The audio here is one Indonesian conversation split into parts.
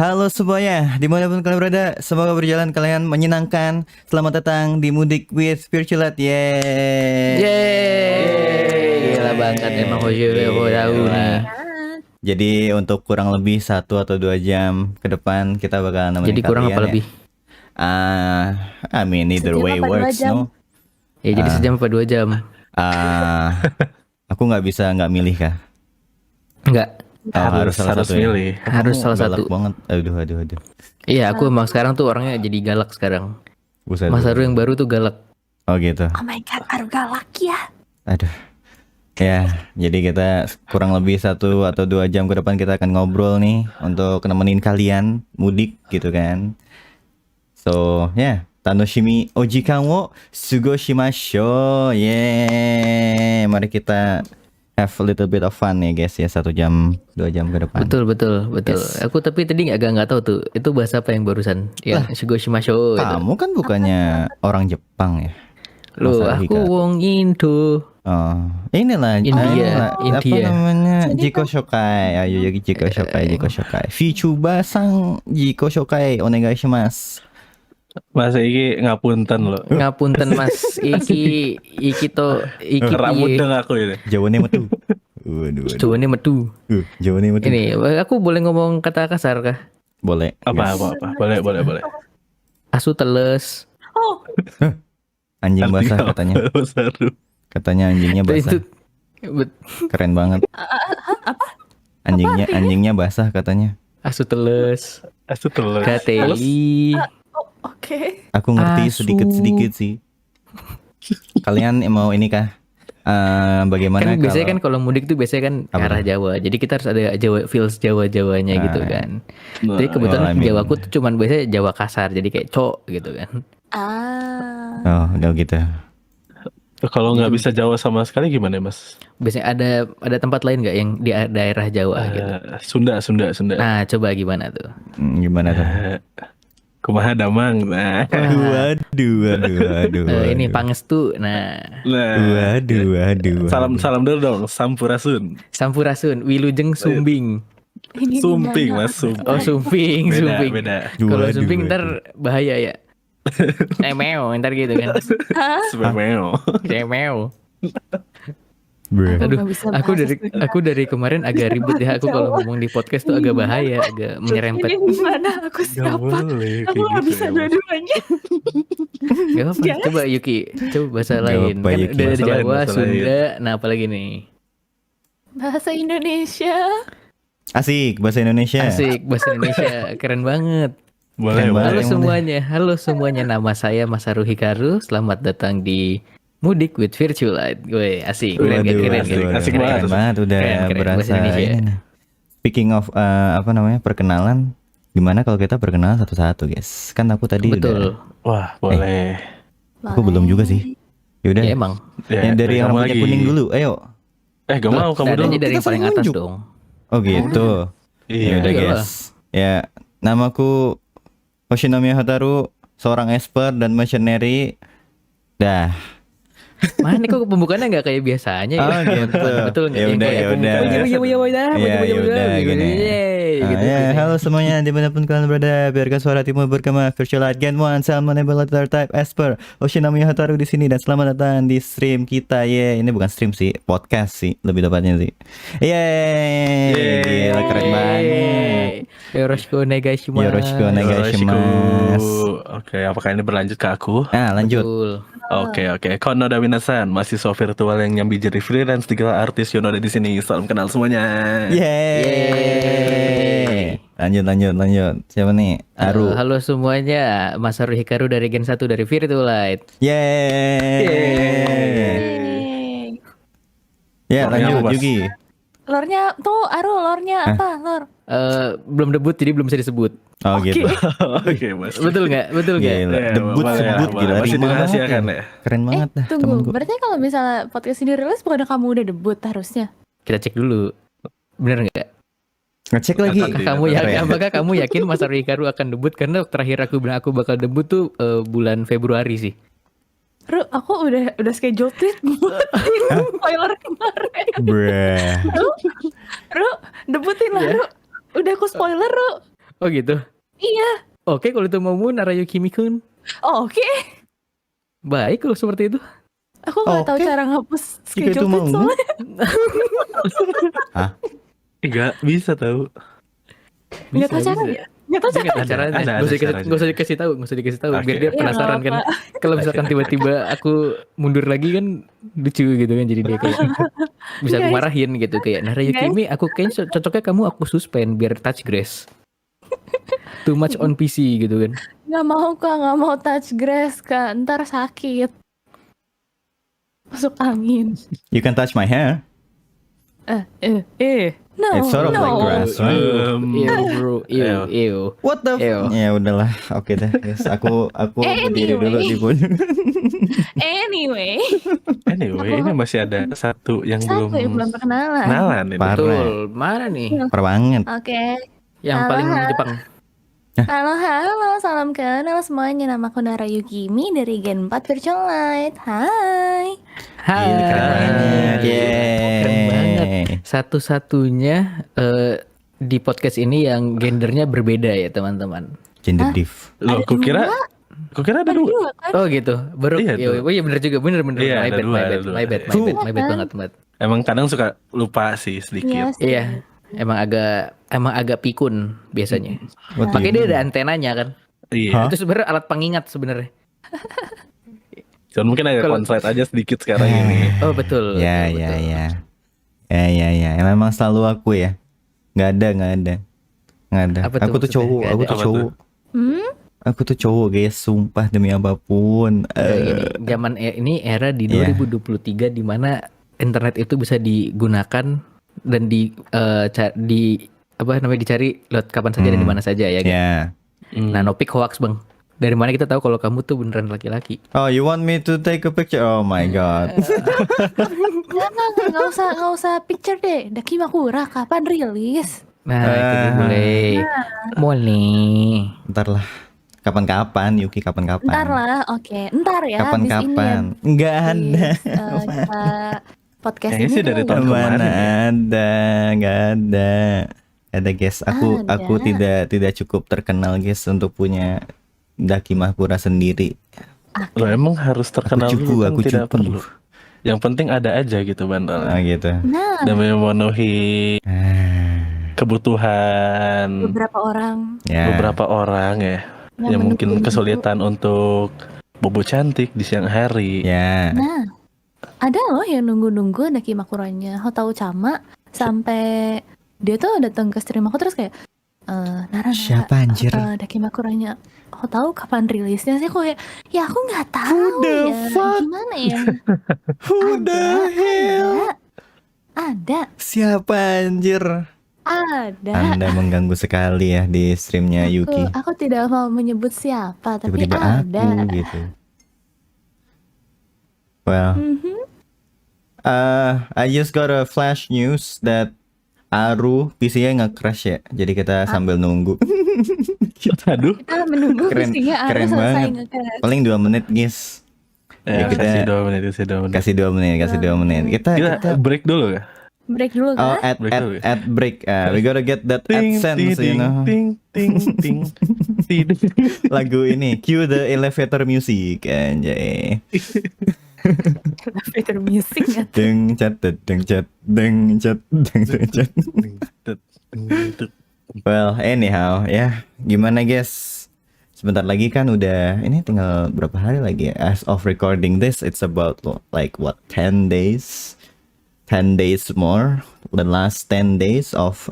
Halo semuanya, dimanapun kalian berada, semoga berjalan kalian menyenangkan. Selamat datang di Mudik with Virtualat. Yeay, gila banget emang Hojo tahu nih. Jadi untuk kurang lebih 1 atau 2 jam ke depan kita bakal nemenin Jadi kurang kalian apa lebih? I mean either Sejam way apa 2 works, jam? no? Ya jadi sejam apa 2 jam? Aku nggak bisa nggak milih kah? Enggak, Harus salah satu ya? milih. harus Kamu salah galak satu. banget. Aduh. Iya, aku emang sekarang tuh orangnya jadi galak sekarang. Buset. Mas Haru yang baru tuh galak. Oh gitu. Oh my god, Aru galak ya. Aduh. Ya, jadi kita kurang lebih 1 atau 2 jam ke depan kita akan ngobrol nih untuk nemenin kalian mudik gitu kan. So, ya, tanoshimi ojikan wo sugoshimashou. Yeah. Mari kita have a little bit of fun ya guys ya, 1 jam 2 jam ke depan. Betul. Yes. Aku tapi tadi nggak tahu tuh itu bahasa apa yang barusan. Yang Shigoshimasho itu. Kamu kan bukannya orang Jepang ya? Loh, Mas aku Hika. wong Indo. Oh, inilah India. apa namanya Jiko Shokai. Ayo Jiko Shokai. Vichuba sang Jiko Shokai onegai shimasu. Mas iki ngapunten loh. Ngapunten Mas, iki Rambut piye? dong aku ini. Jawane metu. Waduh. Jawane metu. Jawane metu. Ini aku boleh ngomong kata kasar kah? Boleh. Apa. Boleh. Asu teles. Oh, Anjing basah katanya. Baru. Katanya anjingnya basah. Keren banget. Anjingnya basah katanya. Asu teles. Asu telur. Gateli. oke. Aku ngerti Asu. sedikit sih. Kalian mau ini kah? Bagaimana Kan biasanya kalau kan kalau mudik tuh biasanya kan ke Apa arah Jawa. Jadi kita harus ada Jawa feels Jawa-Jawanya gitu kan. Jadi kebetulan I mean- Jawaku tuh cuman biasanya Jawa kasar. Jadi kayak cok gitu kan. Oh, udah gitu. Kalau nggak bisa Jawa sama sekali gimana Mas? Biasanya ada tempat lain nggak yang di daerah Jawa gitu. Sunda. Nah, coba gimana tuh? Gimana tuh? Kumaha damang. Nah. Waduh. Ini pangestu. Nah, Waduh. Salam dulu dong, Sampurasun. Sampurasun, Wilujeng Sumbing. Ini Sumping gimana? Mas, Sumping. Oh, Sumping. Beda. Kalau Waduh, Sumping waduh. ntar bahaya ya. Meo, ntar gitu kan. Semeo. Meo. Bruh. Aduh, Nggak bisa aku bahasa dari Sunda. aku dari kemarin agak ribet ya. Aku kalau ngomong di podcast tuh agak bahaya, agak menyerempet. Ini gimana? Aku Gak siapa? boleh Aku kayak nggak gitu bisa ya, Mas. dua-duanya. Gak apa. Yes. Coba Yuki, coba bahasa Gak lain. apa, Kan Yuki. udah ada Bahasa lain, Jawa, bahasa Sunda, nah apalagi nih? Bahasa Indonesia. Asik bahasa Indonesia. Asik, bahasa Indonesia, keren banget. Boleh. Keren banget. Halo semuanya, nama saya Mas Haru Hikaru. Selamat datang di Mudik with Virtualat. Gue asik, keren gak? Waduh, Keren asik, gak? asik Keren. banget. Keren banget udah Keren, bahasa berasa Indonesia. ini nih. Speaking of perkenalan, gimana kalau kita perkenalan satu-satu guys? Kan aku tadi Betul. Wah, boleh. Aku belum juga sih. Yaudah. Ya emang. Yang dari yang kamu rambutnya lagi. kuning dulu, ayo. Gak mau kamu dulu. Nadanya dari Kita yang paling saling atas nunjuk. dong. Oh gitu. Ya udah Iya. guys. Ya, namaku Hoshinomiya Hotaru, seorang expert dan mercenary. Dah. Mana kok pembukaannya nggak kayak biasanya ya? Oh gitu. Betul nggak? Ya Yang udah, kayak ya udah. pembukaan, Gini. gitu. Halo semuanya, dimanapun kalian berada, biarkan suara timur bergema. Virtualat Gen 1, Salmon Evaluator Type Esper, Hoshinomiya Hotaru di sini, dan selamat datang di stream kita. Ini bukan stream sih, podcast sih, lebih tepatnya sih. Gila keren banget. Yoroshiku onegaishimasu. Yoroshiku onegaishimasu. Oke, apakah ini berlanjut ke aku? Lanjut. Betul. Oke. Konoda Minasan, mahasiswa virtual yang nyambi jadi freelance digital artis Yonoda di sini. Salam kenal semuanya. Yeay. Lanjut. Siapa nih? Haru. Halo semuanya, Mas Haru Hikaru dari Gen 1 dari Virtualat. Yeay. Yeay. Ya, Lornya lanjut apa, Mas? Yugi. Lornya tuh, Aru, lornya apa? Lor. Belum debut jadi belum bisa disebut. Oh gitu. Oke, Mas. Betul nggak? Gila. Ya, Debut boleh, sebut boleh. gila. Masih Rima banget dirahasiakan ya. ya. Keren banget dah Tunggu, temenku. berarti kalau misalnya podcast ini rilis bukannya kamu udah debut harusnya? Kita cek dulu. Bener nggak? Ngecek lagi. Apakah kamu yakin Mas Haru Hikaru akan debut? Karena terakhir aku bilang aku bakal debut tuh bulan Februari sih. Ru, aku udah schedule tweet buat spoiler kemarin. Bruh. Ru, debutin lah, Ru. Udah aku spoiler, Ru. Oh gitu. Iya. Oke kalau itu maumu Narayuki-kun. Oh, oke. Baik kalau seperti itu. Aku nggak tahu Oke. cara ngapus Jika itu schedule mau. soalnya. Enggak bisa tahu. Nggak tahu caranya. Nggak tahu Dia nggak tahu caranya. caranya. ada Nggak usah caranya. dikasih tahu, nggak usah dikasih tahu. Biar Oke. dia Iya, penasaran nggak kan. Kalau misalkan tiba-tiba aku mundur lagi kan lucu gitu kan. Jadi dia kayak bisa aku Guys. marahin gitu kayak Narayuki, aku kayaknya cocoknya kamu aku suspend biar touch grass. Too much on PC gitu kan. Nggak mau Kak, nggak mau touch grass Kak. Ntar sakit. Masuk angin. You can touch my hair. No, It's sort of no. like grass, right? Ew bro, ew. What the? Ew. Ya udahlah, oke deh, guys. Aku berdiri dulu di pojok. Anyway, Anyway, ini masih ada satu yang satu yang belum perkenalan. kenalan ini. Parah. Betul. Mana nih? Perbanget. Oke. Yang Halo, paling halo. Jepang. Halo, salam kenal semuanya. Namaku Nara Yukimi dari Gen 4 Virtual Light. Hai. Hai. Gila, keren banget. Keren banget. Yeay. Satu-satunya di podcast ini yang gendernya berbeda ya teman-teman. Gender diff. Loh, Ada kukira ada dua. Dua kan? Oh gitu. Baru Iya, iya, tuh. iya bener juga, bener. Iya, my ada bad, dua, my ada bad, dua. my bad, Iya. my bad banget. Emang kadang suka lupa sih Iya sedikit. sih. Iya. Emang agak pikun biasanya. What do Makanya you dia mean? ada antenanya kan. Iya. Hah? Itu sebenarnya alat pengingat sebenarnya. Cuman mungkin agak Kalau- konslet aja sedikit sekarang ini. Oh betul. Ya, betul, ya, betul. ya. Ya. Memang selalu aku ya. Nggak ada. Nggak ada. Apa tuh Aku tuh maksudnya? cowok. Nggak Aku ada. tuh Apa cowok. Hmm? Aku tuh cowok guys. Sumpah demi apapun. Udah gini, zaman ini era di Iya. 2023 di mana internet itu bisa digunakan dan dicari lewat kapan saja dan di mana saja ya. Kan? Ya. Nah, no pic hoax bang. Dari mana kita tahu kalau kamu tuh beneran laki-laki? Oh, you want me to take a picture? Oh my god. Nggak usah picture deh. Dakimakura kapan rilis? Nah, itu dia boleh. Boleh. Ntar lah. Kapan-kapan Yuki, kapan-kapan. Ntar lah, oke. Ntar ya. habis ini ya. Kapan-kapan. Nggak ada. Kita podcast Kayaknya ini sih dari dulu. tahun Mana kemarin ya. ada, nggak ada. Ada guys, aku Ada. tidak cukup terkenal guys untuk punya Dakimakura sendiri. Lo emang harus terkenal dulu kan, Aku tidak cupu. perlu. Yang penting ada aja gitu bantal. Ah gitu. Nah, Dan memenuhi kebutuhan beberapa orang Ya. beberapa orang ya yang mungkin menunggu-nunggu. kesulitan untuk bobo cantik di siang hari. Ya. Nah, ada loh yang nunggu-nunggu Dakimakuranya Hotaru Chama sampai dia tuh datang ke stream aku terus kayak Nara, Siapa anjir? Dakimakuranya Hotaru kapan rilisnya sih? Kok ya aku nggak tahu Who the ya fuck? gimana ya. Who the hell? Ada Siapa anjir? ada. Anda mengganggu sekali ya di streamnya Yuki. Aku tidak mau menyebut siapa tapi Tiba-tiba ada. aku gitu. Well, Mhm. I just got a flash news that Aru PC-nya nge-crash ya. Jadi kita sambil nunggu. Aduh. Kita menunggu Keren- mestinya Aru keren selesai banget. nge-crash. Paling 2 menit guys. Ya, kita- kasih 2 menit, kasih 2 menit. Kasih 2 menit, kasih 2 menit. Kita Kita break dulu ya. Break dulu Oh, kan? at Break dulu ya? break. We gotta get that AdSense, you know. ting, ting, ting, ting. Lagu ini, cue the elevator music anjay. Elevator music nggak tuh? Deng cat deng cat deng cat deng cat. Well, anyhow, ya. Gimana guys? Sebentar lagi kan udah ini tinggal berapa hari lagi ya? As of recording this, it's about like what 10 days. 10 days more, the last 10 days of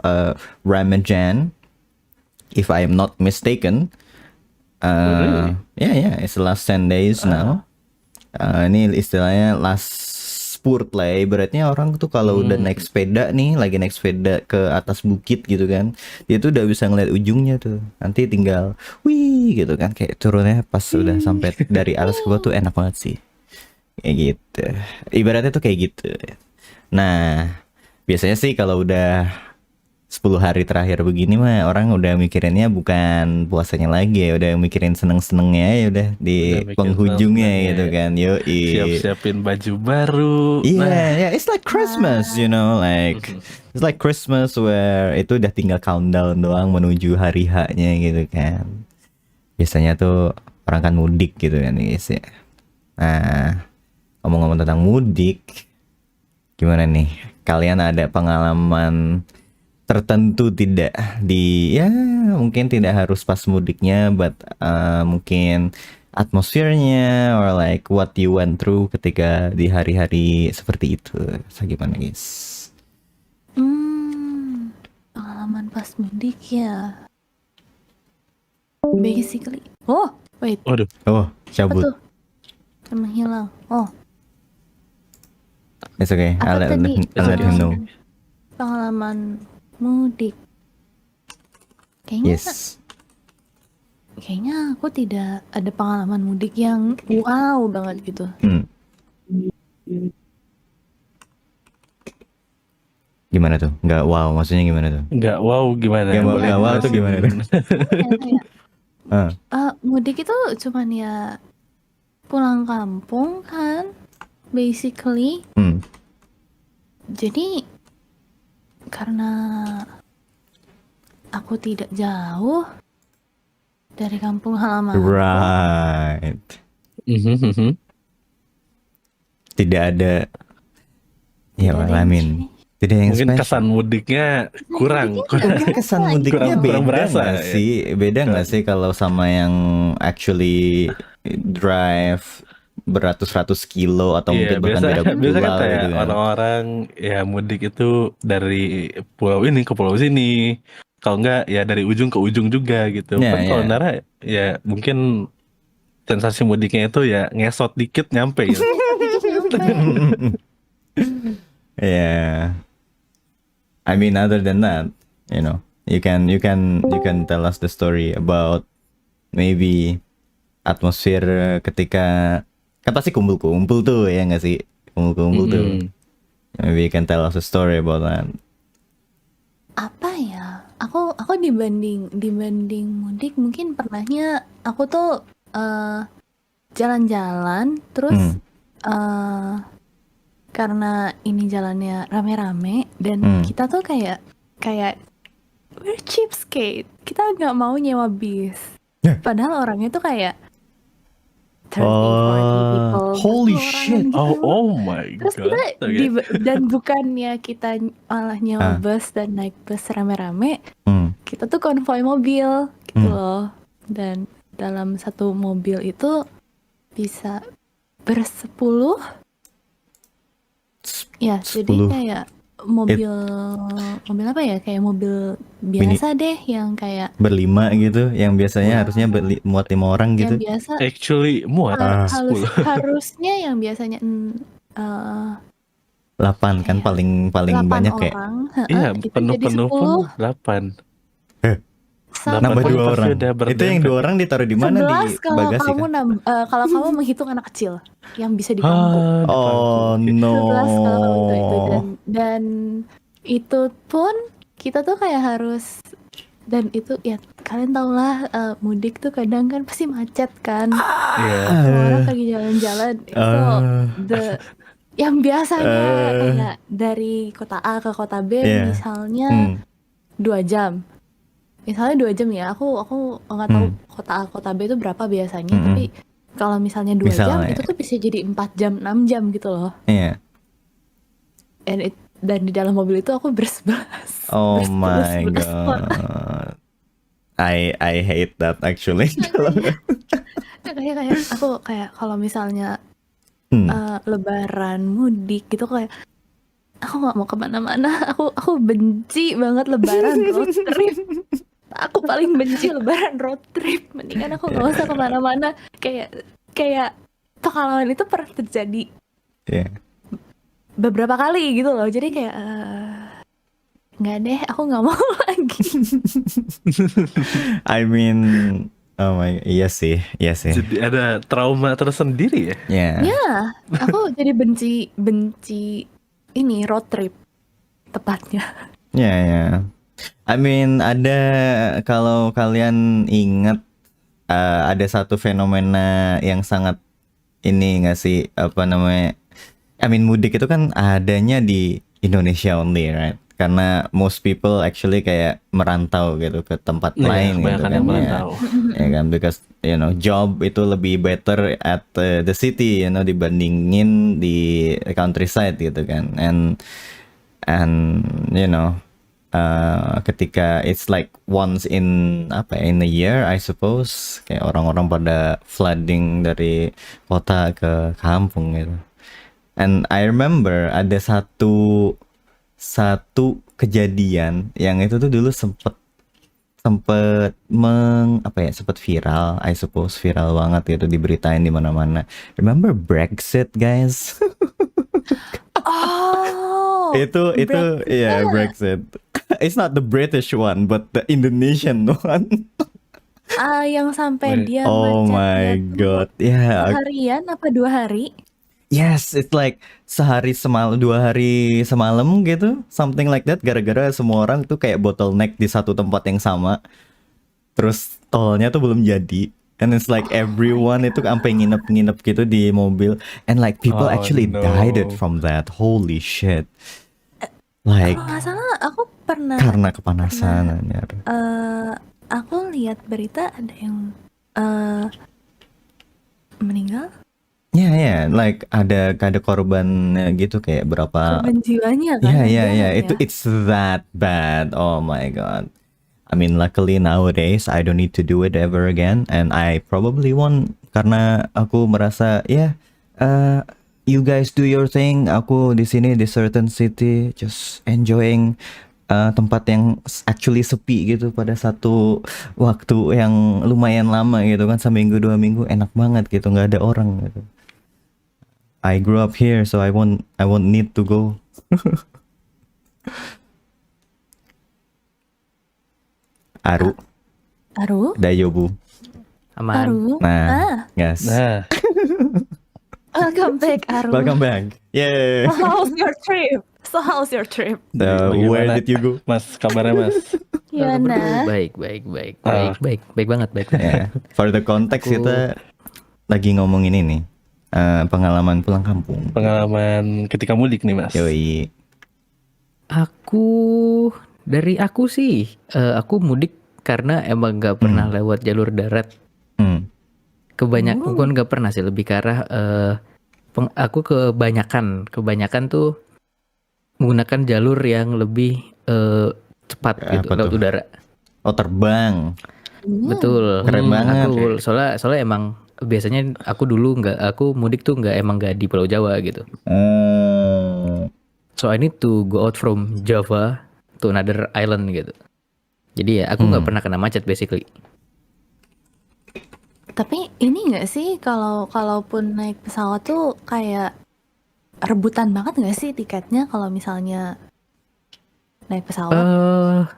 Ramadan, if I am not mistaken. Really? Yeah, it's the last 10 days now. Ini istilahnya last spurt lah ya. Ibaratnya orang tuh kalau udah naik sepeda nih, lagi naik sepeda ke atas bukit gitu kan, dia tuh udah bisa ngeliat ujungnya tuh. Nanti tinggal wih gitu kan, kayak turunnya pas udah sampai dari atas ke bawah tuh enak banget sih. Kayak gitu. Ibaratnya tuh kayak gitu. Nah, biasanya sih kalau udah 10 hari terakhir begini mah orang udah mikirinnya bukan puasanya lagi ya, udah mikirin seneng-senengnya ya udah di Udah mikirin penghujungnya seneng-senengnya gitu ya. kan. Yoi. Siap-siapin baju baru. Iya, Nah, yeah, it's like Christmas, you know, like it's like Christmas where itu udah tinggal countdown doang menuju hari H-nya gitu kan. Biasanya tuh orang kan mudik gitu kan guys ya. Nah, ngomong-ngomong tentang mudik, gimana nih? Kalian ada pengalaman tertentu tidak di ya mungkin tidak harus pas mudiknya, but mungkin atmosfernya or like what you went through ketika di hari-hari seperti itu. So, gimana guys? Pengalaman pas mudik ya. Basically. Oh, wait. waduh. Oh, Apa cabut. tuh? Menghilang. Oh, It's okay. apa I'll tadi? let him know. Pengalaman mudik. Kayaknya Yes. aku tidak ada pengalaman mudik yang wow banget gitu. Gimana tuh? Nggak wow, maksudnya gimana tuh? Nggak wow gimana? Nggak wow- Boleh nggak wow tuh jelasin? gimana tuh? Kayak, mudik itu cuman ya pulang kampung kan, basically. Jadi karena aku tidak jauh dari kampung halaman aku, Right. Tidak ada. Ya, tidak ada well, I yang mean, tidak yang Mungkin spesial. kesan mudiknya kurang. Mungkin kesan mudiknya Kurang beda berasa, nggak ya? sih? Beda nggak sih kalau sama yang actually drive beratus-ratus kilo atau Iya, mungkin bahkan beda biasa kan pulau kayak gitu kan? orang-orang ya mudik itu dari pulau ini ke pulau sini. Kalau enggak ya dari ujung ke ujung juga gitu. Ya, Kan kalau ya. Nara ya mungkin sensasi mudiknya itu ya ngesot dikit nyampe gitu. Yeah. I mean, other than that, you know, you can tell us the story about maybe atmosfer ketika kan pasti kumpul-kumpul tuh ya nggak sih, kumpul-kumpul tuh. Maybe you can tell us a story about that. apa ya? Aku dibanding mudik mungkin pernahnya aku tuh jalan-jalan terus karena ini jalannya rame-rame dan kita tuh kayak we're cheapskate, kita nggak mau nyewa bis. Padahal orangnya tuh kayak 30, 40 people. Holy Satu orang shit. gitu. Oh my Terus god. kita Oke. dan bukannya kita malah nyewa bus dan naik bus rame-rame, kita tuh konvoy mobil gitu loh. Dan dalam satu mobil itu bisa bersepuluh. Ya, jadi 10. kayak mobil apa ya? Kayak mobil biasa deh yang kayak Berlima gitu, yang biasanya harusnya muat 5 orang yang gitu. biasa Actually muat 10. harusnya yang biasanya 8 kan Kayak paling 8 banyak ya. orang, Iya, kita jadi penuh-penuh 10 pun 8. sampai Nambah 2 Pasti orang. udah Itu yang 2 orang ditaruh di mana, di 11 kalau bagasi kamu kan? kalau kamu menghitung anak kecil yang bisa dipangku. Oh no. 11 kalau kamu hitung itu dan itu pun kita tuh kayak harus, dan itu ya kalian tau lah, mudik tuh kadang kan pasti macet kan. Iya. Semua orang lagi jalan-jalan itu yang biasanya kayak dari kota A ke kota B misalnya 2 jam. Misalnya 2 jam ya, aku nggak tahu kota A kota B itu berapa biasanya, tapi kalau misalnya 2 jam itu tuh bisa jadi 4 jam 6 jam gitu loh. Iya. Dan di dalam mobil itu aku bersebelas. Oh my god. I hate that actually. kayak aku kayak kalau misalnya lebaran mudik gitu kayak aku nggak mau kemana-mana. Aku benci banget lebaran road trip. Aku paling benci lebaran road trip. Mendingan aku nggak usah kemana-mana. Kayak pengalaman itu pernah terjadi beberapa kali gitu loh. Jadi kayak nggak deh, aku nggak mau lagi. I mean, oh my, iya sih. Jadi ada trauma tersendiri ya? Ya. Aku jadi benci ini road trip tepatnya. Ya. I mean ada, kalau kalian ingat ada satu fenomena yang sangat ini nggak sih, apa namanya? I mean mudik itu kan adanya di Indonesia only, right? Karena most people actually kayak merantau gitu ke tempat Nah, lain gitu kebanyakan kan yang ya. merantau. Ya kan, because you know job itu lebih better at the city, you know, dibandingin di countryside gitu kan. And you know ketika it's like once in apa ya, in a year I suppose, kayak orang-orang pada flooding dari kota ke kampung gitu. And I remember ada satu kejadian yang itu tuh dulu sempet sempet sempet viral, I suppose viral banget gitu, diberitain di mana-mana. Remember Brexit, guys? Oh, Itu ya Brexitnya Brexit. It's not the British one, but the Indonesian one. yang sampai Wait. dia Oh macetnya my tuh god, yeah. seharian apa 2 hari? Yes, it's like sehari semalam, 2 hari semalam gitu, something like that. Gara-gara semua orang tuh kayak bottleneck di satu tempat yang sama, terus tolnya tuh belum jadi. And it's like everyone itu sampai nginep-nginep gitu di mobil, and like people Oh, actually died it no. from that. Holy shit! Like Kalau nggak salah aku pernah karena kepanasan, anjir. aku lihat berita ada yang meninggal, Ya, like ada korban gitu, kayak berapa. korban jiwanya kan Ya, ada kan itu ya. it's that bad. Oh my god. I mean, luckily nowadays I don't need to do it ever again, and I probably won't, karena aku merasa you guys do your thing. Aku di sini di certain city just enjoying tempat yang actually sepi gitu pada satu waktu yang lumayan lama gitu kan, seminggu 2 minggu, enak banget gitu, nggak ada orang gitu. I grew up here, so I won't need to go. Aru, Aru, Dayobu. Aman. Aru, Nah, yes. Nah, welcome back Aru. Welcome back. Yay. So how's your trip? So how's your trip? Where bagaimana, did you go? Mas? Kabarnya, Mas? Gimana? Baik banget. Yeah. For the context, Aku- kita lagi ngomongin ini, pengalaman pulang kampung. Pengalaman ketika mudik nih, Mas. Yoi. Dari aku sih, aku mudik karena emang nggak pernah lewat jalur darat. Kebanyakan, bukan nggak pernah sih, lebih ke arah aku kebanyakan tuh menggunakan jalur yang lebih cepat gitu, Apa laut tuh? udara. Oh, terbang. Betul. Keren banget. Soalnya emang biasanya aku mudik tuh nggak di Pulau Jawa gitu. So I need to go out from Java to another island gitu. Jadi ya aku nggak pernah kena macet basically. Tapi ini nggak sih kalaupun naik pesawat tuh kayak rebutan banget nggak sih tiketnya kalau misalnya naik pesawat?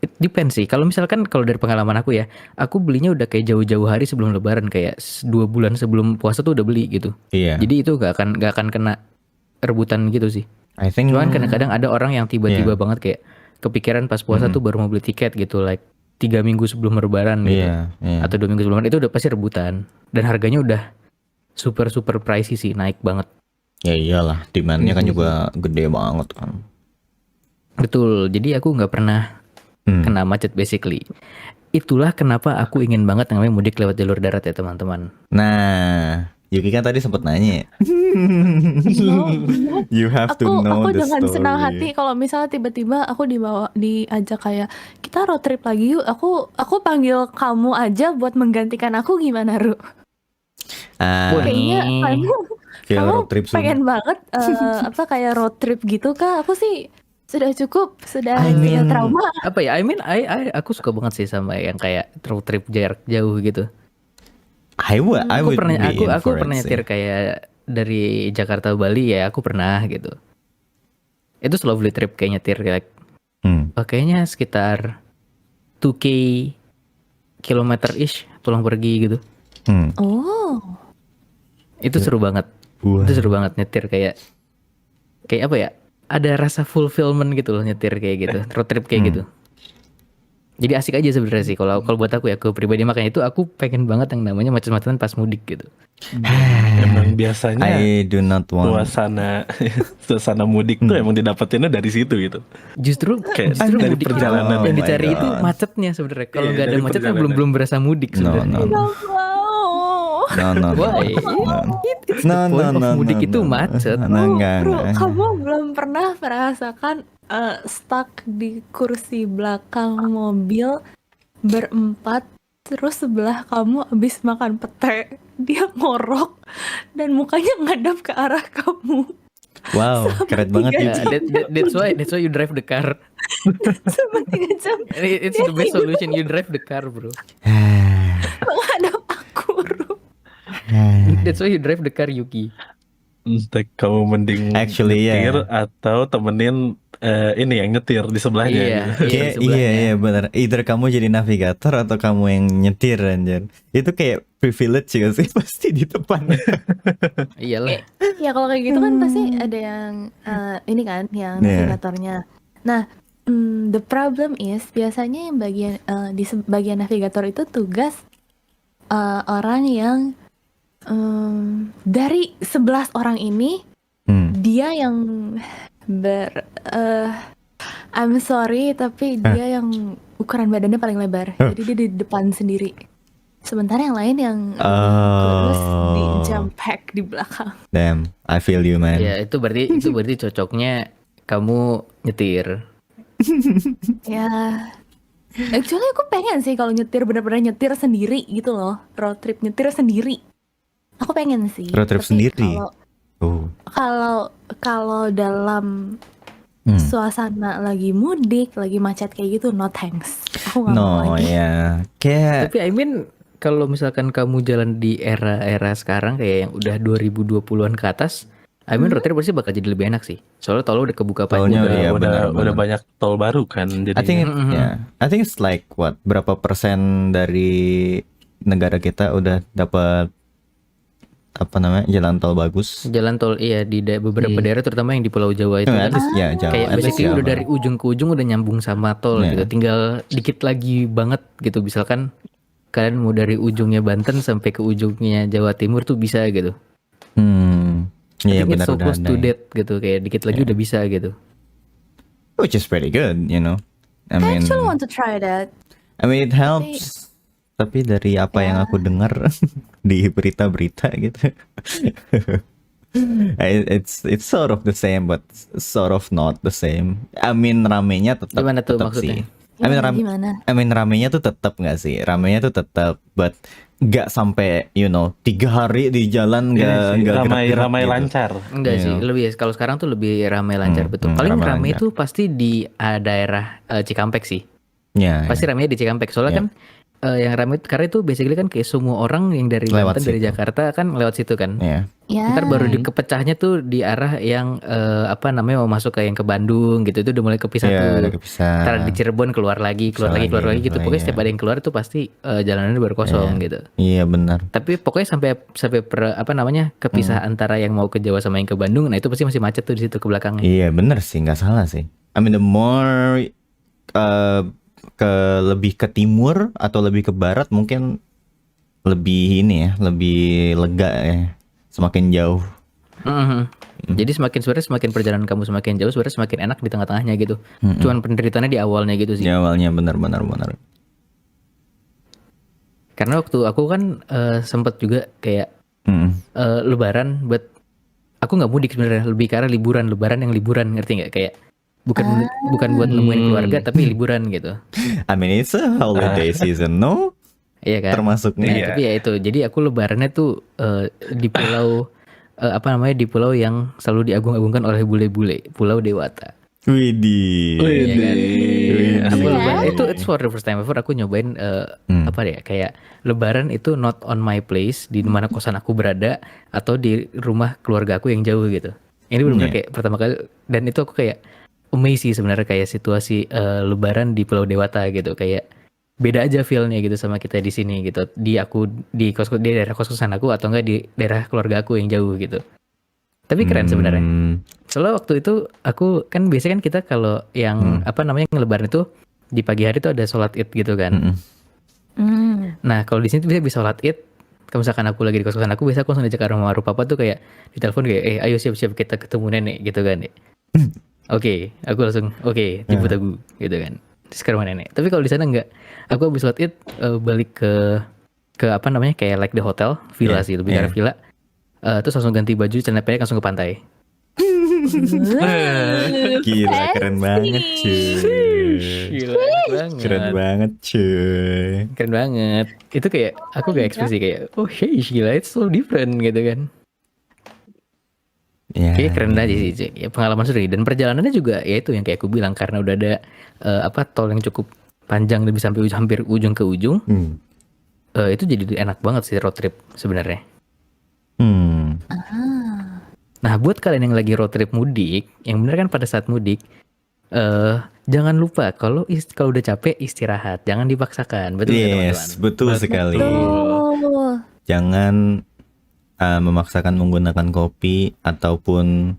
It depends sih. Kalau misalkan dari pengalaman aku ya, aku belinya udah kayak jauh-jauh hari sebelum Lebaran, kayak 2 bulan sebelum puasa tuh udah beli gitu. Iya. Jadi itu gak akan kena rebutan gitu sih. I think. Cuman kadang-kadang ada orang yang tiba-tiba banget kayak kepikiran pas puasa tuh baru mau beli tiket gitu, like 3 minggu sebelum Lebaran gitu. Iya. Atau 2 minggu sebelum Lebaran, itu udah pasti rebutan. Dan harganya udah super pricey sih, naik banget. Ya iyalah, demand-nya kan juga gede banget kan. Betul. Jadi aku nggak pernah kena macet basically. Itulah kenapa aku ingin banget namanya mudik lewat jalur darat ya teman-teman. Nah, Yuki kan tadi sempat nanya. You have to know Aku the dengan story. senang hati kalau misalnya tiba-tiba aku diajak kayak kita road trip lagi yuk. Aku panggil kamu aja buat menggantikan aku, gimana Ru? Kayaknya Kayak kamu road trip pengen banget kayak road trip gitu kah? Aku sih sudah cukup, sudah I mean, trauma. Apa ya? Aku suka banget sih sama yang kayak road trip jarak jauh gitu. I would Aku be in aku for it pernah sih. nyetir kayak dari Jakarta ke Bali ya, aku pernah gitu. Itu lovely trip kayak nyetir kayak kayaknya sekitar 2K kilometer-ish pulang pergi gitu. Oh, Itu seru banget. Wah. Itu seru banget nyetir kayak apa ya? Ada rasa fulfillment gitu loh nyetir kayak gitu. Road trip kayak gitu. Jadi asik aja sebenarnya sih kalau kalau buat aku ya, aku pribadi, makanya itu aku pengen banget yang namanya macet-macetan pas mudik gitu. Emang biasanya I do not want. suasana mudik tuh emang didapetinnya dari situ gitu. Justru Kayak justru dari mudik itu perjalanan. yang Oh my dicari itu God. macetnya sebenarnya. Kalau Iya, nggak ada dari macet kan perjalanan. belum berasa mudik No, sebenarnya. no, no, Wow. no, no, no, Why? no. It's No, the no, point of no, mudik no, itu no. macet. No, enggak, Bro, enggak. kamu belum pernah merasakan stuck di kursi belakang mobil berempat, terus sebelah kamu abis makan pete, dia ngorok dan mukanya ngadap ke arah kamu Wow, keren banget tiga ya. Yeah, that's why you drive the car. selama 3 jam It's the best solution, you drive the car, bro. menghadap aku, bro. That's why you drive the car, Yuki. Entah kamu mending Actually, nyetir yeah. atau temenin ini yang nyetir di sebelahnya Iya, gitu. iya, di Kayak sebelahnya. iya benar. Either kamu jadi navigator atau kamu yang nyetir anjir. Itu kayak privilege gak sih pasti di depan. Iyalah. Ya kalau kayak gitu kan pasti ada yang ini kan yang Yeah. navigatornya. Nah, the problem is biasanya yang bagian di bagian navigator itu tugas orang yang dari 11 orang ini dia yang I'm sorry tapi dia yang ukuran badannya paling lebar. Jadi dia di depan sendiri. Sementara yang lain yang kurus di jump pack di belakang. Damn, I feel you man. Ya, itu berarti cocoknya kamu nyetir. Ya, actually aku pengen sih kalau nyetir benar-benar nyetir sendiri gitu loh, road trip nyetir sendiri. Aku pengen sih. Road trip tapi sendiri? Kalau kalau dalam suasana lagi mudik, lagi macet kayak gitu, no thanks. Aku nggak No mau lagi. ya, kayak Tapi I mean kalau misalkan kamu jalan di era-era sekarang kayak yang udah 2020-an ke atas, I mean road trip pasti bakal jadi lebih enak sih. Soalnya tol udah kebuka Tolnya panjang. iya, udah benar. banyak tol baru kan jadi. I think I think it's like what berapa persen dari negara kita udah dapat apa namanya jalan tol bagus. Jalan tol iya di beberapa daerah terutama yang di Pulau Jawa itu At kan. least ya Jawa. Kayak At least basically udah Jawa. dari ujung ke ujung udah nyambung sama tol Iya. gitu. Tinggal dikit lagi banget gitu. Misalkan kalian mau dari ujungnya Banten sampai ke ujungnya Jawa Timur tuh bisa gitu. Iya I think it's benar so udah close ada. to Ya. that gitu. Kayak dikit lagi udah bisa gitu. Which is pretty good, you know. I I mean, actually want to try that. it helps. Tapi dari apa yang aku dengar di berita-berita gitu, it's sort of the same, but sort of not the same. I mean ramenya tetap Gimana tuh tetap maksudnya? sih. Gimana? I mean ramenya tuh tetap nggak sih? Ramenya tuh tetap, but nggak sampai 3 hari di jalan Ini nggak sih, gerak-gerak ramai gitu. lancar. Enggak Iya. sih, lebih kalau sekarang tuh lebih ramai lancar betul. Paling ramai ramai lancar. itu pasti di daerah Cikampek sih. Ya, Pasti ramainya di Cikampek. Soalnya Iya. kan yang ramai karena itu basically kan kayak semua orang yang dari Lewat Banten dari situ. Jakarta kan lewat situ kan. ya. Ya. Ntar baru dikepecahnya tuh di arah yang apa namanya mau masuk ke yang ke Bandung gitu, itu udah mulai kepisah Ya, tuh. udah kepisah. Ntar di Cirebon keluar lagi keluar Keluar lagi lagi, gitu. Pokoknya iya. setiap ada yang keluar tuh pasti jalanannya baru kosong gitu. Iya benar. Tapi pokoknya sampai apa namanya kepisah antara yang mau ke Jawa sama yang ke Bandung, nah itu pasti masih macet tuh di situ ke belakangnya. Iya bener sih, nggak salah sih. I mean the more lebih ke timur atau lebih ke barat mungkin lebih ini ya, lebih lega ya, semakin jauh. Mhm. Jadi semakin perjalanan kamu semakin jauh, sebenarnya semakin enak di tengah-tengahnya gitu. Cuman penderitaannya di awalnya gitu sih. Di awalnya benar. Karena waktu aku kan sempet juga kayak Lebaran, but aku nggak mudik sebenarnya, lebih ke arah liburan, Lebaran yang liburan, ngerti nggak? Kayak bukan buat nemuin keluarga tapi liburan gitu. I mean it's a holiday season, no? Iya kan? Termasuknya. Nah, tapi ya itu. Jadi aku Lebarannya tuh di pulau apa namanya, di pulau yang selalu diagung-agungkan oleh bule-bule, Pulau Dewata. Widih. Iya kan? Aku Iya. Lebaran itu it's for the first time ever aku nyobain apa ya, kayak Lebaran itu not on my place, di mana kosan aku berada atau di rumah keluarga aku yang jauh gitu. Ini benar-benar kayak pertama kali, dan itu aku kayak amazing sebenarnya kayak situasi Lebaran di Pulau Dewata gitu, kayak beda aja feel-nya gitu sama kita di sini gitu. Di daerah kos-kosan aku atau enggak di daerah keluarga aku yang jauh gitu. Tapi keren sebenarnya. Soalnya waktu itu aku kan biasanya kan kita kalau yang apa namanya yang Lebaran itu di pagi hari tuh ada sholat id gitu kan. Mm-mm. Nah kalau di sini tuh bisa sholat id. Kalau misalkan aku lagi di kos-kosan aku, biasa aku langsung ajak ke rumah papa tuh kayak di telepon kayak ayo siap-siap kita ketemu nenek gitu kan. Oke, aku langsung jemput aku gitu kan. Terus ke rumah nenek. Tapi kalau di sana enggak. Aku habis sholat id balik ke apa namanya kayak like the hotel, villa sih lebih karena villa. Terus langsung ganti baju, celana pendek langsung ke pantai. Gila keren banget cuy. Gila, enak Keren banget cuy. Keren banget. Itu kayak aku kayak ekspresi kayak hey gila it's so different gitu kan. Ya. Kayak keren aja sih cuy. Ya, pengalaman seru dan perjalanannya juga ya itu yang kayak aku bilang karena udah ada tol yang cukup panjang lebih sampai hampir ujung ke ujung. Itu jadi enak banget sih road trip sebenarnya. Nah buat kalian yang lagi road trip mudik, yang benar kan pada saat mudik, jangan lupa kalau udah capek istirahat, jangan dipaksakan, betul nggak teman-teman? Yes, betul sekali. Betul. Jangan memaksakan menggunakan kopi ataupun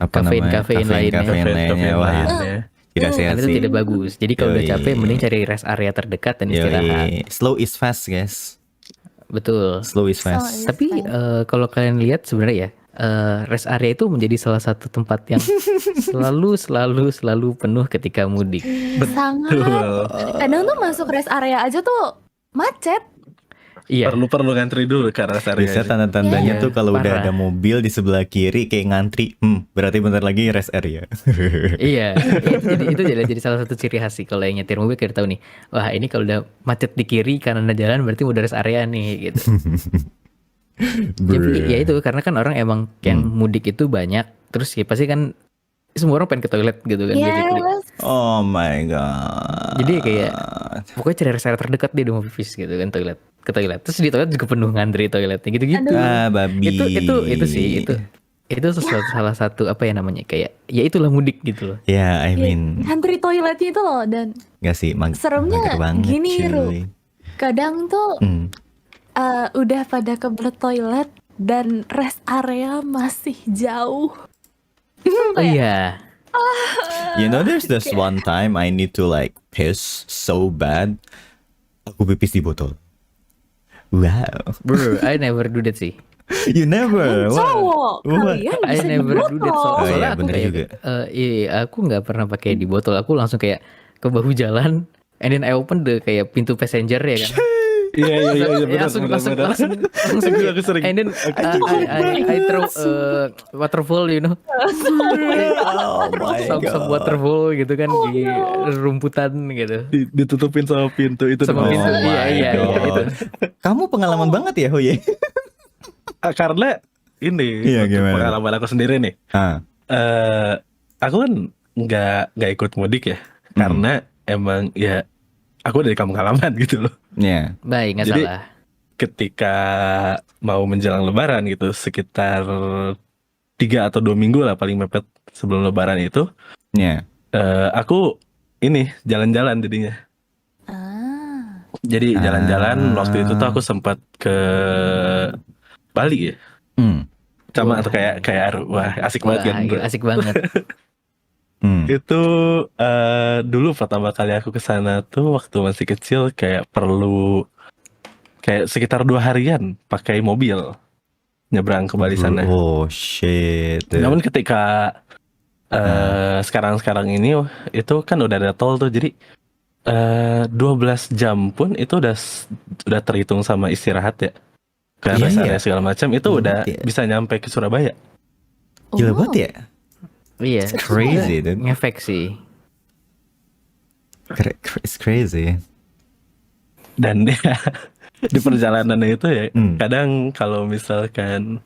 apa Kafein lainnya. lainnya. Wah, tidak sehat Itu sih. tidak bagus. Jadi kalau udah capek, mending cari rest area terdekat dan istirahat. Slow is fast, guys. Betul. Slow is fast. Tapi kalau kalian lihat sebenarnya ya, rest area itu menjadi salah satu tempat yang selalu penuh ketika mudik. Sangat. Kadang tuh masuk rest area aja tuh macet. Iya. Perlu ngantri dulu ke rest area. Bisa tanda-tandanya tuh kalau udah parah. ada mobil di sebelah kiri kayak ngantri, berarti bentar lagi rest area. Iya, itu jadi salah satu ciri khas sih kalau yang nyetir mobil kita tahu nih. Wah, ini kalau udah macet di kiri kanan jalan berarti udah rest area nih gitu. Jadi ya itu karena kan orang emang yang mudik itu banyak, terus ya pasti kan semua orang pengen ke toilet gitu kan. Yes. Oh my god. Jadi kayak pokoknya cari rest area terdekat dia udah mau pipis gitu kan ke toilet. Terus di toilet juga penuh ngantri toiletnya gitu-gitu. Babi. Itu sih itu salah satu apa ya namanya kayak ya itulah mudik gitu loh. Ya, I mean, Ngantri toiletnya itu loh dan nggak sih, seremnya mager banget, gini, cuy. Ru. Kadang tuh udah pada kebelet toilet dan rest area masih jauh. Oh iya. You know, there's this one time I need to like piss so bad. Aku pipis di botol. Wow. Bro, I never do that sih. You never. Cowok, What? kalian I bisa di never do that. botol. Oh, Soalnya iya, aku bener kayak, juga. aku nggak pernah pakai di botol. Aku langsung kayak ke bahu jalan, and then I open the kayak pintu passenger ya kan. Iya benar. Langsung Aku sering. and then I throw waterfall, you know. Oh my Some waterfall gitu kan di rumputan gitu. Ditutupin sama pintu itu. Sama namanya. pintu. Oh my Iya, God. itu. Kamu pengalaman banget ya, Hoye? Karena ini Iya, untuk gimana? pengalaman aku sendiri nih. Aku kan nggak ikut mudik ya, karena emang ya aku dari kampung halaman gitu loh. Ya. Baik, nggak Jadi, salah. Ketika mau menjelang Lebaran gitu, sekitar 3 atau 2 minggu lah paling mepet sebelum Lebaran itu, Ya. aku ini jalan-jalan jadinya. Jadi jalan-jalan waktu itu tuh aku sempat ke Bali ya, sama atau kayak wah asik banget kan. Wah, asik banget. Itu dulu pertama kali aku ke sana tuh waktu masih kecil kayak perlu kayak sekitar 2 harian pakai mobil nyebrang ke Bali sana. Oh shit. Namun ketika sekarang ini itu kan udah ada tol tuh, jadi 12 jam pun itu udah terhitung sama istirahat ya. Ke rest area segala macam itu udah bisa nyampe ke Surabaya. Gila banget ya. Iya. It's crazy, dude. Ngefek sih. It's crazy. Dan ya, di perjalanan itu ya kadang kalau misalkan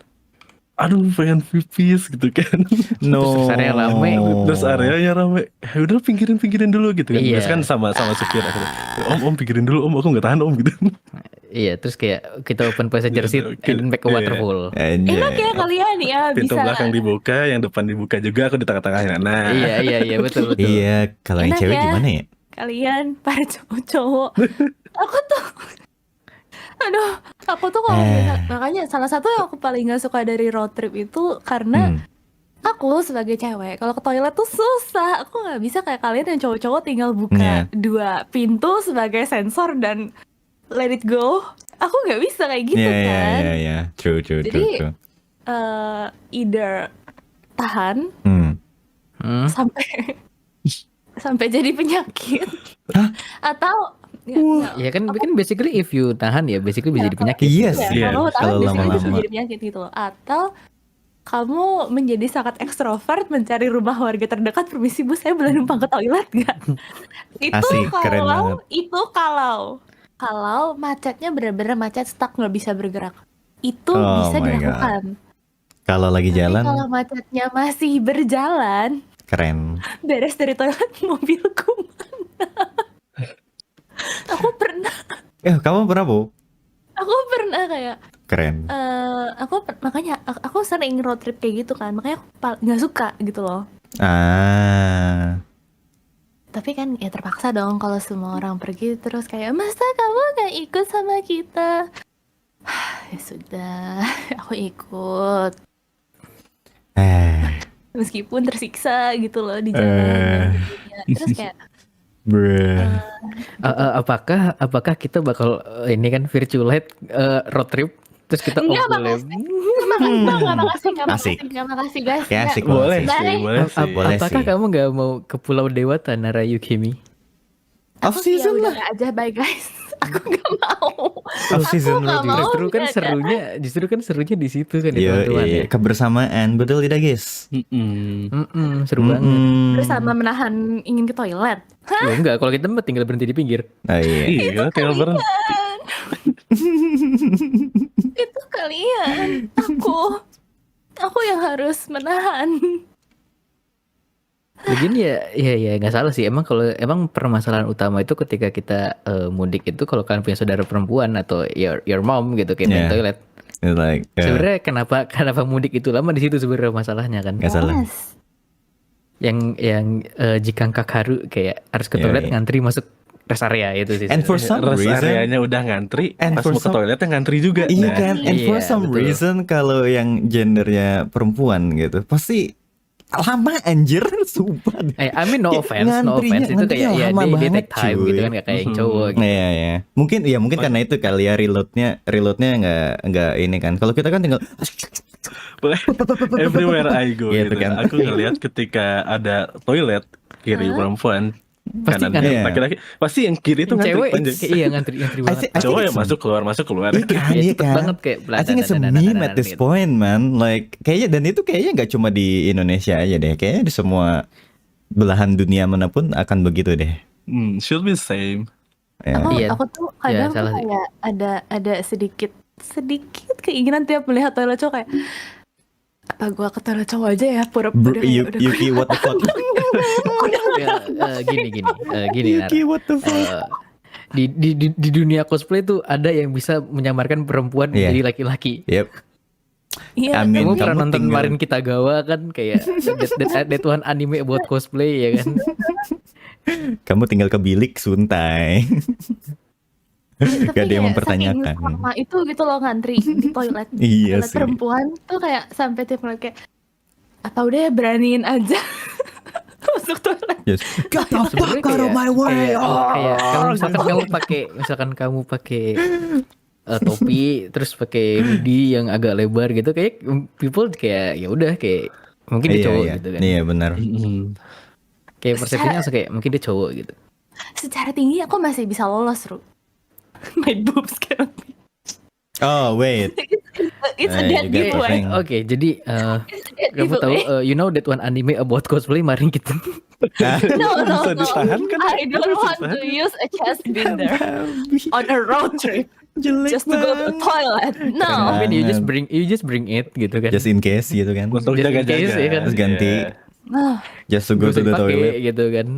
aduh pengen pipis gitu kan, No. Terus area rame. terus areanya rame, ya udah pinggirin dulu gitu kan. Iya. Biasanya kan sama supir aku, om pinggirin dulu om, aku nggak tahan om gitu. Iya, terus kayak kita open passenger seat and then back ke Iya. waterfall. Enak ya kalian ya Pintu bisa. belakang dibuka, yang depan dibuka juga, aku di tengah-tengahnya. Nah, Iya, betul. Iya, kalau yang Enak cewek ya. gimana ya? Kalian para cowok-cowok. Aku tuh kalau makanya salah satu yang aku paling gak suka dari road trip itu karena aku sebagai cewek kalau ke toilet tuh susah. Aku nggak bisa kayak kalian yang cowok-cowok tinggal buka dua pintu sebagai sensor dan let it go. Aku nggak bisa kayak gitu kan. Iya. True. Jadi either tahan sampai sampai jadi penyakit atau Ya kan basically if you tahan ya basically bisa jadi penyakit. Yes. ya, kalau tahan Kalau biasanya bisa lama-lama. jadi penyakit gitu loh. Atau kamu menjadi sangat ekstrovert mencari rumah warga terdekat, permisi bu saya boleh numpang ke toilet nggak? Itu Asik, keren banget. Kalau macetnya benar-benar macet stuck nggak bisa bergerak, itu Oh bisa my dilakukan. Kalau lagi Tapi jalan kalau macetnya masih berjalan, keren. beres dari toilet mobilku mana? Aku pernah Kamu pernah Bu? kayak Keren. makanya aku sering road trip kayak gitu kan, makanya aku nggak suka gitu loh. Tapi kan ya terpaksa dong kalau semua orang pergi terus kayak masa kamu nggak ikut sama kita? Ya sudah, aku ikut. Meskipun tersiksa gitu loh di jalan. Terus kayak Apakah kita bakal ini kan virtualite road trip terus kita Enggak, boleh Nggak makasih guys. Ya, asik Boleh banget sih. sih, boleh sih. Boleh apakah sih. kamu nggak mau ke Pulau Dewata Nara Yukimi? Off season lah. Aja bye guys. Aku nggak mau. Off season nggak lagi. mau. Justru kan serunya di situ kan ya Iya, teman-teman ya. kebersamaan betul tidak guys? Seru banget. Bersama menahan ingin ke toilet. Ya enggak, kalau kita mah tinggal berhenti di pinggir. Oh iya. Iya, tinggal berhenti. Itu kalian. Aku yang harus menahan. Lagian ya nggak salah sih. Emang permasalahan utama itu ketika kita mudik itu kalau kalian punya saudara perempuan atau your mom gitu kayak main Yeah. toilet. It's like Sebenarnya kenapa mudik itu lama di situ sebenarnya masalahnya kan. nggak salah. Yes. Yang jika haru kayak harus ke Iya, toilet iya. ngantri masuk rest area itu sih. And for some Rest reason, areanya udah ngantri, And pas for mau ke some- toiletnya ngantri juga. iya Nah, kan? And for Iya, some betul. reason kalau yang gendernya perempuan gitu pasti lama anjir, sumpah. I mean no offense Ngantrinya itu kayak ya lama they banget, take time cuy. gitu kan kayak yang cowok gitu. Iya. Mungkin karena itu kali ya reloadnya nggak ini kan. Kalau kita kan tinggal everywhere I go Gitu gitu. kan. Aku ngeliat ketika ada toilet kiri perempuan, Pasti kanan ngantri. laki-laki, pasti yang kiri itu ngantri Cewek panjang. iya ngantri banget. I think Cowok yang it's- masuk keluar. Iya kan, Iya, iya cepet kan. banget kayak I think it's a meme at this gitu. point, man. Like dan itu kayaknya nggak cuma di Indonesia aja deh. Kayaknya di semua belahan dunia manapun akan begitu deh. Should be same. Ya. Iya. Aku tuh kadang tuh salah sih. kayak ada sedikit keinginan tiap melihat toilet cowok kayak apa gua ke toilet cowok aja ya pura-pura kayak udah Yuki, what the fuck? Ya, gini Nar. Yuki, what the fuck? Di dunia cosplay tuh ada yang bisa menyamarkan perempuan Iya. menjadi laki-laki. Yep. Iya, Amin. Kamu tapi- pernah Kamu nonton tinggal- Marin Kitagawa kan kayak that one anime about cosplay ya kan. Kamu tinggal ke bilik suntai. tapi Gak ada yang kayak mempertanyakan. saking lama itu gitu loh ngantri di toilet. Iya Toilet sih. perempuan tuh kayak sampai tiap ngeliat kayak apa udah ya beraniin aja masuk toilet. Yes. Get the Sebenarnya fuck out of my way. kayak kalau misalkan kamu pakai topi terus pakai hoodie yang agak lebar gitu kayak people kayak ya udah kayak mungkin dia cowok gitu kan. Iya benar. Kayak persepsinya langsung kayak mungkin dia cowok gitu. Secara tinggi aku masih bisa lolos, Ru. My boobs cannot be. Oh wait. It's a You dead get the giveaway. thing. Oke, jadi It's a dead kamu tahu giveaway. you know that one anime about cosplay Marin gitu. No. Bisa ditahan kan? I don't want to use a chest binder on a road trip Jelek just to go to the toilet. No. I mean Banget. you just bring it gitu kan. Just in case gitu kan. Untuk Just in jaga-jaga. case, ya kan? Terus ganti. Nah, Just to go Nggak to usah the dipakai toilet. gitu kan.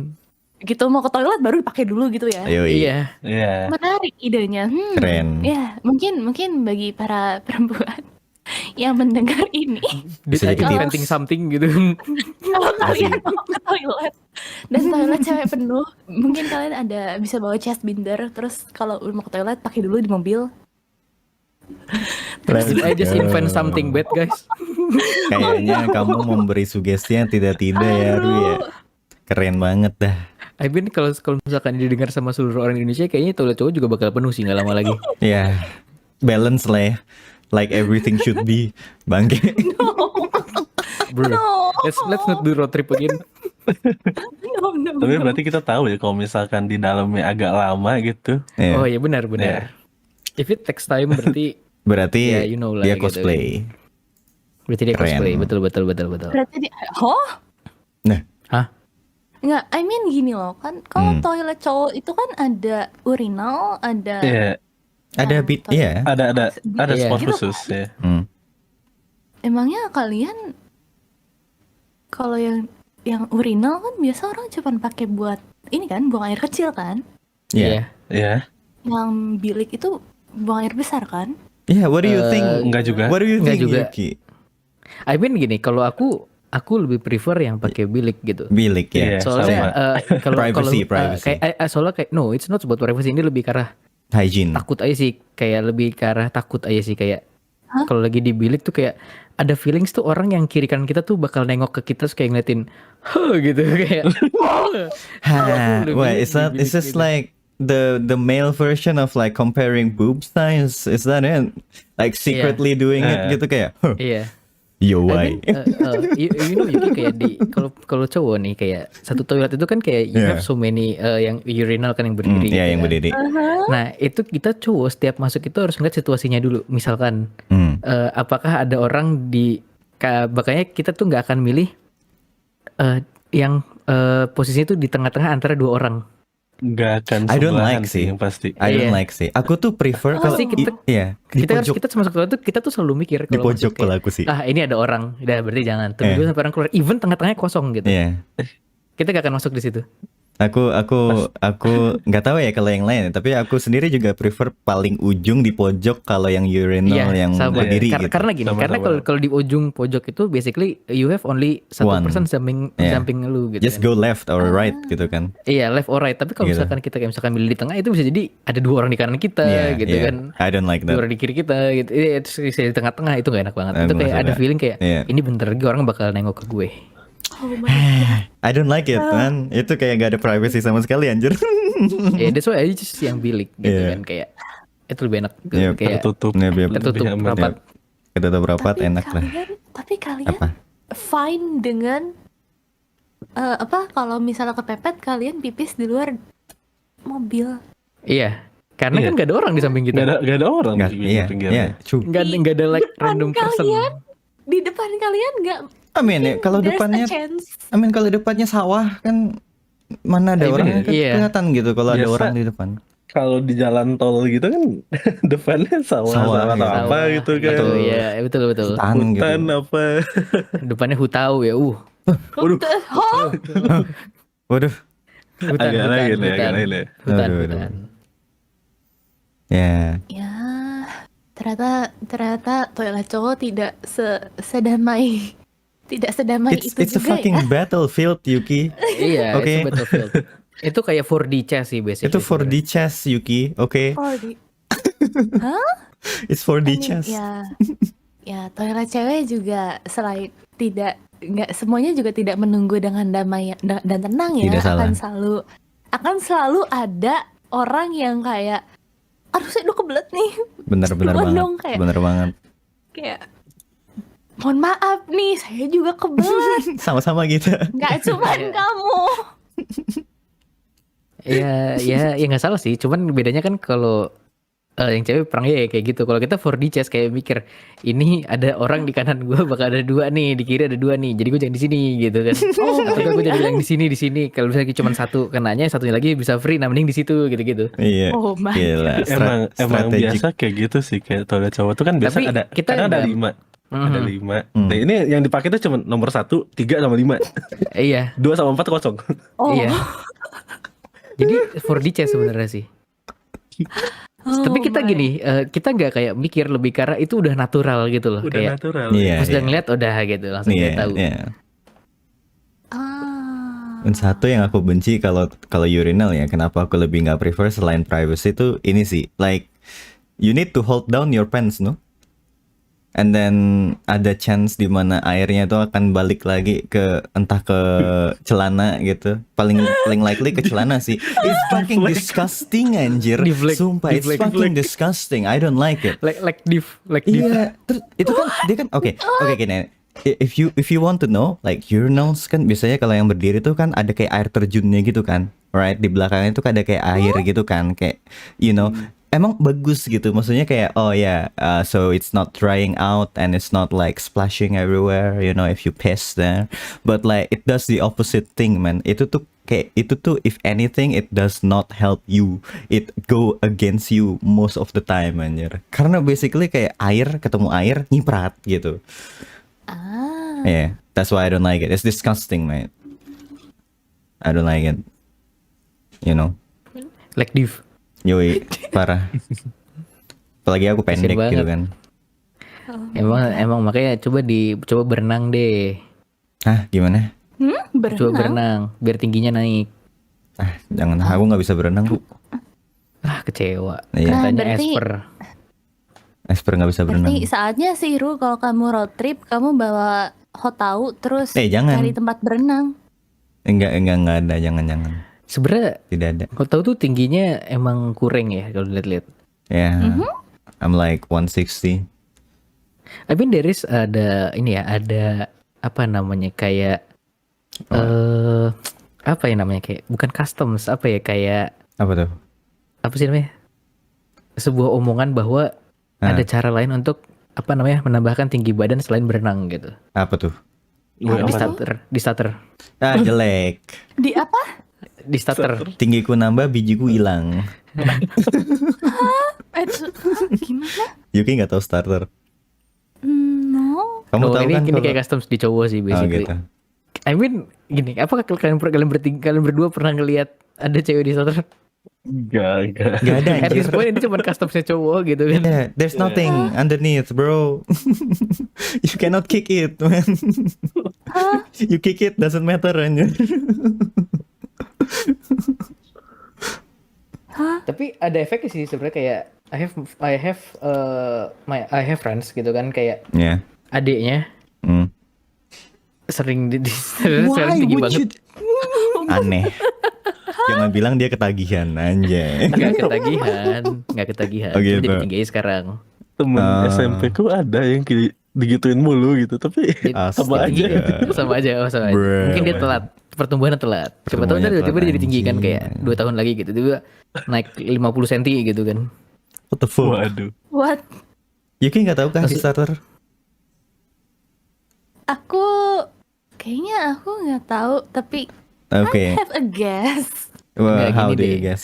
gitu mau ke toilet baru dipakai dulu gitu ya. Ayo Iya. Iya. Menarik idenya. Keren. Ya, mungkin bagi para perempuan yang mendengar ini, Bisa Bisa jadi inventing something gitu. kalau kalian mau ke toilet dan toilet cewek penuh, mungkin kalian ada bisa bawa chest binder. Terus kalau mau ke toilet pakai dulu di mobil. I just invent something bad guys. Kayaknya kamu memberi sugesti yang tidak-tidak ya, Ru ya. Keren banget dah. I mean kalau misalkan didengar sama seluruh orang Indonesia, kayaknya toilet cowok juga bakal penuh sih nggak lama lagi. Ya, balance lah ya. Like everything should be. Bangke. Bro, let's not do road trip again. No. Tapi berarti kita tahu ya kalau misalkan di dalamnya agak lama gitu. Iya. Oh ya benar. Iya. If it takes time berarti Berarti Ya, you know lah dia gitu. cosplay. dia Keren. cosplay. Betul. Berarti Nah, Nggak, I mean gini loh kan, kalau toilet cowok itu kan ada urinal, ada Iya, ada yang bit, toilet- iya. ada Iya. spot Gitu khusus ya. Emangnya kalian kalau yang urinal kan biasa orang cuma pakai buat ini kan, buang air kecil kan? Iya. Iya. Yang bilik itu buang air besar kan? Yeah, what do you think? Enggak juga. What do you Enggak think, juga. Yuki? I mean gini, kalau aku lebih prefer yang pakai bilik gitu. Bilik ya. Iya. Soalnya kalau Privacy. kayak soalnya kayak no, it's not about privacy, ini lebih ke arah Hygiene. takut aja sih, kayak lebih ke arah takut aja sih, kayak kalau lagi di bilik tuh kayak ada feelings tuh orang yang kiri kanan kita tuh bakal nengok ke kita terus kayak ngeliatin gitu kayak Ha, Lebih- wait, is lebih this bilik gitu. like the male version of like comparing boob size? Is that it? Like secretly doing it gitu kayak, iya. yo I why? mean, you know Yuki kayak di kalau cowok nih kayak satu toilet itu kan kayak you Yeah. have so many yang urinal kan yang berdiri. Iya gitu yang kan. berdiri. Nah itu kita cowok setiap masuk itu harus ngeliat situasinya dulu. Misalkan apakah ada orang makanya kita tuh nggak akan milih yang posisinya tuh di tengah-tengah antara dua orang. Nggak akan I don't sebelahan like sih. yang pasti. I don't Iya. like sih. Aku tuh prefer kalau Pasti kita- iya di pojok, Kita masuk toilet tuh kita tuh selalu mikir di kalau pojok masuk kalau kayak, aku sih. ini ada orang, udah berarti jangan. Tunggu dulu sampai orang keluar. Even tengah-tengahnya kosong gitu. Iya. Kita gak akan masuk di situ. Aku nggak tahu ya kalau yang lain, tapi aku sendiri juga prefer paling ujung di pojok kalau yang urinal yang sama. berdiri Karena, gitu. karena gini, Sama-sama. karena kalau di ujung pojok itu basically you have only satu One. person samping Yeah. samping lu gitu. Just kan. go left or right gitu kan. Iya, left or right. Tapi kalau Gitu. misalkan kita kayak misalkan milih di tengah itu bisa jadi ada dua orang di kanan kita Iya, gitu iya. kan. I don't like Dua that. orang di kiri kita gitu. Itu di tengah-tengah itu gak enak banget. Itu Aku kayak nggak ada suka. feeling kayak Iya. ini bentar lagi orang bakal nengok ke gue. Oh my God. I don't like it, man. Itu kayak gak ada privacy sama sekali anjir. Ya that's why I just yang bilik gitu Iya. kan kayak itu lebih enak gitu. Iya, kayak Tertutup. Iya, biar- tertutup Lebih aman. rapat. Ketutup rapat enak lah. Tapi kalian Apa? fine dengan kalau misalnya kepepet kalian pipis di luar mobil. Iya. Karena Iya. kan gak ada orang di samping kita. Nggak ada orang Nggak, di iya, pinggirnya. iya, true. Nggak ada like Depan random person. kalian, di depan kalian nggak I mean ya, kalau there's depannya, a chance. kalau depannya sawah kan mana ada Iya, orang bener. kan Iya. kelihatan gitu kalau ada Biasa. orang di depan. Kalau di jalan tol gitu kan depannya Sawah, sawah atau ya. apa gitu kan. Betul, iya, betul. Hutan gitu. Hutan apa. Depannya hutau ya. Waduh, Oh, Waduh. Hutan, agak lain ya, agak hutan. lain ya. Hutan, Aduh, hutan. Ya. ya ternyata toilet cowok tidak sedamai It's itu a juga fucking ya. battlefield, Yuki. Iya, Oke. itu battlefield. Itu kayak 4D chess sih basically. Itu 4D chess, Yuki. Oke. Oh, di- It's 4D I mean, chess. ya toilet cewek juga selain nggak semuanya juga tidak menunggu dengan damai dan tenang ya. Tidak salah. Akan selalu ada orang yang kayak aduh saya udah kebelet nih. Bener-bener Cuman banget. dong, kayak- Bener banget. Kayak mohon maaf nih saya juga kebelet. Sama-sama gitu. Nggak cuman kamu. Ya nggak salah sih. Cuman bedanya kan kalau yang cewek perangnya ya kayak gitu. Kalau kita 4D chess kayak mikir ini ada orang di kanan gue bakal ada dua nih, di kiri ada dua nih. Jadi gue jangan di sini gitu kan. Atau gue jadi bilang di sini. Kalau misalnya cuma satu kenanya, satunya lagi bisa free. Nah mending di situ gitu-gitu. Iya. Oh my Gila. Emang Strategic. biasa kayak gitu sih, kayak toilet cowok tuh kan biasa Tapi ada kita kadang ada nggak- 5. Ada 5. Hmm. Nah, ini yang dipakai tuh cuma nomor 1, 3 sama 5. Iya. 2 sama 4 kosong. Oh. Iya. Jadi 4D chess sebenarnya sih. Oh Tapi kita my. gini, kita nggak kayak mikir lebih karena itu udah natural gitu loh. Udah Kayak natural. Iya. pas udah ngeliat udah gitu langsung Iya, kayak tahu. iya. Ah. Dan satu yang aku benci kalau urinal ya, kenapa aku lebih nggak prefer selain privacy itu ini sih, like you need to hold down your pants, no? and then ada chance di mana airnya itu akan balik lagi ke entah ke celana gitu. Paling likely ke celana sih. It's fucking disgusting anjir. Deflect, Sumpah it's deflect. fucking disgusting. I don't like it. Like div. Iya, terus itu kan dia kan oke gini. If you want to know, like urinals kan biasanya kalau yang berdiri tuh kan ada kayak air terjunnya gitu kan, right? Di belakangnya itu kan ada kayak air gitu kan, kayak emang bagus gitu. Maksudnya kayak so it's not drying out and it's not like splashing everywhere, if you piss there. But like it does the opposite thing, man. Itu tuh if anything it does not help you, it go against you most of the time anjir. Karena basically kayak air ketemu air nyiprat gitu. Yeah, that's why I don't like it. It's disgusting, man. I don't like it. Like div. Yoi, parah. Apalagi aku pendek Kasian gitu banget. kan. Emang makanya coba berenang deh. Hah, gimana? Coba berenang biar tingginya naik. Jangan, aku nggak bisa berenang, Bu. Kecewa. Iya. Nah, Tanya berarti- Esper. Esper nggak bisa berenang. Berarti saatnya sih Ru, kalau kamu road trip, kamu bawa hotau terus Jangan. cari tempat berenang. Enggak ada, jangan. Sebenarnya Tidak ada. kau tahu tuh tingginya emang kurang ya kalau lihat-lihat. Ya, I'm like 160. I mean there is ada apa namanya kayak apa ya namanya kayak bukan customs apa ya kayak Apa tuh? apa sih namanya sebuah omongan bahwa ada cara lain untuk apa namanya menambahkan tinggi badan selain berenang gitu. Apa tuh? Di starter Jelek. Di apa? di starter. Tinggiku nambah, bijiku hilang. Gimana? Yuki nggak tahu starter. No. Kamu No, tahu ini kan? ini kayak customs di cowok sih basically. gitu. I mean gini, apakah kalian berdua pernah ngelihat ada cewek di starter? Enggak. Gak ada At this anjir. point ini cuma customsnya cowok gitu kan. Yeah, there's nothing underneath, bro. You cannot kick it, man. You kick it doesn't matter anjir. Tapi ada efeknya sih sebenarnya kayak I have friends gitu kan kayak Ya. adiknya Hmm. sering sering tinggi banget. Aneh. Jangan bilang dia ketagihan anjay. Nggak ketagihan. Oh, Cuma gitu. jadi tinggi sekarang. Temen SMP ku ada yang digituin mulu gitu, tapi sama aja. Sama aja. Bruh. Mungkin dia telat, pertumbuhannya telat. Coba tahu Pertumbuhannya tiba-tiba dia telat, jadi tinggi kan anjing. kayak 2 tahun lagi gitu. Tiba naik 50 cm gitu kan. What the fuck? Waduh. What? Yuki nggak tahu kan starter? Kayaknya aku nggak tahu, tapi Oke. I have a guess. Well, Nggak, how gini do you deh. guess?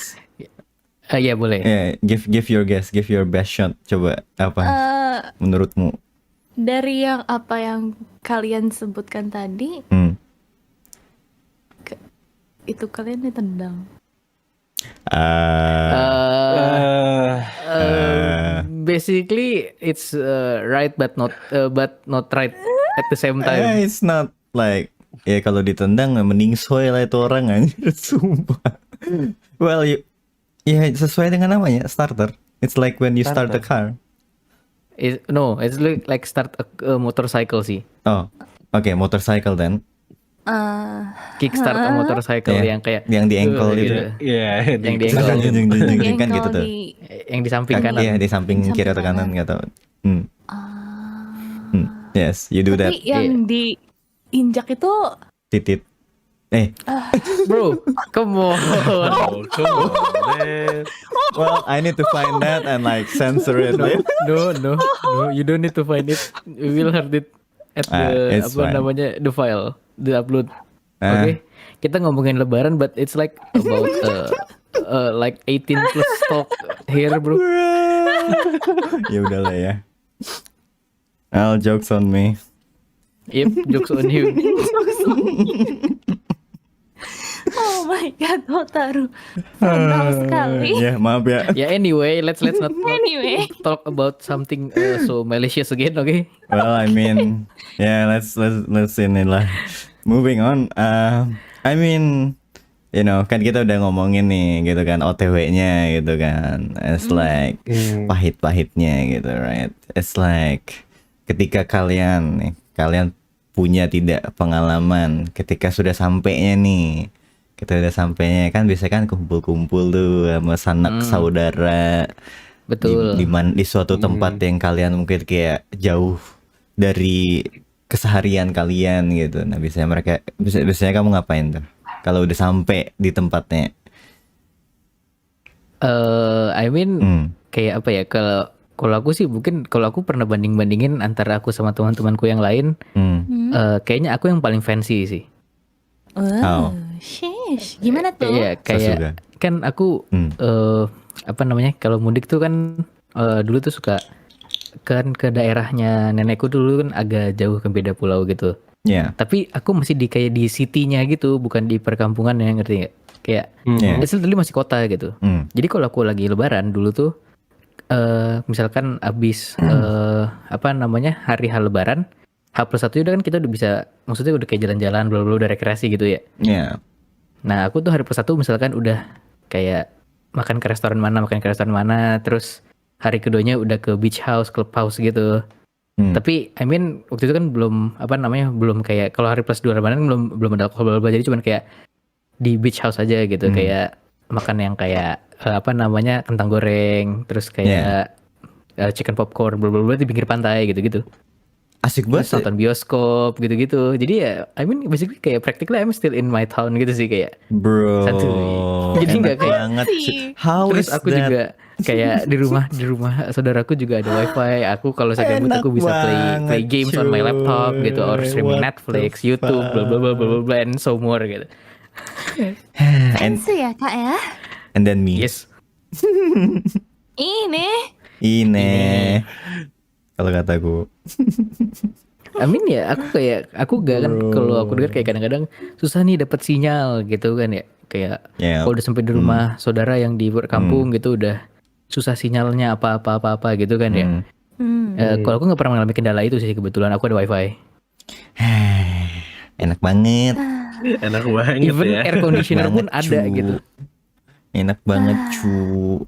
Iya boleh. Yeah, give your guess, give your best shot. Coba apa Eh, menurutmu? dari yang apa yang kalian sebutkan tadi, Hmm. itu kalian ditendang. Basically it's right but not right at the same time. It's not like ya kalau ditendang mending soy lah itu orang anjir, sumpah. Well, ya sesuai dengan namanya starter. It's like when you start the car. It's like start a motorcycle sih. Oh, oke, motorcycle then. Kickstart a motorcycle Iya, yang kayak yang di ankle gitu. Iya, Yang di Kan ankle, junjung kan gitu tuh. yang di samping kanan. Iya, di samping kiri atau kanan nggak tahu. Yes, you do that. Tapi yang diinjak itu Titit. Bro, come on. Oh, come on, man. Well, I need to find that and like censor it. No, you don't need to find it. We will have it at the It's fine. the file, the upload. Ah. Oke, kita ngomongin Lebaran, but it's like about like 18 plus talk here, bro. Ya udahlah ya. All jokes on me. Yep, jokes on you. oh my god, Hotaru frontal sekali. Ya, maaf ya. Ya anyway, let's not Anyway. talk about something so malicious again, okay? Well, I mean, yeah, let's inilah. Moving on. I mean, kan kita udah ngomongin nih gitu kan OTW-nya gitu kan. It's like pahit-pahitnya gitu, right? It's like ketika kalian punya tidak pengalaman ketika sudah sampainya nih, kita udah sampainya kan biasanya kan kumpul-kumpul tuh sama sanak saudara Betul. di suatu tempat yang kalian mungkin kayak jauh dari keseharian kalian gitu. Nah biasanya kamu ngapain tuh kalau udah sampai di tempatnya? I mean kayak apa ya, kalau aku sih mungkin kalau aku pernah bandingin antara aku sama teman-temanku yang lain, kayaknya aku yang paling fancy sih. Oh, sheesh. Gimana tuh? Iya, kayak kan aku apa namanya, kalau mudik tuh kan dulu tuh suka kan ke daerahnya nenekku dulu kan agak jauh ke beda pulau gitu. Yeah. Tapi aku masih kayak di city-nya gitu, bukan di perkampungan ya, ngerti nggak? Kayak dulu masih kota gitu. Jadi kalau aku lagi lebaran dulu tuh misalkan abis apa namanya hari lebaran, H+1 udah kan kita udah bisa, maksudnya udah kayak jalan-jalan, udah rekreasi gitu ya. Yeah. Nah aku tuh H+1 misalkan udah kayak makan ke restoran mana, terus hari keduanya udah ke beach house, clubhouse gitu. Tapi I mean waktu itu kan belum apa namanya, belum kayak kalau hari +2 Ramadan belum ada alkohol, jadi cuman kayak di beach house aja gitu, kayak makan yang kayak apa namanya, kentang goreng, terus kayak chicken popcorn di pinggir pantai gitu-gitu. Asik banget. Terus nonton bioskop gitu-gitu. Jadi ya I mean basically kayak practically I'm still in my town gitu sih, kayak bro. Jadi nggak kayak banget. How terus is aku that? juga kayak di rumah saudaraku juga ada wifi. Aku kalau saya gabut aku bisa play games on my laptop gitu, or streaming Netflix, YouTube, bla bla bla bla bla and so more gitu. Fancy ya kak ya? And then me. Yes. Ini. Kalau kataku. I mean ya aku gak kan, kalau aku dengar kayak kadang-kadang susah nih dapat sinyal gitu kan ya, kayak kalau udah sampai di rumah saudara yang di kampung gitu udah susah sinyalnya apa gitu kan ya. Kalau aku nggak pernah mengalami kendala itu sih, kebetulan aku ada wifi. Enak banget. Enak banget Even ya. air conditioner pun ada gitu. Enak banget cu.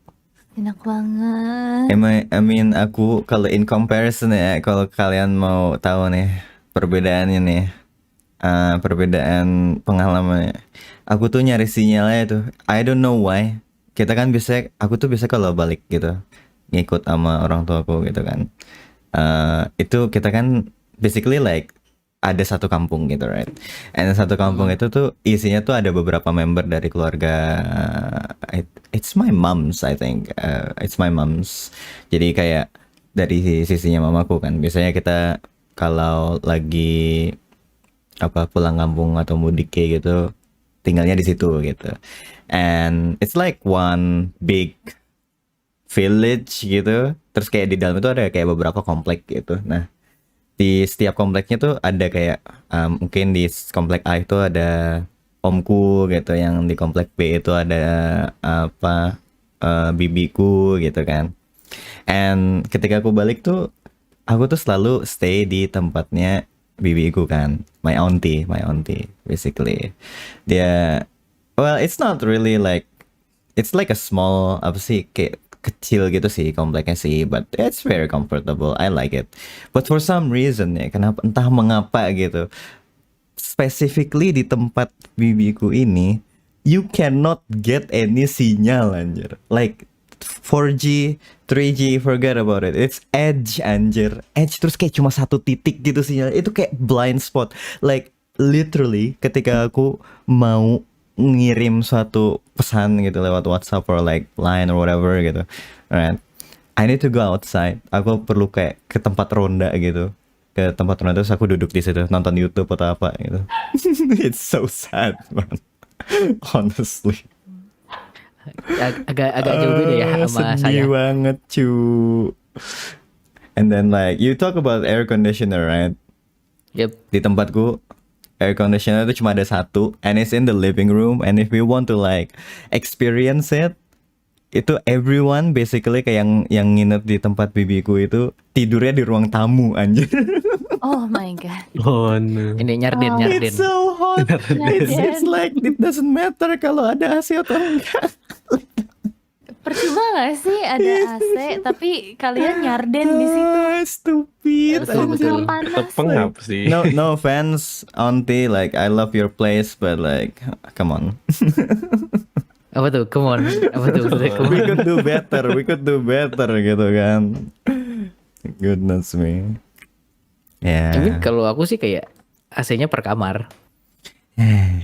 Enak banget. I mean aku kalau in comparison ya, kalau kalian mau tahu nih perbedaannya nih, perbedaan pengalamannya. Aku tuh nyari sinyalnya itu, I don't know why. Aku tuh biasa kalau balik gitu, ngikut sama orang tuaku gitu kan. Itu kita kan basically like ada satu kampung gitu, right? And satu kampung itu tuh isinya tuh ada beberapa member dari keluarga. It's my mom's, I think. It's my mom's. Jadi kayak dari sisinya mamaku kan. Biasanya kita kalau lagi pulang kampung atau mudik kayak gitu, tinggalnya di situ gitu. And it's like one big village gitu. Terus kayak di dalam itu ada kayak beberapa komplek gitu. Nah, di setiap kompleknya tuh ada kayak mungkin di komplek A itu ada omku gitu, yang di komplek B itu ada bibiku gitu kan. And ketika aku balik tuh aku tuh selalu stay di tempatnya bibiku kan, my auntie basically. Dia it's not really like, it's like a small kayak kecil gitu sih kompleknya sih, but it's very comfortable. I like it. But for some reason ya, entah mengapa gitu, specifically di tempat bibiku ini, you cannot get any sinyal anjir. Like 4G, 3G, forget about it. It's edge anjir. Edge terus kayak cuma satu titik gitu sinyal. Itu kayak blind spot. Like literally ketika aku mau ngirim suatu pesan gitu lewat WhatsApp or like Line or whatever gitu, right? I need to go outside. Aku perlu kayak ke tempat ronda gitu, terus aku duduk di situ nonton YouTube atau apa gitu. It's so sad, man. Honestly. Agak jauh beda ya sama saya. Sedih banget cu. And then like you talk about air conditioner, right? Yep. Di tempatku air conditioner itu cuma ada satu, and it's in the living room. And if we want to like experience it, itu everyone basically kayak yang nginep di tempat bibiku itu tidurnya di ruang tamu anjir. Oh my god. Oh no. Ini nyardin. It's so hot. It's like it doesn't matter kalau ada AC atau enggak. percuma gak sih ada AC tapi kalian nyarden di situ? Stupid. Betul. Panas. Pengap sih. No offense, Auntie. Like I love your place, but like, come on. Apa tuh? Come on. Apa tuh? Come We on. could do better gitu kan. Goodness me. Ya. Tapi kalau aku sih kayak AC-nya per kamar.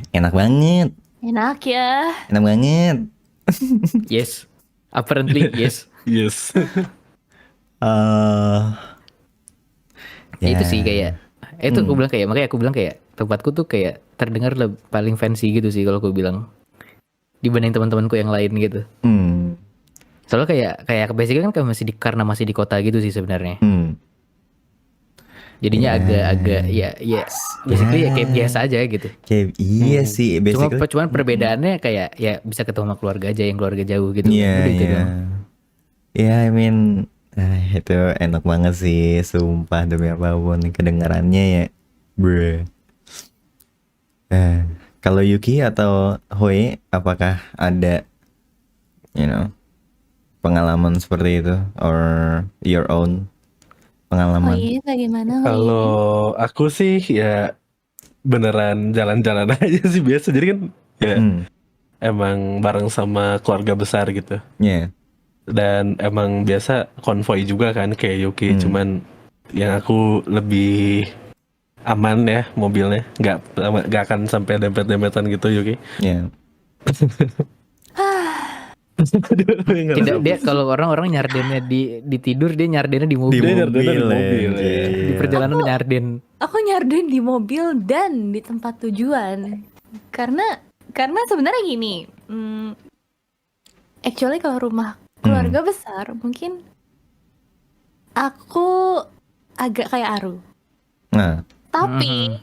Enak banget. Enak ya. Enak banget. Yes. Apparently yes. Yes. Ya itu Ya. sih kayak itu aku bilang kayak makanya aku bilang kayak tempatku tuh kayak terdengar paling fancy gitu sih kalau aku bilang dibanding teman-temanku yang lain gitu. Soalnya kayak basically kan karena masih di kota gitu sih sebenarnya. Jadinya agak ya basically ya kayak biasa aja gitu. Kayak iya sih basically. Cuman perbedaannya kayak ya bisa ketemu sama keluarga aja yang keluarga jauh gitu. Iya, Udah itu iya. doang. Ya, I mean, itu enak banget sih, sumpah demi apapun kedengarannya ya, bro. Kalau Yuki atau Hoi, apakah ada, pengalaman seperti itu, or your own pengalaman? Hoi, bagaimana Hoi? Kalau aku sih ya beneran jalan-jalan aja sih biasa. Jadi kan ya emang bareng sama keluarga besar gitu. Iya. Dan emang biasa konvoy juga kan kayak Yuki. Cuman yang aku lebih aman ya mobilnya. Nggak akan sampai dempet-dempetan gitu Yuki. Iya. Tidak, dia kalau orang-orang nyardennya di tidur, dia nyardennya di mobil. Dia nyardennya di mobil, anjing. ya. Di perjalanan nyarden. Aku nyarden di mobil dan di tempat tujuan. Karena sebenarnya gini, actually kalau rumah keluarga besar mungkin aku agak kayak Aru. Nah, Tapi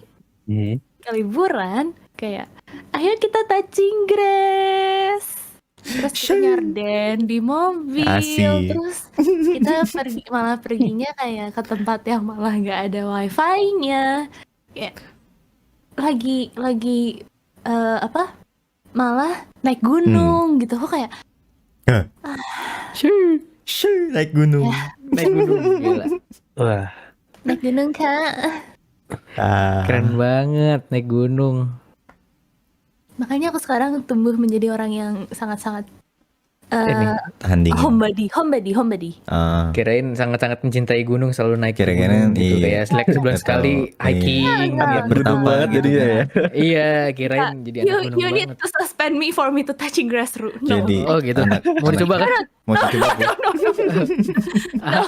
ke liburan kayak ayo kita touching grass. Terus kita nyarden di mobil. Asik. Terus kita malah perginya kayak ke tempat yang malah nggak ada wifi-nya. Kayak lagi malah naik gunung gitu. Kok kayak naik gunung. Naik gunung, gila. Wah. naik gunung Kak. Keren banget naik gunung. Makanya aku sekarang tumbuh menjadi orang yang sangat-sangat Tanding. homebody. Kirain sangat-sangat mencintai gunung, selalu naik ke Kira-kira gunung gitu iya. kayak sebulan Atau, sekali hiking Enggak. gitu. Bertambah banget jadinya ya. Iya, kirain jadi anak gunung You need banget. to suspend me for me to touching grass, Ru. No. Jadi Oh gitu. Mau dicoba kan? mau dicoba Bu?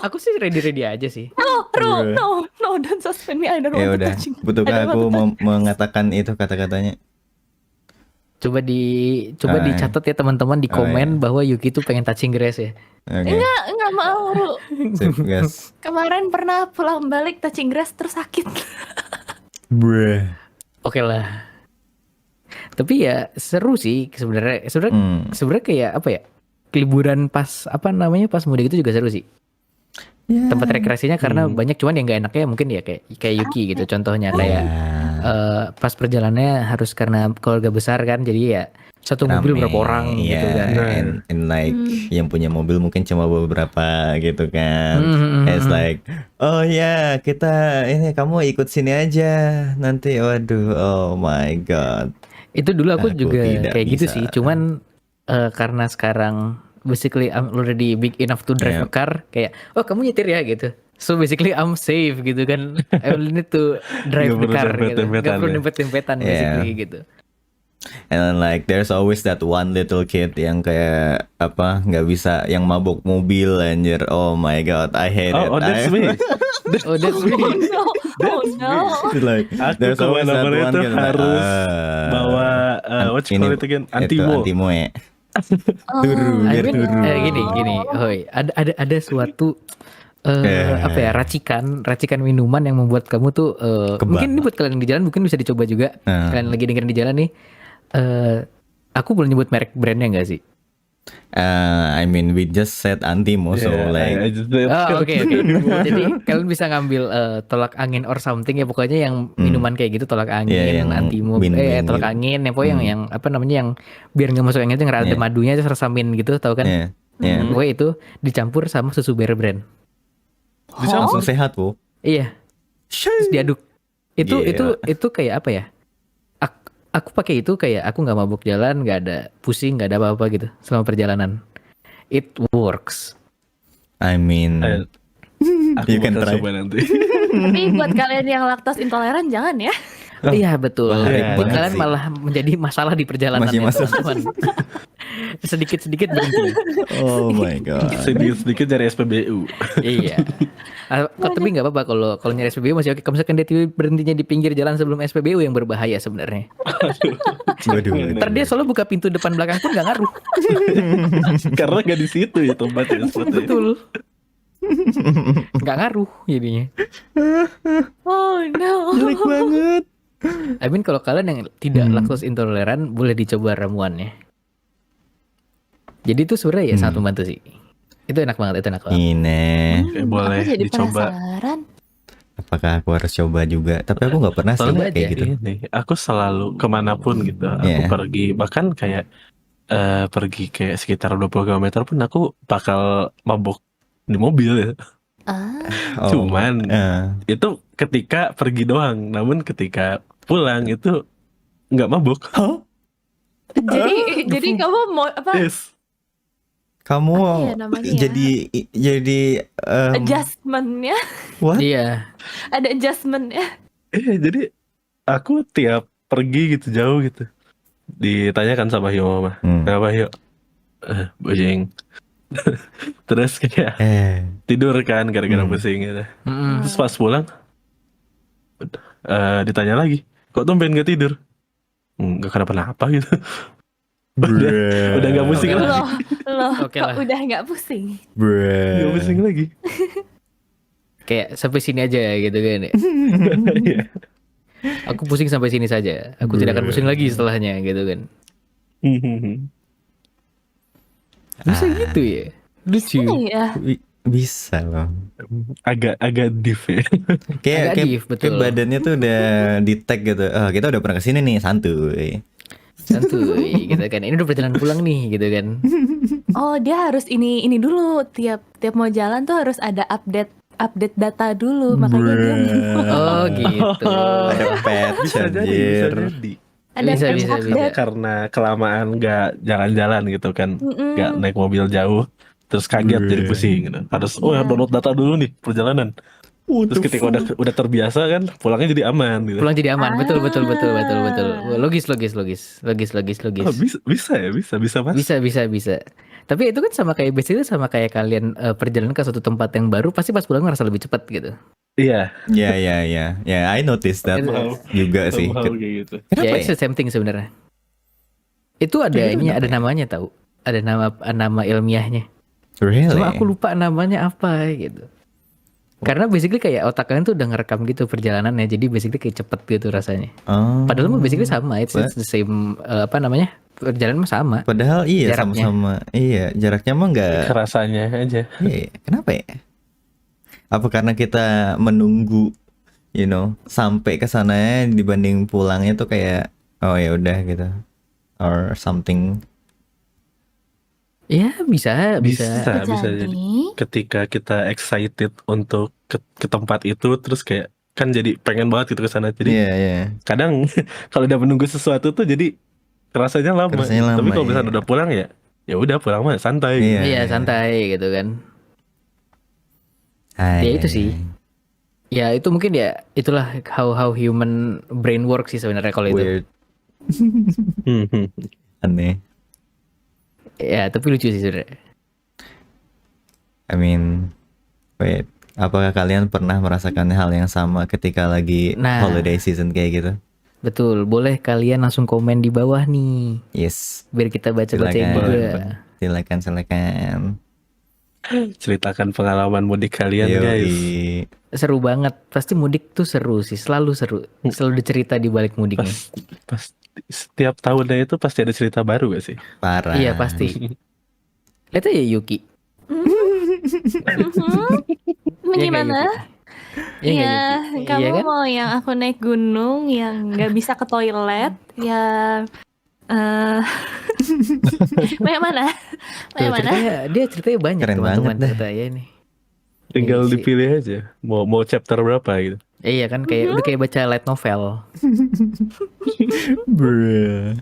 Aku sih ready aja sih. No, Ru, no, don't suspend me. I don't Ya want to udah, touching. butuhkah I don't aku want to mengatakan itu kata-katanya? Coba dicatat ya teman-teman di Oh, komen bahwa Yuki tuh pengen touching grass ya. Oke, Enggak mau, Ru. sip guys. Kemarin pernah pulang balik touching grass terus sakit. Bruh. Oke lah. Tapi ya seru sih sebenarnya. Sebenarnya kayak apa ya? Liburan pas pas mudik itu juga seru sih. Tempat rekreasinya karena banyak, cuman yang gak enaknya mungkin ya kayak Yuki gitu. Contohnya kayak pas perjalanannya harus karena keluarga besar kan, jadi ya satu mobil Rame, berapa orang gitu iya, kan. and like yang punya mobil mungkin cuma beberapa gitu kan. It's like, oh ya kita ini kamu ikut sini aja nanti. Waduh, oh my god. Itu dulu aku juga tidak kayak gitu bisa. sih, cuman karena sekarang basically I'm already big enough to drive a car, kayak oh kamu nyetir ya gitu. So basically I'm safe gitu kan. I only need to drive Nggak the perlu car gitu. dempet-dempetan Gak perlu ya. dempet-dempetan Yeah. basically gitu. And then like there's always that one little kid yang kayak nggak bisa, yang mabuk mobil anjir. Oh my god, I hate it. Oh, that's me. Oh that's me. Oh no. It's like Aku there's always that kemana-mana one itu kid like, harus bawa what you call it again? Antimo. Antimo ya. Oh, Turu, I biar mean, turu. gini, hoi, ada suatu racikan minuman yang membuat kamu tuh mungkin ini buat kalian yang di jalan mungkin bisa dicoba juga. Kalian lagi dengerin di jalan nih. Aku boleh nyebut merek brandnya nggak sih? I mean we just said Antimo, so like I just said- Oke. Jadi kalian bisa ngambil tolak angin or something ya, pokoknya yang minuman kayak gitu, tolak angin, Iya, yang Antimo, min-min tolak gitu. angin, yang pokoknya yang biar nggak masuk angin itu yang ada madunya itu rasa mint gitu, tau kan? yeah. Ya. Pokoknya itu dicampur sama susu Bear Brand. Langsung sehat, Bu. Iya, terus diaduk. Itu Gila. itu kayak apa ya? Aku pakai itu kayak aku nggak mabuk jalan, nggak ada pusing, nggak ada apa-apa gitu selama perjalanan. It works. I mean, Aku You can bakal try. coba nanti. Tapi buat kalian yang laktos intoleran jangan ya. Iya betul. bahaya Buat banget kalian sih. malah menjadi masalah di perjalanan Masih ya, masalah. teman-teman. Sedikit-sedikit berhenti. oh my god. Sedikit-sedikit dari SPBU. Iya. Tapi nggak apa-apa kalau nyari SPBU masih oke. Kalau misalkan dia tiba berhentinya di pinggir jalan sebelum SPBU yang berbahaya sebenarnya. Waduh. Ntar dia selalu buka pintu depan belakang pun nggak ngaruh. Karena gak di situ ya tempatnya. Betul. Nggak ngaruh jadinya. Oh no. Jelek banget. I mean kalau kalian yang tidak laktos intoleran boleh dicoba ramuannya. Jadi itu sebenarnya ya sangat membantu sih. Itu enak banget, itu enak banget. Ini. Oke, boleh Aku jadi dicoba. penasaran. Apakah aku harus coba juga? Tapi aku nggak pernah sih Coba kayak aja. gitu. Ini, aku selalu kemanapun gitu. Aku Iya. pergi, bahkan kayak pergi kayak sekitar 20 km pun aku bakal mabuk di mobil ya. Ah, Oh, Cuman itu ketika pergi doang. Namun ketika pulang itu nggak mabuk. jadi kamu mau apa? Yes. kamu Apa ya namanya ya? jadi Adjustmentnya, what? Iya. ada adjustmentnya. Jadi aku tiap pergi gitu jauh gitu ditanyakan sama Hio mama, kenapa Hio? Pusing. Terus kayak tidur kan gara-gara pusing gitu. Terus pas pulang ditanya lagi, kok tumben gak tidur? Nggak kenapa-napa gitu. udah gak pusing Oke lagi. lah. Loh, Oke kok lah. udah nggak pusing? Gak pusing lagi. Kayak sampai sini aja gitu kan ya. Iya. Aku pusing sampai sini saja. Aku tidak akan pusing lagi setelahnya gitu kan. Bisa gitu ya. Lucu. Iya. Bisa loh. agak div ya. Kayak Agak div, betul. kayak badannya tuh udah di tag gitu. Kita udah pernah kesini nih, santuy. Santuy gitu kan. Ini udah perjalanan pulang nih gitu kan. Oh, dia harus ini dulu, tiap mau jalan tuh harus ada update data dulu, makanya dia Oh gitu. Ada patch Bisa jadi, anjir. ada Bisa, patch bisa. update. Karena kelamaan nggak jalan-jalan gitu kan, nggak naik mobil jauh, terus kaget jadi pusing gitu. Harus download data dulu nih perjalanan. Terus ketika udah terbiasa kan, pulangnya jadi aman gitu. Pulang jadi aman. Betul. Logis. Bisa mas. Bisa. Tapi itu kan sama kayak basically sama kayak kalian perjalanan ke suatu tempat yang baru pasti pas pulang ngerasa lebih cepat gitu. Iya. Ya, I noticed that Somehow. juga sih. Somehow kayak gitu. Kenapa Ya, ya? it's the same thing sebenarnya. Itu ada ini ada namanya tahu. Ada nama ilmiahnya. Really? Cuma aku lupa namanya apa gitu. Karena basically kayak otak kalian tuh udah ngerekam gitu perjalanannya, jadi basically kayak cepet gitu rasanya. Oh. Padahal mah basically sama, it's the same perjalanan mah sama. Padahal iya Jaraknya. sama-sama. Iya, jaraknya mah enggak. Kerasanya aja. Iya, kenapa ya? Apa karena kita menunggu, sampai ke sana dibanding pulangnya tuh kayak oh ya udah gitu. Or something. Ya bisa. Bisa jadi. Jadi, Ketika kita excited untuk ke tempat itu, terus kayak kan jadi pengen banget gitu ke sana. Jadi Iya. kadang kalau udah menunggu sesuatu tuh jadi rasanya lama. Rasanya lama, Tapi kalau misalnya iya. udah pulang ya udah pulang mah santai. Iya. Iya santai gitu kan. Hai. Ya itu sih. Ya itu mungkin ya itulah how human brain works sih sebenarnya kalau itu. Weird. Aneh. Ya tapi lucu sih sebenarnya. I mean, wait. Apakah kalian pernah merasakan hal yang sama ketika lagi Nah. holiday season kayak gitu? Betul, boleh kalian langsung komen di bawah nih. Yes. Biar kita baca-bacain Silakan. juga. Silakan. Ceritakan pengalaman mudik kalian guys. Yoi. Seru banget. Pasti mudik tuh seru sih, selalu seru. Selalu dicerita di balik mudiknya. Pas setiap tahunnya itu pasti ada cerita baru gak sih? Parah. Iya pasti. Lihat aja Yuki. gimana? Iya Ya, nggak, Yuki? kamu Iya kan? mau yang aku naik gunung, yang nggak bisa ke toilet, yang Eh, yang mana? Tuh, Yang mana? ceritanya banyak Keren teman-teman banget dah. cerita ya ini. Tinggal Iya sih. dipilih aja. Mau chapter berapa gitu. Iya kan kayak udah kayak baca light novel. Bruh.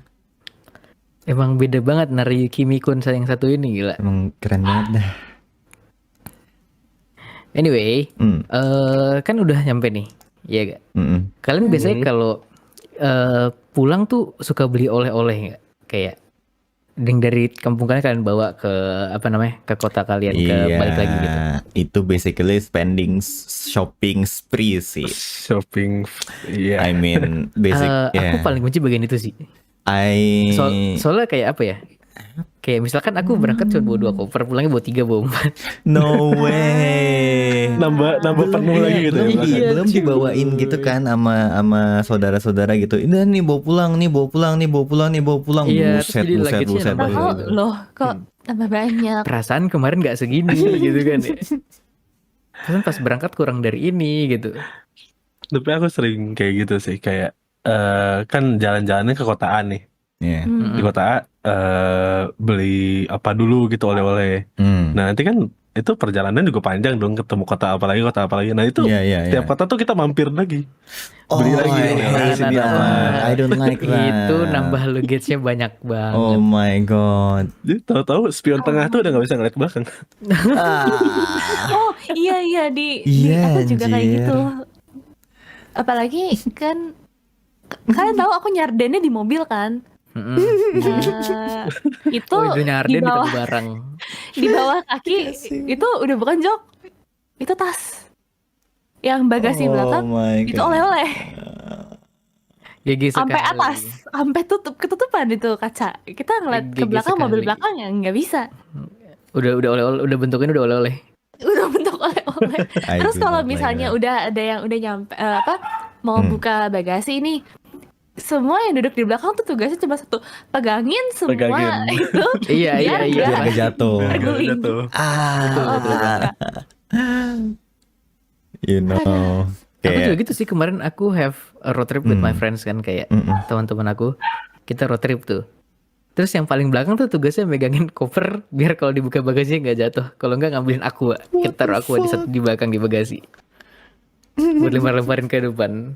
Emang beda banget Nariyuki Mikun yang satu ini gila. Emang keren banget dah. Anyway, Hmm. kan udah nyampe nih. Iya gak? Mm-mm. Kalian biasanya kalau pulang tuh suka beli oleh-oleh nggak? Kayak yang dari kampung kalian bawa ke apa namanya ke kota kalian ke balik lagi gitu. Itu basically shopping spree sih. Shopping, iya. I mean, basic. Aku paling benci bagian itu sih. Soalnya kayak apa ya? Kayak misalkan aku berangkat cuma bawa 2 koper, pulangnya bawa 3, bawa 4. No way. Nambah penuh lagi gitu ya. Iya, Belum dibawain gitu kan sama saudara-saudara gitu. Ini nih bawa pulang. Iya, terus Buset, jadi buset, luggage-nya buset. nambah Oh, gitu. loh kok tambah banyak? Perasaan kemarin nggak segini gitu kan ya. Perasaan pas berangkat kurang dari ini gitu. Tapi aku sering kayak gitu sih, kayak kan jalan-jalannya ke kotaan nih. Iya. Di kota beli apa dulu gitu oleh-oleh. Nah nanti kan itu perjalanan juga panjang dong, ketemu kota apa lagi. Nah itu Iya. setiap kota tuh kita mampir lagi. Beli lagi oleh-oleh sini apa. I don't like that. Itu nambah luggage-nya banyak banget. Oh my god. Jadi tahu-tahu spion tengah tuh udah nggak bisa ngeliat ke belakang. Oh iya di Iya, aku juga kayak anjir. gitu. Apalagi kan kalian tahu aku nyardennya di mobil kan? Itu Oh, itu nyarden di bawah tengah barang. di bawah kaki itu udah bukan jok, itu tas. Yang bagasi belakang Oh my itu god. oleh-oleh GG sampai sekali. atas, sampai ketutupan itu kaca. Kita ngeliat ke Gigi belakang mobil sekali. belakang ya nggak bisa. Udah oleh-oleh, udah bentuknya udah oleh-oleh. Udah bentuk oleh-oleh. I Terus do kalau not like misalnya that. udah ada yang udah nyampe mau buka bagasi ini, semua yang duduk di belakang tuh tugasnya cuma satu, pegangin semua Pegangin. itu Iya. biar Biar nggak gak jatuh. terguling. Jatuh. You know. Aku juga Kayak gitu sih, kemarin aku have a road trip with my friends kan, kayak teman-teman aku, kita road trip tuh. Terus yang paling belakang tuh tugasnya megangin koper biar kalau dibuka bagasinya nggak jatuh. Kalau nggak ngambilin aqua, kita taruh aqua di belakang di bagasi. Buat lempar-lemparin ke depan.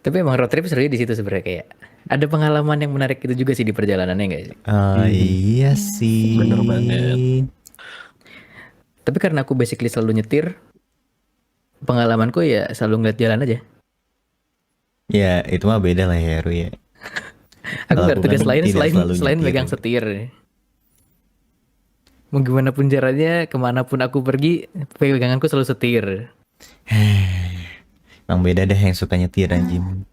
Tapi emang road trip serunya di situ sebenarnya, kayak ada pengalaman yang menarik itu juga sih di perjalanannya nggak sih? iya sih. Bener banget. Tapi karena aku basically selalu nyetir, pengalamanku ya selalu ngeliat jalan aja. Ya itu mah beda lah ya Ru ya. Aku Kalau nggak ada tugas kan lain tidak selalu selain nyetir. megang setir. Mau gimana pun caranya, kemanapun aku pergi, peganganku selalu setir. Emang beda deh yang suka nyetir anjing.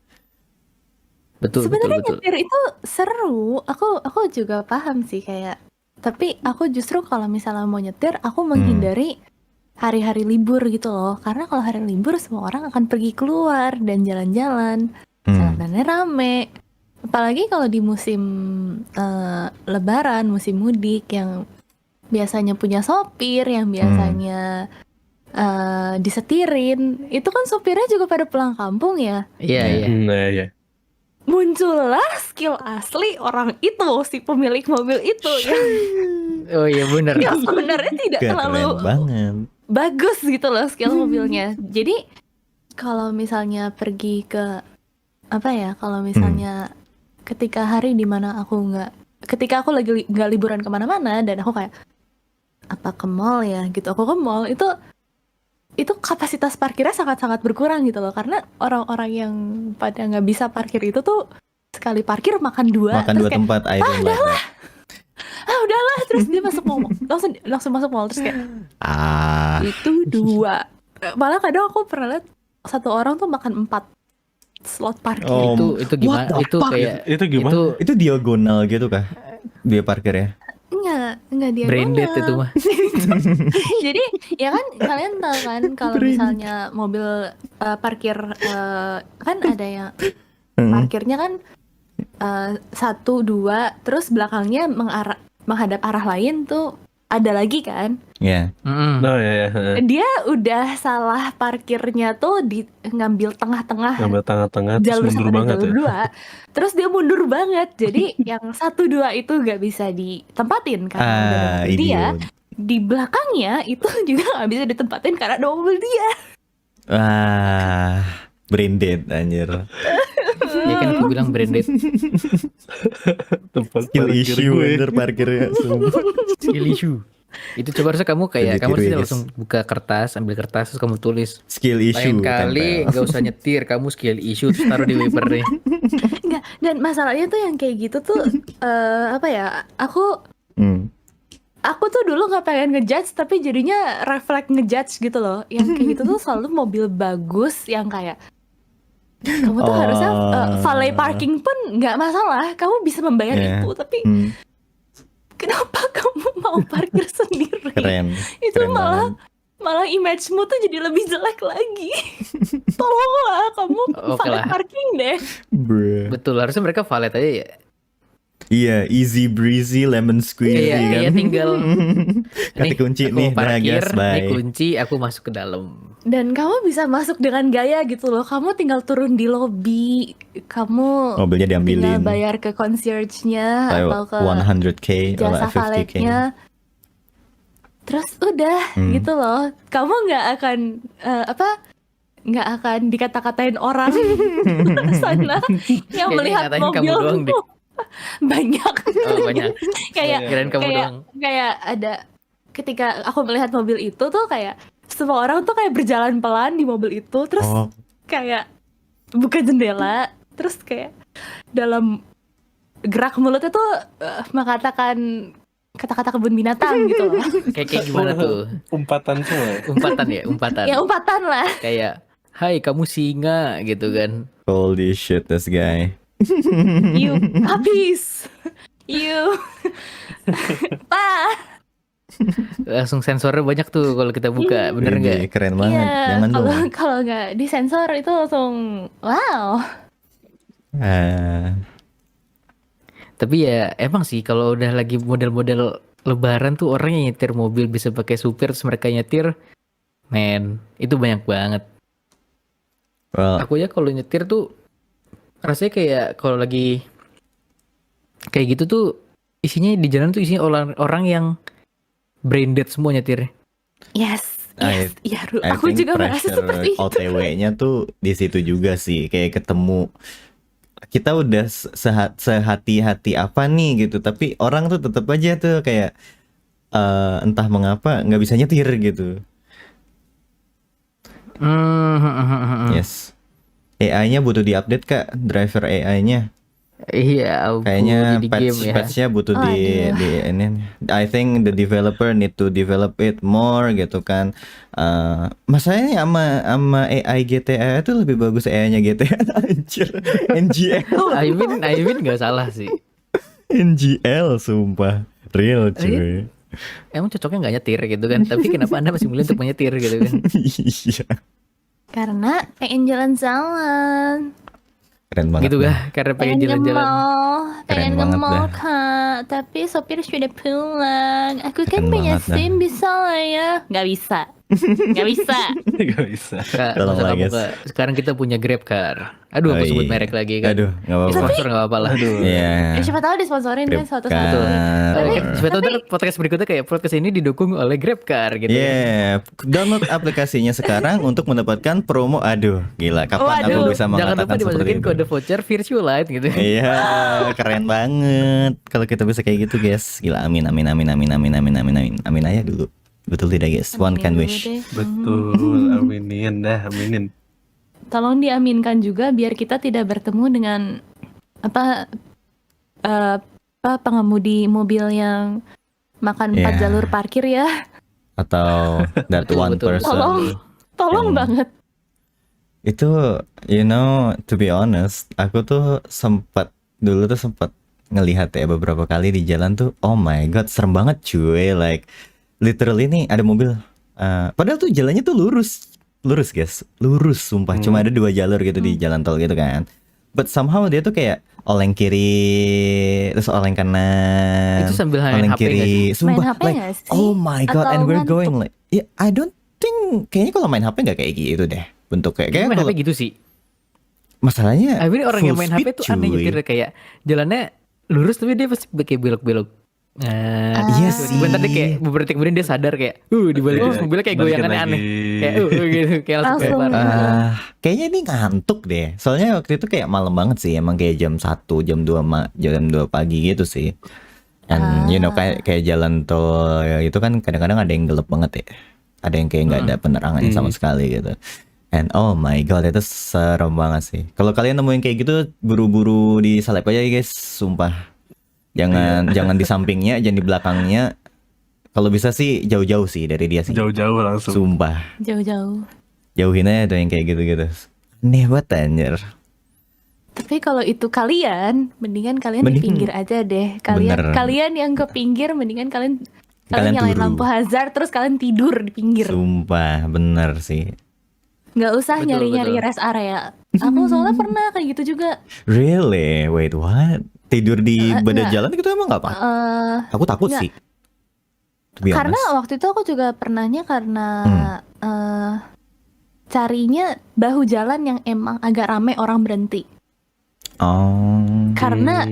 Betul. Sebenarnya nyetir itu seru. Aku juga paham sih kayak. Tapi aku justru kalau misalnya mau nyetir, aku menghindari hari-hari libur gitu loh. Karena kalau hari libur semua orang akan pergi keluar dan jalan-jalan. Jalanannya rame. Apalagi kalau di musim lebaran, musim mudik yang biasanya punya sopir, yang biasanya disetirin. Itu kan sopirnya juga pada pulang kampung ya. Iya. Nah ya. Muncullah skill asli orang itu, si pemilik mobil itu yang Oh iya benar. yang sebenarnya tidak terlalu Keren banget. bagus gitu loh skill mobilnya. Jadi kalau misalnya pergi ke apa ya, kalau misalnya ketika hari dimana ketika aku lagi nggak liburan kemana-mana dan aku kayak apa ke mall ya gitu, aku ke mall itu kapasitas parkirnya sangat-sangat berkurang gitu loh, karena orang-orang yang pada nggak bisa parkir itu tuh sekali parkir makan dua Makan dua kayak, tempat, I don't like that. udahlah, terus dia masuk mall, langsung masuk mall, terus kayak itu 2. Malah kadang aku pernah lihat satu orang tuh makan 4 slot parkir. Oh, Itu gimana? Itu kayak Itu gimana? itu diagonal gitu kah? Dia parkir ya? Enggak dia branded itu mah. Jadi ya kan kalian tahu kan kalau misalnya mobil parkir kan ada yang parkirnya kan 1, 2 terus belakangnya menghadap arah lain tuh ada lagi kan. Ya. Mm-mm. Oh ya, Dia udah salah parkirnya tuh ngambil tengah-tengah ngambil tengah-tengah terus jalur mundur 1 dan banget jalur ya. 2. Terus dia mundur banget. Jadi yang 1-2 itu gak bisa ditempatin karena udah ada mobil dia. Idiot. Di belakangnya itu juga gak bisa ditempatin karena ada mobil dia. Brain dead anjir. Ya kan aku bilang branded Tempat Skill parkir issue gue. bener parkirnya. Sumpah. skill issue. Itu coba harusnya kamu kayak Lebih kamu harusnya kiri, guys. langsung buka kertas, ambil kertas terus kamu tulis. Skill issue Lain kali tempel. nggak usah nyetir, kamu skill issue terus taruh di wiper nih. Enggak, dan masalahnya tuh yang kayak gitu tuh apa ya? Aku tuh dulu nggak pengen ngejudge tapi jadinya refleks ngejudge gitu loh. Yang kayak gitu tuh selalu mobil bagus yang kayak kamu tuh harusnya valet parking pun nggak masalah. Kamu bisa membayar Yeah. itu, tapi Hmm, kenapa kamu mau parkir sendiri? keren. Itu Keren malah banget. malah image-mu tuh jadi lebih jelek lagi. Tolonglah kamu Oke valet lah. parking deh. Bruh. Betul, harusnya mereka valet aja ya. Iya, easy breezy lemon squeezy Iya, kan. iya, tinggal Kasih kunci aku nih, dah parkir, guys, nih bye. kunci, aku masuk ke dalam. Dan kamu bisa masuk dengan gaya gitu loh. Kamu tinggal turun di lobby. Kamu Mobilnya tinggal diambilin. bayar ke concierge-nya atau ke 100k atau jasa 50k. valetnya. Terus udah gitu loh. Kamu nggak akan nggak akan dikata-katain orang sana yang Kayaknya melihat ngatain kamu mobil doang deh. banyak. Oh, banyak. kayak Kirain kamu kayak doang. kayak ada ketika aku melihat mobil itu tuh kayak semua orang tuh kayak berjalan pelan di mobil itu terus Oh, kayak buka jendela terus kayak dalam gerak mulutnya tuh mengatakan kata-kata kebun binatang gitu loh. Kayak gimana tuh? Umpatan semua. Umpatan ya, umpatan. Ya umpatan lah. Kayak, hai kamu singa gitu kan. holy shit this guy. You habis. You Langsung sensornya banyak tuh kalau kita buka, bener nggak? Widih, keren banget. Iya, Jangan kalau dong. kalau nggak disensor itu langsung wow. Tapi ya emang sih kalau udah lagi model-model lebaran tuh orang yang nyetir mobil bisa pakai supir terus mereka nyetir, men, itu banyak banget. Well, Aku ya kalau nyetir tuh rasanya kayak kalau lagi kayak gitu tuh isinya di jalan tuh isinya orang-orang yang brain dead semua nyetir. Yes. I- Yes. Iya, Ru. I Aku think juga merasa pressure seperti itu. OTW-nya tuh di situ juga sih, kayak ketemu kita udah sehati-hati apa nih gitu, tapi orang tuh tetap aja tuh kayak entah mengapa nggak bisa nyetir gitu. Yes. AI-nya butuh diupdate Kak, driver AI-nya. Iya, ampun, Kayaknya di game ya. patch-nya butuh Oh, di ini. I think the developer need to develop it more gitu kan. Masalahnya sama AI GTA itu lebih bagus AI-nya GTA anjir. NGL. Aimin nggak salah sih. NGL sumpah. Real cuy. Emang cocoknya nggak nyetir gitu kan? Tapi kenapa Anda masih milih untuk menyetir gitu kan? Iya. Karena pengen jalan-jalan. Keren banget. Gitu dah. kah? Karena pengen jalan-jalan. Pengen Keren ke banget mall dah. Kak. Tapi sopir sudah pulang. Aku kan Keren punya banget dah. SIM, bisa lah ya. Nggak bisa. Nggak bisa. Gak bisa. Kak, Tolong masa lah, kamu guys. Kak? Sekarang kita punya Grab Car. Aduh, aku Oh, sebut iya. merek lagi kan. Aduh, nggak apa-apa. Sponsor nggak apa-apa lah. Aduh. Iya. Siapa tahu disponsorin kan suatu saat. Grab nanti. Car. Tapi- Siapa tahu ntar podcast berikutnya kayak podcast ini didukung oleh Grab Car gitu. Yeah, download aplikasinya sekarang untuk mendapatkan promo. Aduh, gila. Kapan Waduh, aku bisa Jangan lupa mengatakan seperti dimasukin itu? kode voucher Virtualite gitu. Iya, keren banget. Kalau kita bisa kayak gitu, guys. Gila, amin, amin, amin, amin, amin, amin, amin, amin, amin aja dulu. Betul tidak, guys? One can Amin wish. dulu deh. Betul, aminin dah, aminin. Tolong diaminkan juga biar kita tidak bertemu dengan apa pengemudi mobil yang makan 4 Yeah. jalur parkir ya. Atau that Betul, one betul. person. Tolong Yang- banget. Itu, to be honest, aku tuh dulu tuh sempat ngelihat ya beberapa kali di jalan tuh, oh my god, serem banget cuy. Like, literally nih ada mobil. Padahal tuh jalannya tuh lurus guys, lurus sumpah. Cuma ada 2 jalur gitu di jalan tol gitu kan. but somehow dia tuh kayak oleng kiri terus oleng kanan. Itu sambil main oleng HP nggak kiri. Main Sumpah, HP like, nggak sih? oh my god, Atau and we're ngantuk? going like, yeah, I don't think kayaknya kalau main HP nggak kayak gitu deh bentuk Gue kayak main kalau HP gitu sih. masalahnya I mean orang yang full main HP speed, tuh aneh cuy. nyetir kayak jalannya lurus tapi dia pasti kayak belok-belok. Nah, Iya tiba-tiba sih. ntar dia kayak beberapa detik kemudian dia sadar kayak, dibalik terus mobilnya kayak Balikin goyangannya lagi. aneh. Kayak, gitu, kayak langsung Langsung. keluar. Kayaknya ini ngantuk deh. Soalnya waktu itu kayak malam banget sih, emang kayak jam 1, jam 2 jam 2 pagi gitu sih. And you know kayak jalan tol ya, itu kan kadang-kadang ada yang gelap banget ya. Ada yang kayak nggak ada penerangannya sama sekali gitu. And oh my god, itu serem banget sih. Kalau kalian nemuin kayak gitu, buru-buru disalip aja ya guys, sumpah. Jangan di sampingnya, jangan di belakangnya. Kalau bisa sih jauh-jauh sih dari dia sih. Jauh-jauh langsung. Sumpah. Jauh-jauh. Jauhin aja tuh yang kayak gitu-gitu. Aneh banget anjir. Tapi kalau itu kalian, mendingan kalian di Mending- pinggir aja deh. Bener. Kalian yang ke pinggir, mendingan kalian Kalian nyalain turu. lampu hazard terus kalian tidur di pinggir. Sumpah, bener sih. Nggak usah Betul, nyari-nyari betul. rest area. Aku soalnya pernah kayak gitu juga. Really? Wait, what? Tidur di badan enggak. jalan gitu emang gak apa? Aku takut enggak. sih. To be Karena honest. waktu itu aku juga pernahnya karena carinya bahu jalan yang emang agak rame orang berhenti. Oh. Karena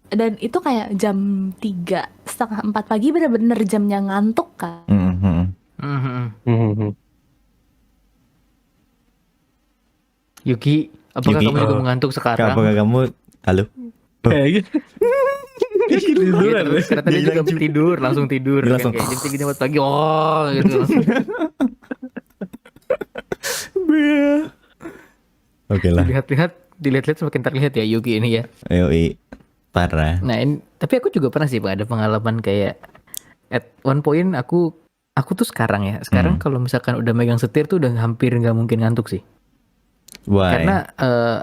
dan itu kayak jam 3:30, 4 pagi bener-bener jamnya ngantuk kan. Mhm. Mhm. Yuki, apakah Yuki, kamu juga mengantuk sekarang? Apakah kamu halo? Kayak gitu. Tiduran Gitu, karena tadi juga langsung tidur Dia kan, langsung- kayak jam 3 jam 4 pagi, gitu langsung. Oke lah. Dilihat-lihat semakin terlihat ya Yuki ini ya. Yoi. Parah. Nah, tapi aku juga pernah sih Pak, ada pengalaman kayak at one point aku tuh sekarang kalau misalkan udah megang setir tuh udah hampir nggak mungkin ngantuk sih. Why? Karena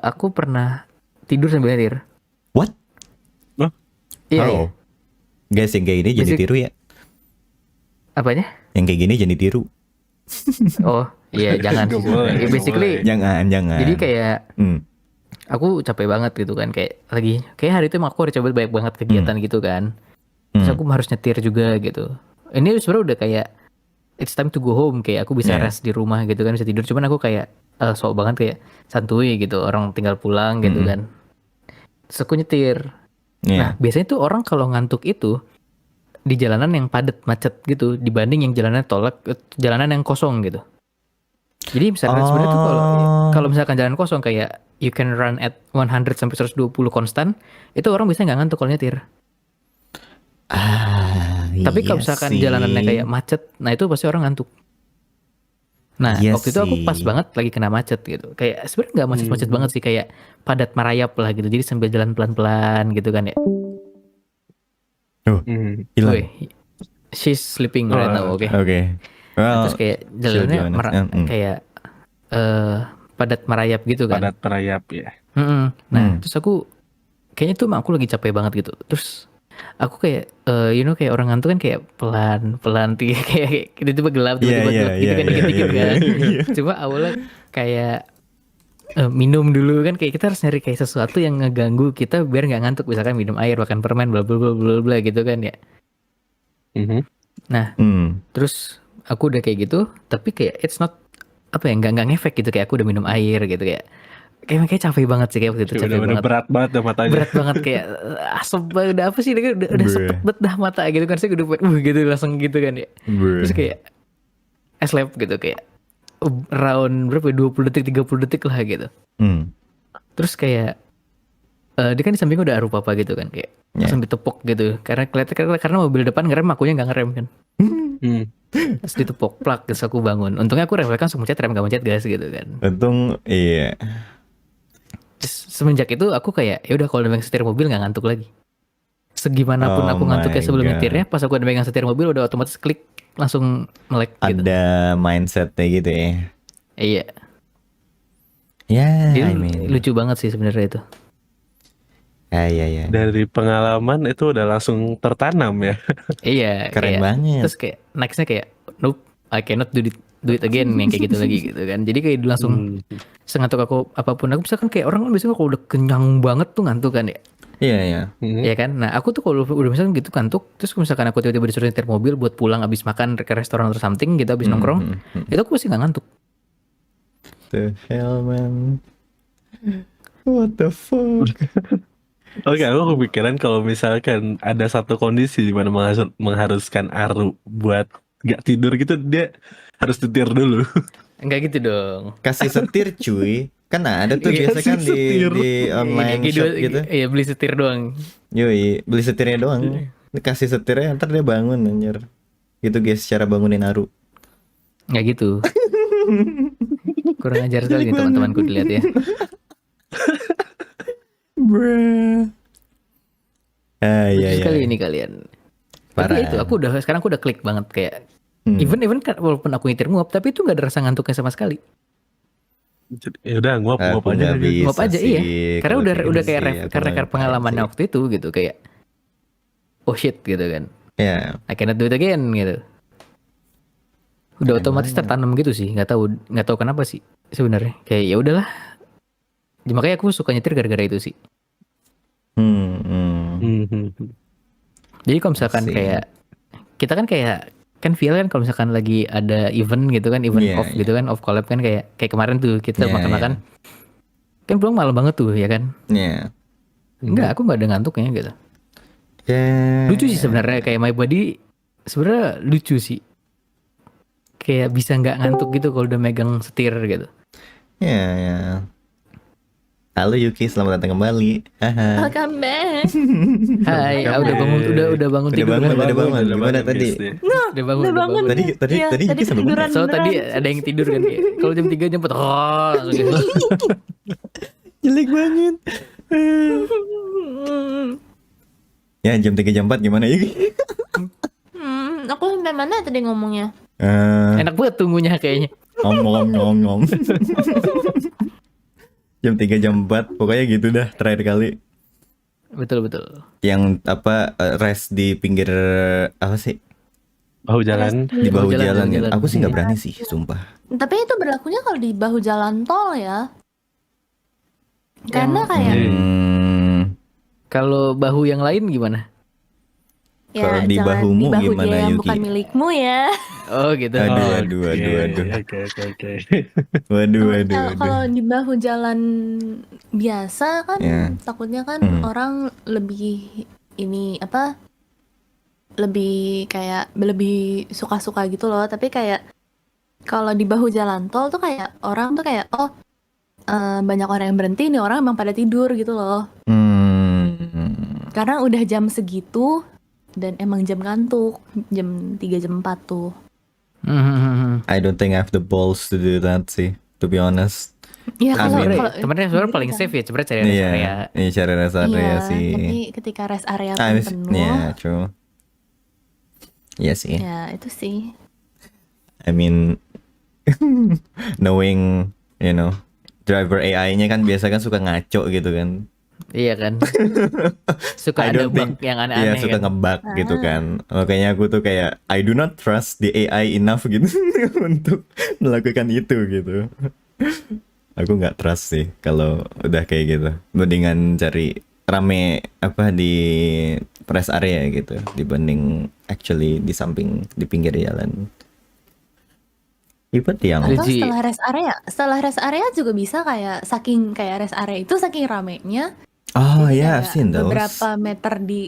aku pernah tidur sambil nyetir. What? Iya, How? iya. Guys, yang kayak gini jangan Basic- ditiru ya. Apanya? Yang kayak gini jangan ditiru. Oh, iya jangan sih. Nggak boleh, sebenarnya. nggak Basically, Jangan. jadi kayak Hmm. aku capek banget gitu kan, kayak hari itu emang aku udah coba banyak banget kegiatan gitu kan. Terus aku harus nyetir juga gitu. Ini sebenarnya udah kayak it's time to go home, kayak aku bisa Yeah. rest di rumah gitu kan, bisa tidur. Cuman aku kayak sok banget kayak santuy gitu, orang tinggal pulang gitu kan. Terus aku nyetir. Nah, Yeah. biasanya tuh orang kalau ngantuk itu di jalanan yang padat macet gitu dibanding yang jalannya jalanan yang kosong gitu. Jadi misalkan sebenarnya tuh kalau misalkan jalan kosong kayak you can run at 100 sampai 120 konstan, itu orang bisa nggak ngantuk kalau nyetir. Tapi kalau iya misalkan sih. jalanannya kayak macet, nah itu pasti orang ngantuk. Nah, Iya waktu itu aku pas sih. banget lagi kena macet gitu. Kayak sebenarnya nggak macet-macet banget sih, kayak padat merayap lah gitu. Jadi sambil jalan pelan-pelan gitu kan ya. Hilang. Woi, she's sleeping right now, oke. Oke. Well, Terus kayak jalannya to be honest, kayak padat merayap gitu kan. Padat merayap ya. Nah, terus aku kayaknya tuh aku lagi capek banget gitu. Terus aku kayak kayak orang ngantuk kan kayak pelan-pelan kayak tiba-tiba gelap, tiba-tiba Iya, gelap gitu iya, kan, iya, dikit-dikit iya, kan. iya. Cuma awalnya kayak minum dulu kan, kayak kita harus nyari kayak sesuatu yang ngeganggu kita biar nggak ngantuk, misalkan minum air, makan permen, bla bla bla bla bla gitu kan ya. Nah, terus aku udah kayak gitu, tapi kayak it's not nggak ngefek gitu, kayak aku udah minum air gitu kayak capek banget sih kayak waktu itu, capek Udah banget. berat banget dah matanya. Berat banget kayak asem banget, udah apa sih udah sepet banget dah mata gitu kan, saya udah gitu langsung gitu kan ya. Terus kayak sleep gitu kayak round berapa ya, 20 detik 30 detik lah gitu. Terus kayak dia kan di sampingnya udah Arupa apa gitu kan, kayak langsung ditepok gitu karena kelihatan karena mobil depan ngerem, akunya nggak ngerem kan. Terus ditepok plak, terus aku bangun. Untungnya aku refleks langsung mencet rem, gak mencet gas gitu kan. Untung iya. Terus semenjak itu aku kayak ya udah kalau udah megang setir mobil nggak ngantuk lagi. Segimanapun Oh aku ngantuknya my sebelum God. nyetirnya, pas aku udah megang setir mobil udah otomatis klik langsung melek gitu. Ada mindsetnya gitu ya. Iya. Ya, Jadi lucu banget sih sebenarnya itu. Iya. Dari pengalaman itu udah langsung tertanam ya. Iya. Keren kayak- banget. Terus kayak nextnya kayak nope, I cannot do do it again yang kayak gitu lagi gitu kan. Jadi kayak langsung sengantuk aku apapun. Aku misalkan kayak orang kan biasanya kalau udah kenyang banget tuh ngantuk kan ya. Iya. Ya kan. Nah aku tuh kalau udah misalkan gitu ngantuk, terus misalkan aku tiba-tiba disuruh nyetir mobil buat pulang abis makan ke restoran atau something gitu, abis nongkrong, itu aku pasti nggak ngantuk. The hell man. What the fuck? Oke, aku kepikiran kalau misalkan ada satu kondisi di mana mengharuskan Aru buat gak tidur gitu, dia harus setir dulu. Enggak gitu dong. Kasih setir cuy. Kan ada tuh Iya, biasa kan kasih setir. di online Kayak shop gitu. Iya beli setir doang. Yoi, beli setirnya doang. Kasih setirnya ntar dia bangun anjir. Gitu guys, cara bangunin Aru. Nggak gitu. Kurang ajar sekali nih teman-temanku dilihat ya. Bruh. Lucu Iya. sekali ini kalian. Parah. Tapi itu sekarang aku udah klik banget kayak even kan walaupun aku nyetir nguap tapi itu nggak ada rasa ngantuknya sama sekali. Jadi, ya udah nguap Aku aja. nggak bisa Nguap aja sih, iya. Karena kalau udah gitu kayak sih, aku karena nggak pengalamannya sih. waktu itu gitu kayak oh shit gitu kan. Ya, I cannot do it again gitu. Udah otomatis tertanam gitu sih, nggak tahu kenapa sih sebenarnya. Kayak ya udahlah. Ya, makanya aku suka nyetir gara-gara itu sih. Jadi kalau misalkan Sih. kayak kita kan feel kan kalau misalkan lagi ada event gitu kan, event Iya, off gitu kan, off collab kan kayak kemarin tuh kita Iya, makan-makan. Kan pulang malam banget tuh ya kan. ya. Enggak, aku nggak ada ngantuknya gitu. Ya. Lucu sih sebenarnya kayak My Body sebenarnya lucu sih. Kayak bisa nggak ngantuk gitu kalau udah megang setir gitu. Ya. Halo Yuki, selamat datang kembali. Haha. Welcome back. Hai, udah bangun tidur. Udah bangun. Gimana tadi? Udah bangun. Udah bangun. Tadi Iya, Yuki sampai ketiduran So beneran. tadi ada yang tidur kan kayak kalau jam 3 jam 4 langsung gitu. Jelek banget. Ya jam 3 jam 4 gimana Yuki? Aku sampai mana tadi ngomongnya? Enak banget tunggunya kayaknya. Ngomong. Jam 3 jam 4 pokoknya gitu dah terakhir kali. Betul. Yang apa rest di pinggir apa sih? Bahu jalan. Di bahu jalan. jalan. Aku sih nggak berani sih, sumpah. Tapi itu berlakunya kalau di bahu jalan tol ya. Karena kayak Kalau bahu yang lain gimana? ya kalau di jangan bahumu di bahu gimana, dia yang Yuki? bukan milikmu ya. Oh gitu. Aduh. Oke. Waduh. Kalau di bahu jalan biasa kan Ya. takutnya kan orang lebih ini apa? Lebih kayak lebih suka-suka gitu loh. Tapi kayak kalau di bahu jalan tol tuh kayak orang tuh kayak banyak orang yang berhenti nih orang emang pada tidur gitu loh. Karena udah jam segitu dan emang jam ngantuk jam 3 jam 4 tuh. I don't think I have the balls to do that sih, to be honest. Iya kalau Sebenarnya paling safe ya sebenarnya cari rest area. Iya, cari rest area Iya, sih. tapi ketika rest area Ah, pun penuh, Iya, true. Iya sih. ya itu sih. I mean, knowing, driver AI-nya kan biasa kan suka ngaco gitu kan. Iya kan. Suka I ada don't bug think- yang Iya, aneh-aneh suka kan. ngebug gitu kan. Makanya aku tuh kayak I do not trust the AI enough gitu untuk melakukan itu gitu. Aku nggak trust sih kalau udah kayak gitu. Mendingan cari rame apa di rest area gitu dibanding actually di samping di pinggir jalan. Ibet yang Atau Riji. setelah rest area juga bisa kayak saking kayak rest area itu saking ramenya. oh jadi ya, kayak I've seen those. beberapa meter di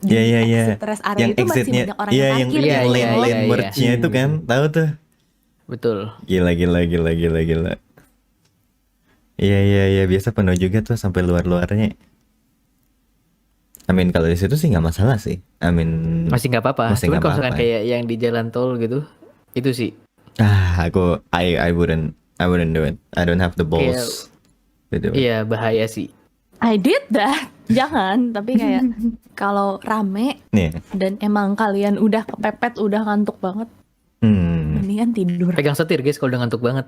Iya. exit rest area Yang itu masih exitnya, banyak orang iya yang yang parkir. Iya, lane iya, iya. merge-nya itu kan, tahu tuh. Betul. Gila. Iya, biasa penuh juga tuh sampai luar-luarnya. I mean kalau di situ sih nggak masalah sih. I mean Masih nggak apa-apa. Masih Cuman nggak kalau misalkan apa-apa. kayak yang di jalan tol gitu, itu sih. aku I wouldn't do it. I don't have the balls. to do it. Iya bahaya sih. I did that. Jangan, tapi kayak kalau rame Nih. dan emang kalian udah kepepet, udah ngantuk banget, mendingan tidur. Pegang setir guys kalau udah ngantuk banget.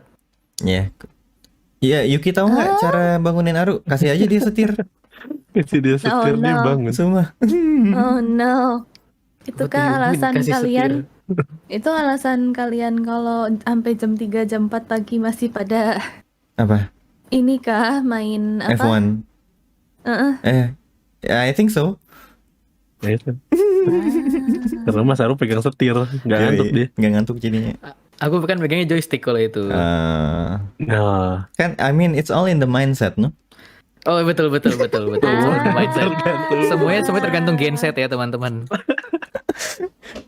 Ya. Iya, Yuki tahu nggak cara bangunin Aru? Kasih aja dia setir. Si dia setir dia no. bangun. Semua. Oh no. Itu What do kan you mean, alasan kasih kalian setir? Itu alasan kalian kalau sampai jam 3 jam 4 pagi masih pada Apa? ini kah main apa? F1. I think so. Ya itu. Karena Mas Aru pegang setir, nggak ngantuk dia. Nggak ngantuk jadinya. Aku kan pegangnya joystick kalau itu. Nah, Kan, I mean, it's all in the mindset, no? Oh betul. Mindset. Semuanya tergantung genset ya teman-teman.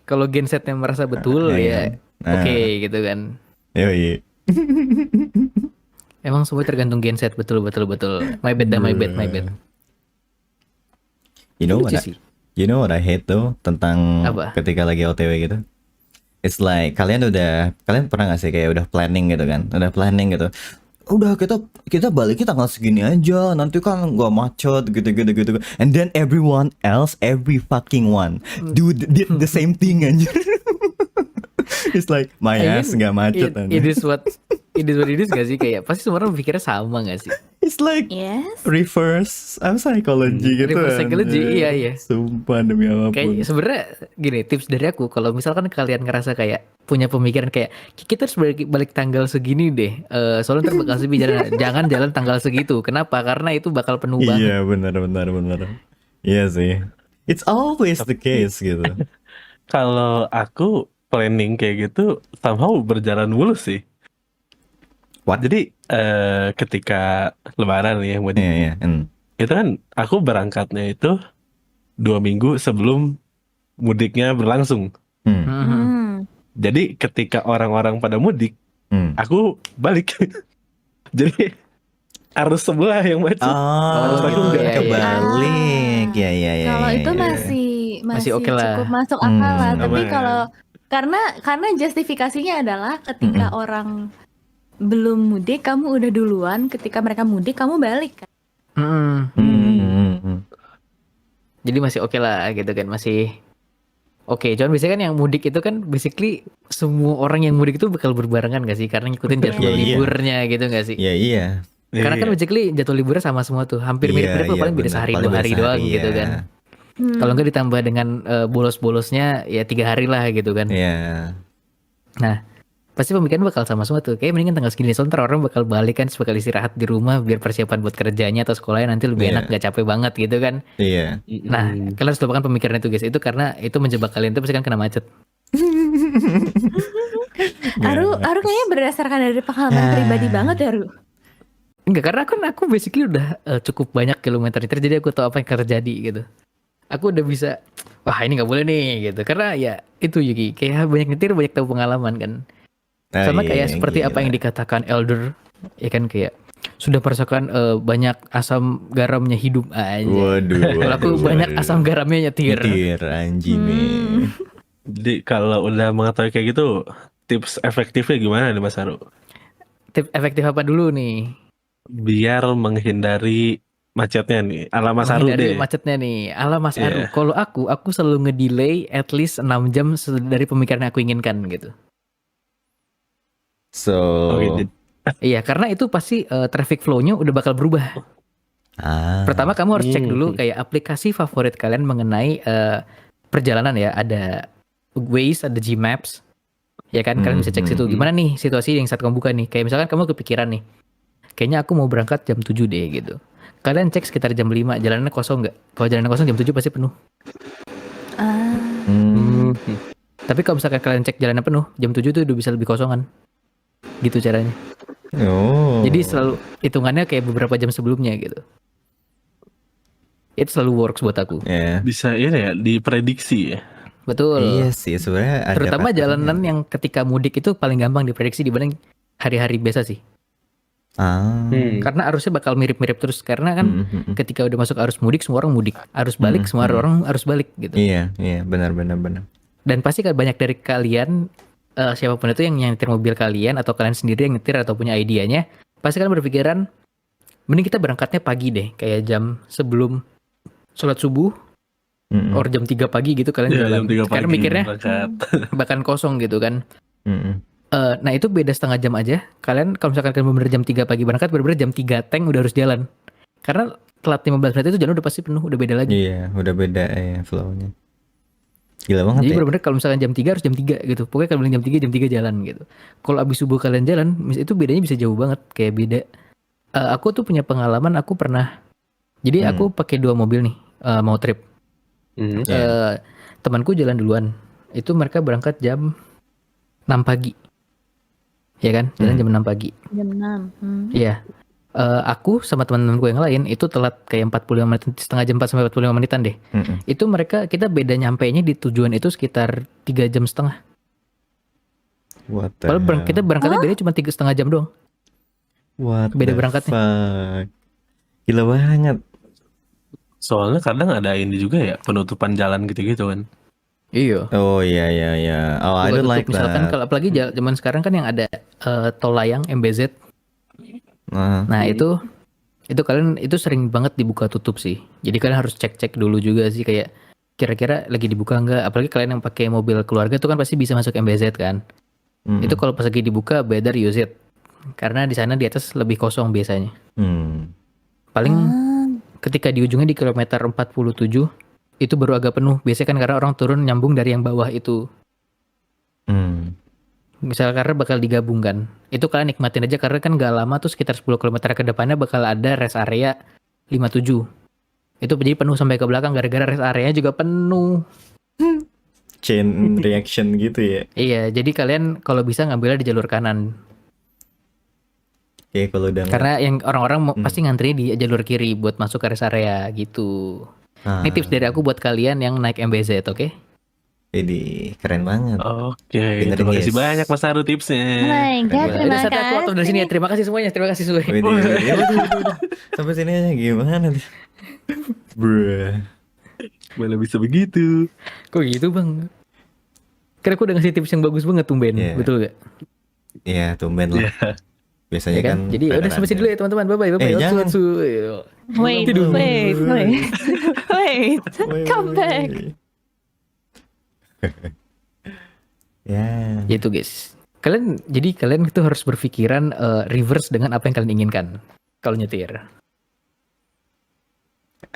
Kalau gensetnya merasa betul ya oke gitu kan. Yoi. Emang semua tergantung genset, betul. My bad. Lucu sih. You know what I hate tuh tentang Apa? ketika lagi OTW gitu? It's like kalian pernah gak sih kayak udah planning gitu kan? Udah planning gitu. Udah kita baliknya tanggal segini aja, nanti kan gak macet gitu. And then everyone else, every fucking one did the same thing anjir. It's like my ass gak macet anjir. It is what it is gak sih, kayak pasti semua orang pikirnya sama gak sih? It's like Yes. reverse psychology gitu. Reverse psychology, anjir. iya. Sumpah demi apapun. Kayak sebenarnya gini, tips dari aku, kalau misalkan kalian ngerasa kayak punya pemikiran kayak kita harus balik tanggal segini deh, soalnya ntar bakal sepi jalan, jangan jalan tanggal segitu. Kenapa? Karena itu bakal penuh banget. Iya benar. Iya sih. It's always the case gitu. kalau aku planning kayak gitu somehow berjalan mulus sih. What? Jadi ketika Lebaran nih ya, Iya. itu kan aku berangkatnya itu 2 minggu sebelum mudiknya berlangsung. Jadi ketika orang-orang pada mudik, aku balik. Jadi arus sebelah yang macet. Oh, aku gitu. nggak. Kebalik. Iya. Kalau itu masih oke lah. cukup masuk akal lah. Tapi aman. kalau karena justifikasinya adalah ketika orang belum mudik, kamu udah duluan. Ketika mereka mudik, kamu balik kan. Jadi masih oke lah gitu kan, masih oke. Cuman biasanya kan yang mudik itu kan basically semua orang yang mudik itu bakal berbarengan gak sih? Karena ngikutin jadwal Iya. liburnya gitu gak sih? Iya. Karena kan basically jadwal liburnya sama semua tuh, hampir mirip-mirip Iya, paling beda benar. sehari Paling 2 hari beda doang sehari, gitu iya. kan. Kalau enggak ditambah dengan bolos-bolosnya ya 3 hari lah gitu kan. Iya. Nah, pasti pemikiran bakal sama semua tuh. Kayak mendingan tanggal segini, soalnya ntar orang bakal balik kan, bakal istirahat di rumah biar persiapan buat kerjanya atau sekolahnya nanti lebih enak, gak capek banget gitu kan. Iya. Nah, kalian harus lupakan pemikiran itu guys. Itu karena itu menjebak kalian tuh pasti kan kena macet. Aru kayaknya berdasarkan dari pengalaman pribadi banget ya, Ru. Enggak, karena aku basically udah cukup banyak kilometer nyetir, jadi aku tahu apa yang terjadi gitu. Aku udah bisa, wah ini nggak boleh nih gitu. Karena ya itu Yuki, kayak banyak nyetir, banyak tahu pengalaman kan. Sama kayak seperti apa yang dikatakan Elder, ya kan, kayak sudah merasakan banyak asam garamnya hidup aja. Waduh. Kalau aku banyak asam garamnya nyetir. anjing nih. Jadi kalau udah mengetahui kayak gitu, tips efektifnya gimana nih Mas Aru? Tips efektif apa dulu nih? Biar menghindari macetnya nih, ala Mas Aru Menghindari deh. macetnya nih, ala Mas Iya. Aru. Kalau aku selalu ngedelay at least 6 jam dari pemikiran yang aku inginkan gitu. So. Oke, Iya, karena itu pasti traffic flow-nya udah bakal berubah. Pertama kamu harus cek dulu kayak aplikasi favorit kalian mengenai perjalanan ya. Ada Waze, ada Gmaps. Ya kan, kalian bisa cek situ. Gimana nih situasi yang saat kamu buka nih. Kayak misalkan kamu kepikiran nih, kayaknya aku mau berangkat jam 7 deh gitu. Kalian cek sekitar jam 5, jalanannya kosong nggak? Kalau jalanannya kosong jam 7 pasti penuh. Tapi kalau misalkan kalian cek jalannya penuh, jam 7 tuh udah bisa lebih kosongan. Gitu caranya. Jadi selalu hitungannya kayak beberapa jam sebelumnya gitu. Itu selalu works buat aku. Bisa ini ya, diprediksi ya. Betul. Iya sih sebenarnya ada Terutama patternnya. jalanan yang ketika mudik itu paling gampang diprediksi dibanding hari-hari biasa sih. Karena arusnya bakal mirip-mirip terus. Karena kan ketika udah masuk arus mudik, semua orang mudik. Arus balik, semua orang harus balik gitu. Iya benar. Dan pasti kan banyak dari kalian, siapapun itu yang nyetir mobil kalian atau kalian sendiri yang nyetir atau punya idenya, pasti kan berpikiran mending kita berangkatnya pagi deh, kayak jam sebelum sholat subuh, or jam 3 pagi gitu kalian jalan. Jam 3 pagi Karena mikirnya berangkat. bahkan kosong gitu kan. Nah itu beda setengah jam aja. Kalian kalau misalkan kalian bener jam 3 pagi berangkat, bener-bener jam 3 tank udah harus jalan. Karena telat 15 menit itu jalan udah pasti penuh, udah beda lagi. Iya udah beda ya flow-nya. Gila banget Jadi ya. benar-benar kalau misalkan jam 3 harus jam 3 gitu. Pokoknya kalau bilang jam 3 jalan gitu. Kalau abis subuh kalian jalan, itu bedanya bisa jauh banget. Kayak beda. Aku tuh punya pengalaman, aku pernah. Jadi aku pakai 2 mobil nih, mau trip. Ya. Temanku jalan duluan. Itu mereka berangkat jam 6 pagi. Ya kan? Jalan jam 6 pagi. Jam 6. Iya. Aku sama teman-temanku yang lain itu telat kayak 45 menit, setengah jam 4 sampai 45 menitan deh. Itu kita beda nyampainya di tujuan itu sekitar 3 jam setengah. What the Padahal hell? kita berangkatnya beda cuma 3,5 jam doang. What beda the berangkatnya. fuck? Gila banget. Soalnya kadang ada ini juga ya, penutupan jalan gitu-gitu kan. Iya. Oh iya. Oh, I Buka don't tutup. like Misalkan that. kalau apalagi zaman sekarang kan yang ada tol layang MBZ. Nah itu kalian itu sering banget dibuka tutup sih. Jadi kalian harus cek dulu juga sih kayak kira-kira lagi dibuka enggak. Apalagi kalian yang pakai mobil keluarga itu kan pasti bisa masuk MBZ kan. Itu kalau pas lagi dibuka better use it. Karena di sana di atas lebih kosong biasanya. Paling ketika di ujungnya di kilometer 47 itu baru agak penuh. Biasanya kan karena orang turun nyambung dari yang bawah itu. Misal karena bakal digabungkan. Itu kalian nikmatin aja karena kan gak lama tuh sekitar 10 km ke depannya bakal ada rest area 57. Itu jadi penuh sampai ke belakang gara-gara rest area juga penuh. Chain reaction gitu ya. Iya, jadi kalian kalau bisa ngambilnya di jalur kanan. Kayak kalau udah Karena yang orang-orang pasti ngantri di jalur kiri buat masuk ke rest area gitu. Ini tips dari aku buat kalian yang naik MBZ, oke? Jadi keren banget. Oke, Dengerin, terima kasih guys. banyak Mas Haru tipsnya. Oh my god, Udah terima saatnya aku out of dari sini ya. kasih. Terima kasih semuanya. Terima kasih semuanya. Udah. Sampai sini aja gimana nih? Bruh. Boleh bisa begitu. Kok gitu bang? Karena aku udah ngasih tips yang bagus banget tumben. Iya. Betul gak? Iya, tumben lah. Iya. Biasanya Ya kan? kan. Jadi udah sampai sini dulu ya teman-teman. Bye-bye. jangan. Wait, Belum. wait. Come back. Ya. Gitu guys. Kalian itu harus berpikiran reverse dengan apa yang kalian inginkan kalau nyetir.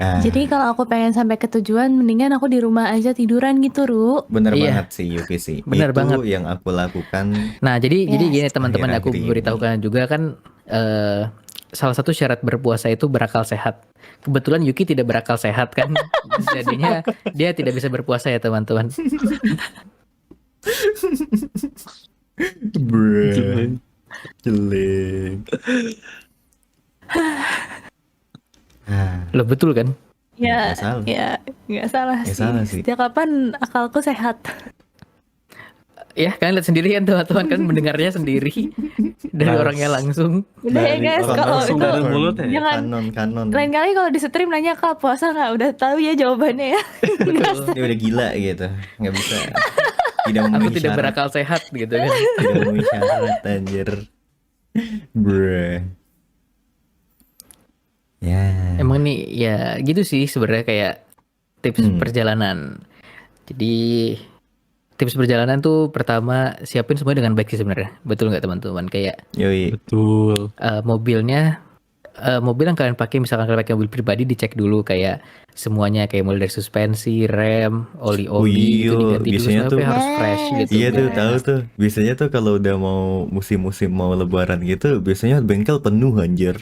Jadi kalau aku pengen sampai ke tujuan, mendingan aku di rumah aja tiduran gitu, Ru. Bener Iya. banget sih Yuki sih. Bener Itu banget. yang aku lakukan. Nah, jadi Yes. gini teman-teman, aku Akhir-akhir ini. beritahukan juga kan salah satu syarat berpuasa itu berakal sehat. Kebetulan Yuki tidak berakal sehat kan. Jadinya dia tidak bisa berpuasa ya, teman-teman. Bruh. Jelek. Loh, betul kan? Ya, Nggak salah. ya, nggak salah Nggak sih. salah sih. Setiap kapan akalku sehat. Ya, kalian lihat sendiri kan teman-teman kan mendengarnya sendiri dari orangnya langsung. Udah ya Dari guys, orang kalau langsung itu dari mulut ya? jangan. Kanon. Lain kali kalau di stream nanya kak puasa nggak, udah tahu ya jawabannya ya. Betul. Dia udah gila gitu. Nggak bisa. Tidak Aku memenuhi tidak syarat. berakal sehat gitu kan. Tidak memenuhi syarat anjir. Bruh. Ya. Emang nih ya gitu sih sebenarnya kayak tips perjalanan. Jadi tips perjalanan tuh pertama siapin semuanya dengan baik sih sebenarnya. Betul nggak teman-teman? Kayak Yoi. Betul. mobilnya mobil yang kalian pakai, misalkan kalian pakai mobil pribadi, dicek dulu kayak semuanya kayak mulai dari suspensi, rem, oli Oh itu iya, diganti dulu biasanya sampai tuh- harus fresh Yes. gitu. Iya tuh Yes. tahu tuh. Biasanya tuh kalau udah mau musim-musim mau lebaran gitu, biasanya bengkel penuh anjir.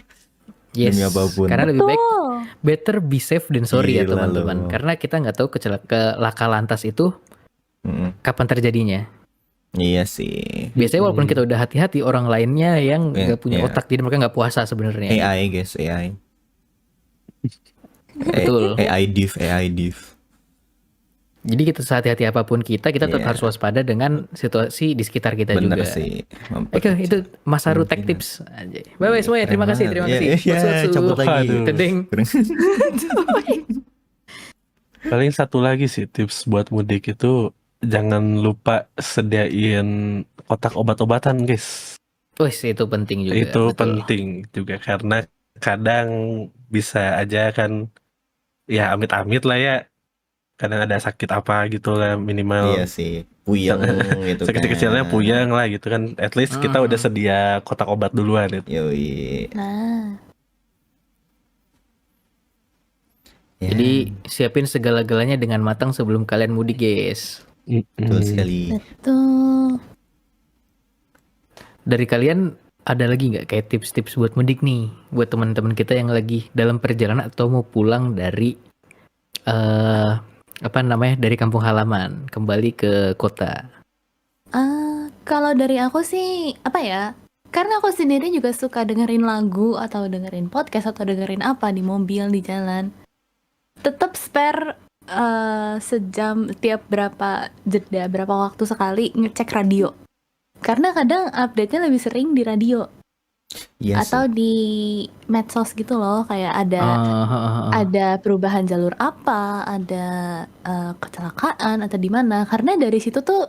Yes. Demi apapun. Karena lebih baik Tuh. better be safe than sorry ya Gila teman-teman. lo. Karena kita nggak tahu laka lantas itu Mm-mm. kapan terjadinya. Iya sih. Biasanya walaupun kita udah hati-hati, orang lainnya yang Iya, nggak punya iya. otak, jadi mereka nggak puasa sebenarnya. AI guys, AI. Betul. AI div. Jadi kita sehati-hati apapun kita tetap Iya. harus waspada dengan situasi di sekitar kita Bener juga. sih. Oke, itu Mas Haru Tech Kemungkinan. Tips. Anjay. Bye-bye semuanya. Terima Keren kasih. banget. Terima Iya, kasih. iya, Wasu. cabut lagi. Aduh. Tedeng. Paling satu lagi sih tips buat mudik itu jangan lupa sediain kotak obat-obatan guys. Wih, itu penting juga. Itu betul. penting juga karena kadang bisa aja kan ya amit-amit lah ya. Kadang ada sakit apa gitu lah minimal. Iya sih. Puyeng gitu kan. Sekecil-kecilnya puyeng lah gitu kan. At least kita udah sedia kotak obat duluan gitu. Yoi. Nah, Ya, Jadi siapin segala-galanya dengan matang sebelum kalian mudik, guys. betul sekali. Betul. Dari kalian ada lagi nggak kayak tips-tips buat mudik nih, buat teman-teman kita yang lagi dalam perjalanan atau mau pulang dari apa namanya, dari kampung halaman kembali ke kota? Kalau dari aku sih apa ya? Karena aku sendiri juga suka dengerin lagu atau dengerin podcast atau dengerin apa di mobil di jalan. Tetap spare sejam tiap berapa jeda, berapa waktu sekali ngecek radio. Karena kadang update-nya lebih sering di radio Iya atau sih. di medsos gitu loh, kayak ada perubahan jalur apa, ada kecelakaan atau di mana. Karena dari situ tuh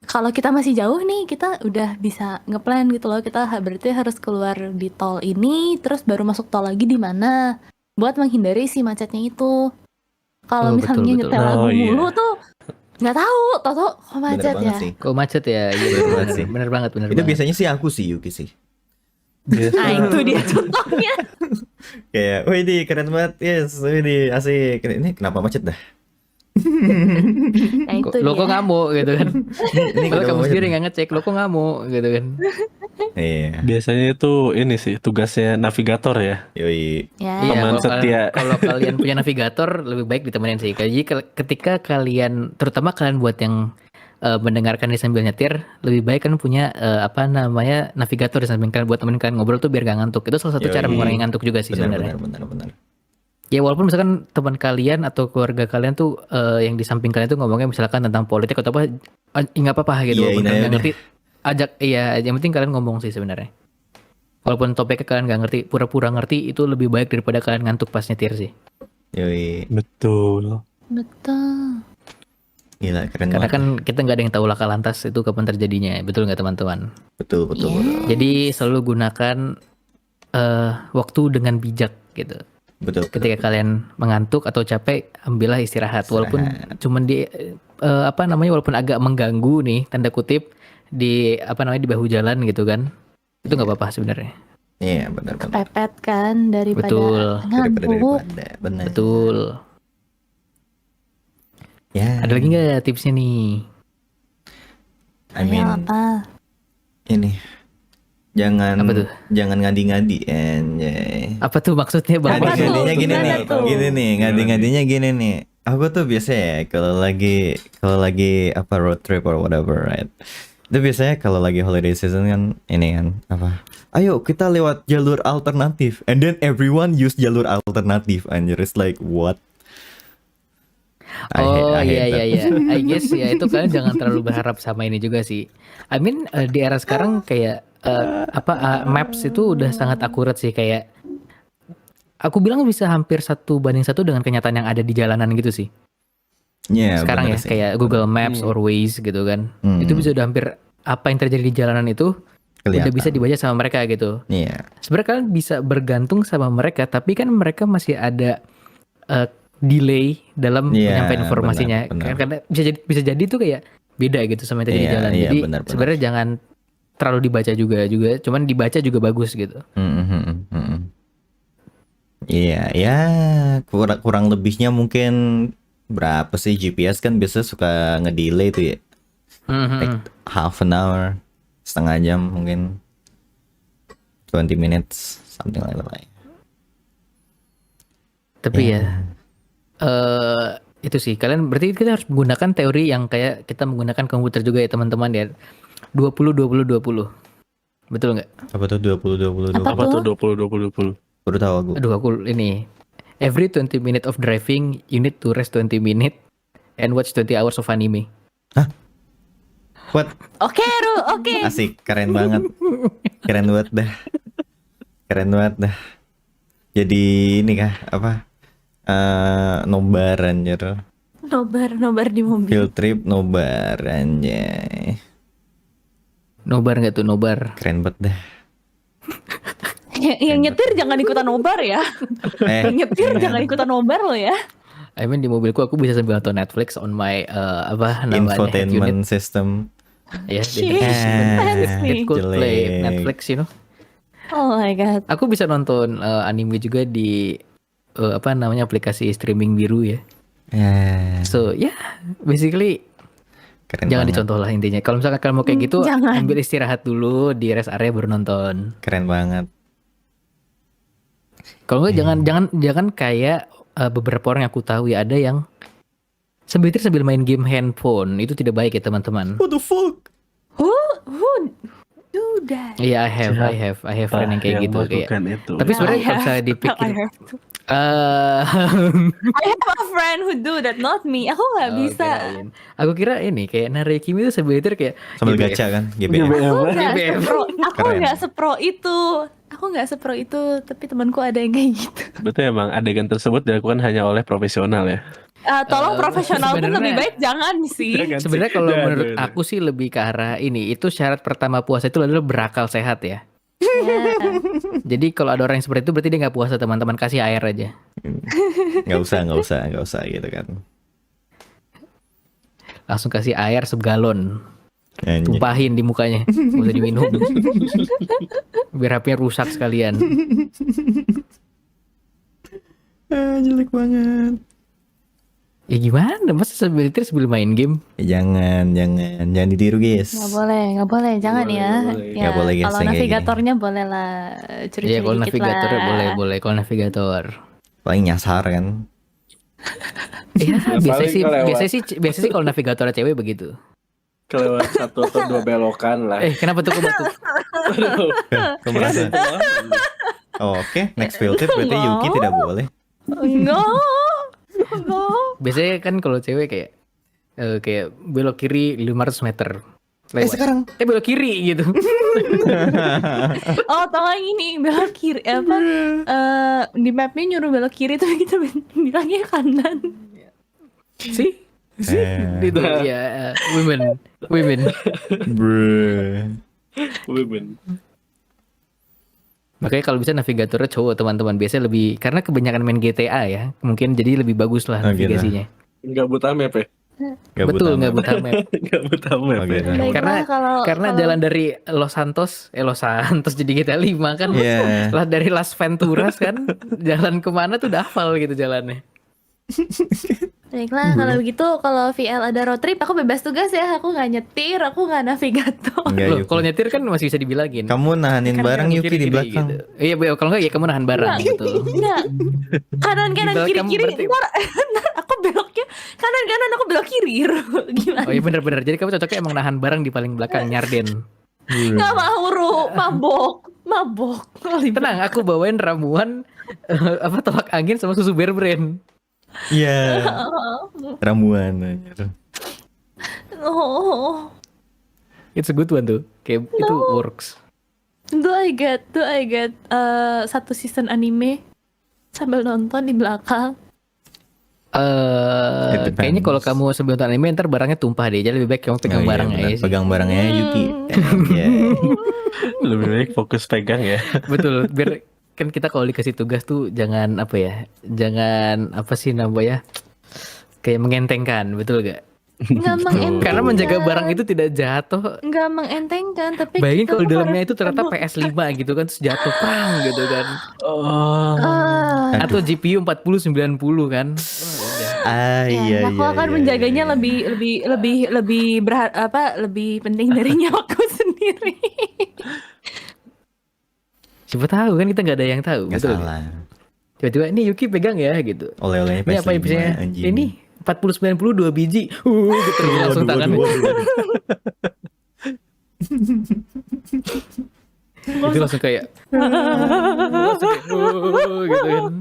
kalau kita masih jauh nih, kita udah bisa ngeplan gitu loh. Kita berarti harus keluar di tol ini, terus baru masuk tol lagi di mana, buat menghindari si macetnya itu. Kalau Oh, misalnya betul. nyetel lagu Oh, iya. mulu tuh nggak tahu, tau kok Bener macet banget ya. sih. Kok macet ya? Iya Bener banget bener, sih. bener banget, bener Itu banget. biasanya sih aku sih, Yuki sih. Biasa. Nah itu dia contohnya. Kayak, wih di keren banget, yes, wih di asik. Ini kenapa macet dah? Nah itu Lo kok dia. ngamuk gitu kan? Ini Kalau kenapa kamu macet sendiri dah? nggak ngecek, lo kok ngamuk gitu kan? Iya, Biasanya itu ini sih tugasnya navigator ya. yoi. Ya. Iya, Teman kalau setia. kalau kalian punya navigator lebih baik ditemenin sih. Jadi ketika kalian, terutama kalian buat yang mendengarkan di sambil nyetir, lebih baik kan punya apa namanya, navigator di samping kalian buat temenin kalian ngobrol tuh biar gak ngantuk. Itu salah satu cara Yoi. mengurangi ngantuk juga sih Benar, sebenarnya. benar. Ya walaupun misalkan teman kalian atau keluarga kalian tuh yang di samping kalian tuh ngomongnya misalkan tentang politik atau apa, nggak apa-apa gitu. Iyain Walaupun kalian aja nggak ngerti, ajak, iya, yang penting kalian ngomong sih sebenarnya. Walaupun topiknya kalian nggak ngerti, pura-pura ngerti itu lebih baik daripada kalian ngantuk pas nyetir sih. Yoi. Betul. Betul. Gila, keren Karena banget. kan kita nggak ada yang tahu laka lantas itu kapan terjadinya, betul nggak teman-teman? Betul. Yes. Jadi selalu gunakan waktu dengan bijak gitu. Betul. Ketika kalian mengantuk atau capek, ambillah istirahat. Walaupun cuman di apa namanya, walaupun agak mengganggu nih tanda kutip di apa namanya, di bahu jalan gitu kan, itu nggak apa-apa sebenarnya. Iya, benar. Pepet kan daripada Betul. ngantuk. Benar. Betul. Ya. Ada lagi nggak tipsnya nih? I mean, Ayo apa? ini jangan Apa tuh? jangan ngadi-ngadi anjay. Apa tuh maksudnya bang? Apa tuh? Ngadi-ngadinya gini Gimana nih, tuh? ngadi-ngadinya gini nih. Aku tuh biasa ya kalau lagi apa road trip or whatever, right? Itu biasanya kalau lagi holiday season kan ini kan apa? Ayo kita lewat jalur alternatif, and then everyone use jalur alternatif, anjir, it's like what? I hate Iya that. iya. I guess ya itu kalian jangan terlalu berharap sama ini juga sih. I mean di era sekarang kayak maps itu udah sangat akurat sih, kayak aku bilang bisa hampir 1:1 dengan kenyataan yang ada di jalanan gitu sih. Iya, Sekarang bener ya sih. kayak Google Maps or Waze gitu kan. Itu bisa udah hampir apa yang terjadi di jalanan itu udah Kelihatan. bisa dibaca sama mereka gitu. Iya. Sebenarnya kalian bisa bergantung sama mereka, tapi kan mereka masih ada delay dalam Iya, menyampaikan informasinya. benar. Karena bisa jadi tuh kayak beda gitu sama yang terjadi di Iya, jalan. iya, Jadi benar. sebenarnya jangan terlalu dibaca juga, cuman dibaca juga bagus gitu. Iya, ya kurang lebihnya mungkin berapa sih GPS kan biasa suka ngedelay tuh ya. Like half an hour, setengah jam mungkin, 20 minutes, something like that. Tapi ya itu sih, kalian berarti kita harus menggunakan teori yang kayak kita menggunakan komputer juga ya teman-teman ya. 20-20-20. Betul nggak? Apa tuh 20-20-20? Apa tuh 20-20-20? Baru tahu aku. Aduh aku ini. Every 20 minutes of driving, you need to rest 20 minutes and watch 20 hours of anime. What? Oke, Ru, oke. Asik, keren banget. Keren banget dah. Jadi ini kah apa? Nobar anjir. Nobar di mobil. Field trip nobar anjay. Nobar nggak tuh nobar? Keren banget dah. Yang nyetir jangan ikutan nobar ya. Yang nyetir jangan ikutan nobar lo ya. I mean di mobilku aku bisa sambil nonton Netflix on my apa namanya, head unit. Infotainment system. Ya, Shit, fancy. it could play Jelek. Netflix, you know. Oh my god. Aku bisa nonton anime juga di apa namanya aplikasi streaming biru ya. Ya, So ya basically keren jangan banget. dicontoh lah intinya. Kalau misalkan kalian mau kayak gitu, jangan. ambil istirahat dulu di rest area baru nonton. Keren banget. Kalau enggak jangan kayak beberapa orang yang aku tahu ya, ada yang sambil main game handphone. Itu tidak baik ya teman-teman. What the fuck? Who do that? Iya, I have friend yang kayak gitu kayak. melakukan itu. Tapi sebenarnya I kalau misalnya have- dipikir, I have to. eh I have a friend who do that, not me. Aku nggak bisa. kirain. Aku kira ini kayak Nareki itu sebenarnya kayak Sambil GBF. gacha kan, GBF. Aku Keren. nggak sepro itu. Aku nggak sepro itu. Tapi temanku ada yang kayak gitu. Berarti emang adegan tersebut dilakukan hanya oleh profesional ya. Tolong profesional pun sebenarnya- lebih baik jangan sih. Jangan. Sebenarnya kalau Jangan, menurut jangan. aku sih lebih ke arah ini. Itu syarat pertama puasa itu adalah berakal sehat ya. Ya. Jadi kalau ada orang yang seperti itu berarti dia nggak puasa, teman-teman, kasih air aja. Nggak usah gitu kan. Langsung kasih air segalon, Anjing. tumpahin di mukanya, nggak usah diminum. Biar HP-nya rusak sekalian. Jelek banget. Ya gimana? Masa sambil main game? Jangan ditiru guys. Nggak boleh, jangan ya. Nggak boleh, guys, Kalau yang kayak navigatornya boleh lah, curi-curi Iya, kalau dikit navigator lah. boleh kalau navigator. Paling nyasar kan. Iya, Paling kelewat. biasanya sih kalau navigator cewek begitu. Kelewat 1 atau 2 belokan lah. Kenapa tuh kok batuk? Kau merasa? Oh, oke, next field trip berarti Enggak. Yuki tidak boleh. Enggak. Biasanya kan kalau cewek kayak belok kiri 500 meter. Lewat. Sekarang Belok kiri gitu. Oh, tau gak ini belok kiri apa? Di mapnya nyuruh belok kiri tapi kita bilangnya kanan. Sih? Eh. Itu ya women. bro. Women. Makanya kalau bisa navigatornya cowok teman-teman, biasanya lebih karena kebanyakan main GTA ya, mungkin jadi lebih bagus lah Oh, gitu. navigasinya. Enggak buta map ya? Betul, nggak buta map. Enggak buta map. Oh, ya? gitu. Baiklah, Karena kalau- jalan dari Los Santos jadi GTA 5 kan. Iya. Lah dari Las Venturas kan, jalan kemana tuh udah hafal gitu jalannya. Baiklah, kalau begitu kalau VL ada road trip aku bebas tugas ya. Aku nggak nyetir, aku nggak navigator. Enggak, Loh, Yuki. kalau nyetir kan masih bisa dibilangin. Kamu nahanin Kan barang kamu Yuki di kiri-kiri belakang. gitu. Iya, kalau enggak ya kamu nahan barang gitu. Enggak. Kanan Di belakang kiri berarti- ntar aku beloknya kanan aku belok kiri. Gimana? Oh iya benar-benar. Jadi kamu cocoknya emang nahan barang di paling belakang nyarden. Nggak mau Ru, mabok. Tenang, aku bawain ramuan tolak angin sama susu bear brand. Iya. Ramuan anjir. Oh, It's a good one tuh. Kayak itu works. do I get satu season anime sambil nonton di belakang? It depends. Kayaknya kalau kamu sebelum nonton anime ntar barangnya tumpah deh. Jadi lebih baik kamu pegang Oh, iya, barang benar. aja sih. Pegang barangnya Yuki. Iya. Lebih baik fokus pegang ya. Betul. Biar kan kita kalau dikasih tugas tuh jangan jangan apa sih namanya, kayak mengentengkan, betul gak? Nggak mengentengkan. Karena menjaga barang itu tidak jatuh. Nggak mengentengkan, tapi Bayangin kita kalau tuh dalamnya harus itu ternyata ketemu. PS5 gitu kan, terus jatuh pang gitu kan. Oh. Ah, Atau GPU 4090 kan. Iya. aku akan menjaganya lebih lebih penting dari nyawaku sendiri. Siapa tahu kan, kita nggak ada yang tahu. Gak Betul. salah. Tiba-tiba ini Yuki pegang ya gitu. Oleh-olehnya Ini apa ya PS5 biasanya? anjing. Ini 4090 2 biji. Gitu langsung tangannya. Itu langsung kayak gitu kan.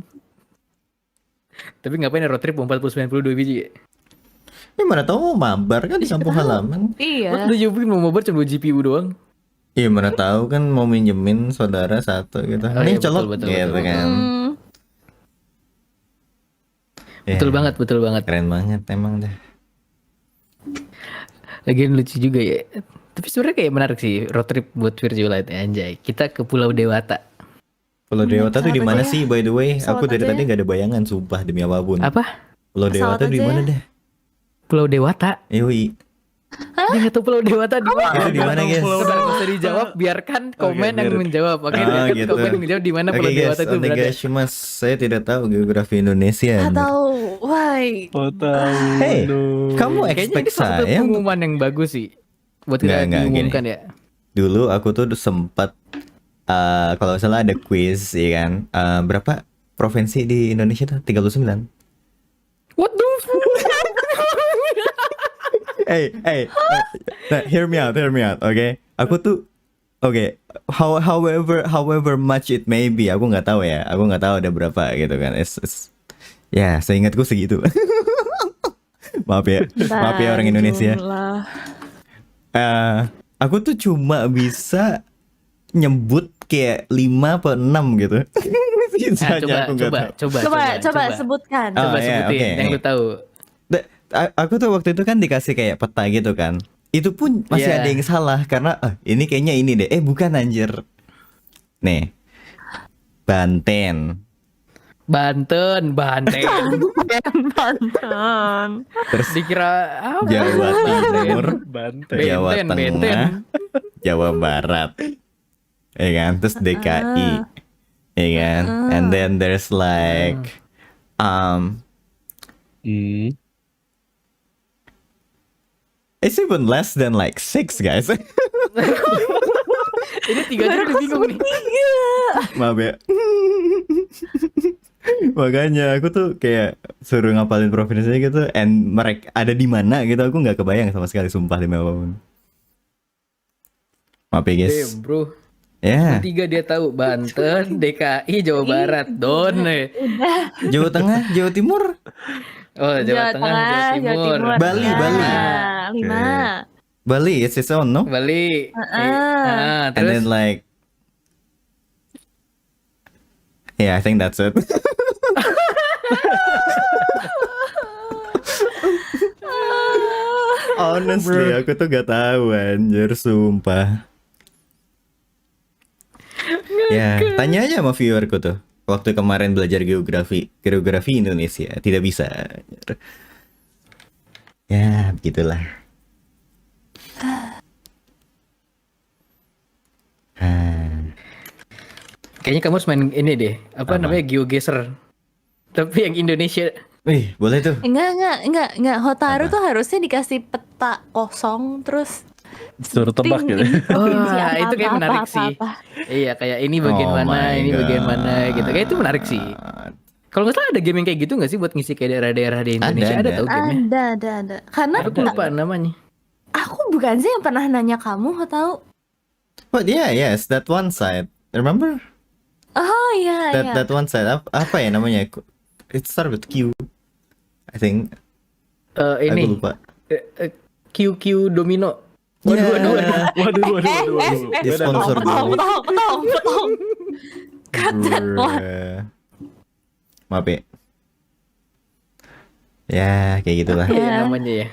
Tapi ngapain ya road trip 4092 biji ya? Ini mana tahu mau mabar kan di kampung halaman. Iya. Udah jawabin mau mobil cuma 2 GPU doang. Iya mana tahu kan mau minjemin saudara satu gitu. Oh, Ini iya, colok betul, gitu betul. kan. Ya, Betul banget. Keren banget emang deh. Lagian lucu juga ya. Tapi sebenarnya kayak menarik sih road trip buat Virtual Light anjay. Kita ke Pulau Dewata. Pulau Dewata tuh di pesawat mana aja sih by the way? Pesawat Aku dari aja tadi gak ada bayangan sumpah demi apapun. Apa? Pulau Pesawat Dewata di aja mana ya. deh? Pulau Dewata. Yoi. Dia nggak tahu Pulau Dewata di mana. Itu di mana, guys? Sebentar, nggak usah dijawab, biarkan komen yang biarin. menjawab. Oke, biarkan gitu. komen yang menjawab di mana Oke Pulau guys, Dewata itu berada. mas saya tidak tahu geografi Indonesia. Atau why? Oh tahu. Hey, Aduh. kamu Kayaknya expect ini satu saya untuk pengumuman yang bagus sih buat kita Nggak, diumumkan gini. ya. dulu aku tuh sempat kalau nggak salah ada quiz ya kan. Berapa provinsi di Indonesia tuh? 39. What the fuck? Hey, nah, hear me out, oke? Aku tuh, oke, however much it may be, aku nggak tahu ada berapa gitu kan. Ya, seingatku segitu. Maaf ya orang Indonesia. Aku tuh cuma bisa nyebut kayak 5 atau 6 gitu. Sisanya aku nggak tahu. Coba sebutkan. Oh, Coba iya, sebutin oke. yang lu tahu. Aku tuh waktu itu kan dikasih kayak peta gitu kan. Itu pun masih Iya. ada yang salah karena ini kayaknya ini deh. Bukan anjir. Nih. Banten. Banten. Terus Dikira apa? Jawa Timur, Banten. Jawa Benten, Tengah, Benten. Jawa Barat. Ya kan? Terus DKI. Ya kan? And then there's like it's even less than like 6 guys. Ini 3 aja udah bingung nih. Maaf ya. Makanya aku tuh kayak suruh ngapalin provinsinya gitu, and mereka ada di mana gitu, aku nggak kebayang sama sekali, sumpah demi apapun. Maaf ya guys. Damn, bro. Ya. 3 dia tahu Banten, DKI, Jawa Barat, Don. Jawa Tengah, Jawa Timur, Oh, Jawa Tengah, Jawa Timur. Bali. Nah, 5. Bali, it's its own, no? Bali. And Terus then like, yeah, I think that's it. Honestly, aku tuh gak tahu anjir, sumpah. Ya, tanya aja sama viewerku tuh. Waktu kemarin belajar geografi Indonesia, tidak bisa. Ya, begitulah. kayaknya kamu harus main ini deh. Apa namanya, GeoGuessr. Tapi yang Indonesia. Wih, boleh tuh. Enggak. Hotaru tuh harusnya dikasih peta kosong terus Suruh tebak gitu. Itu kayak menarik sih. Iya, kayak ini bagian Oh mana, my ini bagian God. mana gitu. Kayak itu menarik sih. Kalau nggak salah ada game yang kayak gitu nggak sih buat ngisi kayak daerah-daerah di Indonesia? Ada, Ada. tau gamenya? Ada. Karena Aku lupa namanya. aku bukan sih yang pernah nanya kamu, tahu? But yeah, yes, that one side. Remember? Oh iya. That one side. Apa ya namanya? It start with Q. I think. Ini Aku lupa. QQ Domino. Yeah. Waduh. Di sponsor dulu. Potong. Cut that one. Maaf ya. Ya, kayak gitulah. Apa ya Ya. namanya ya?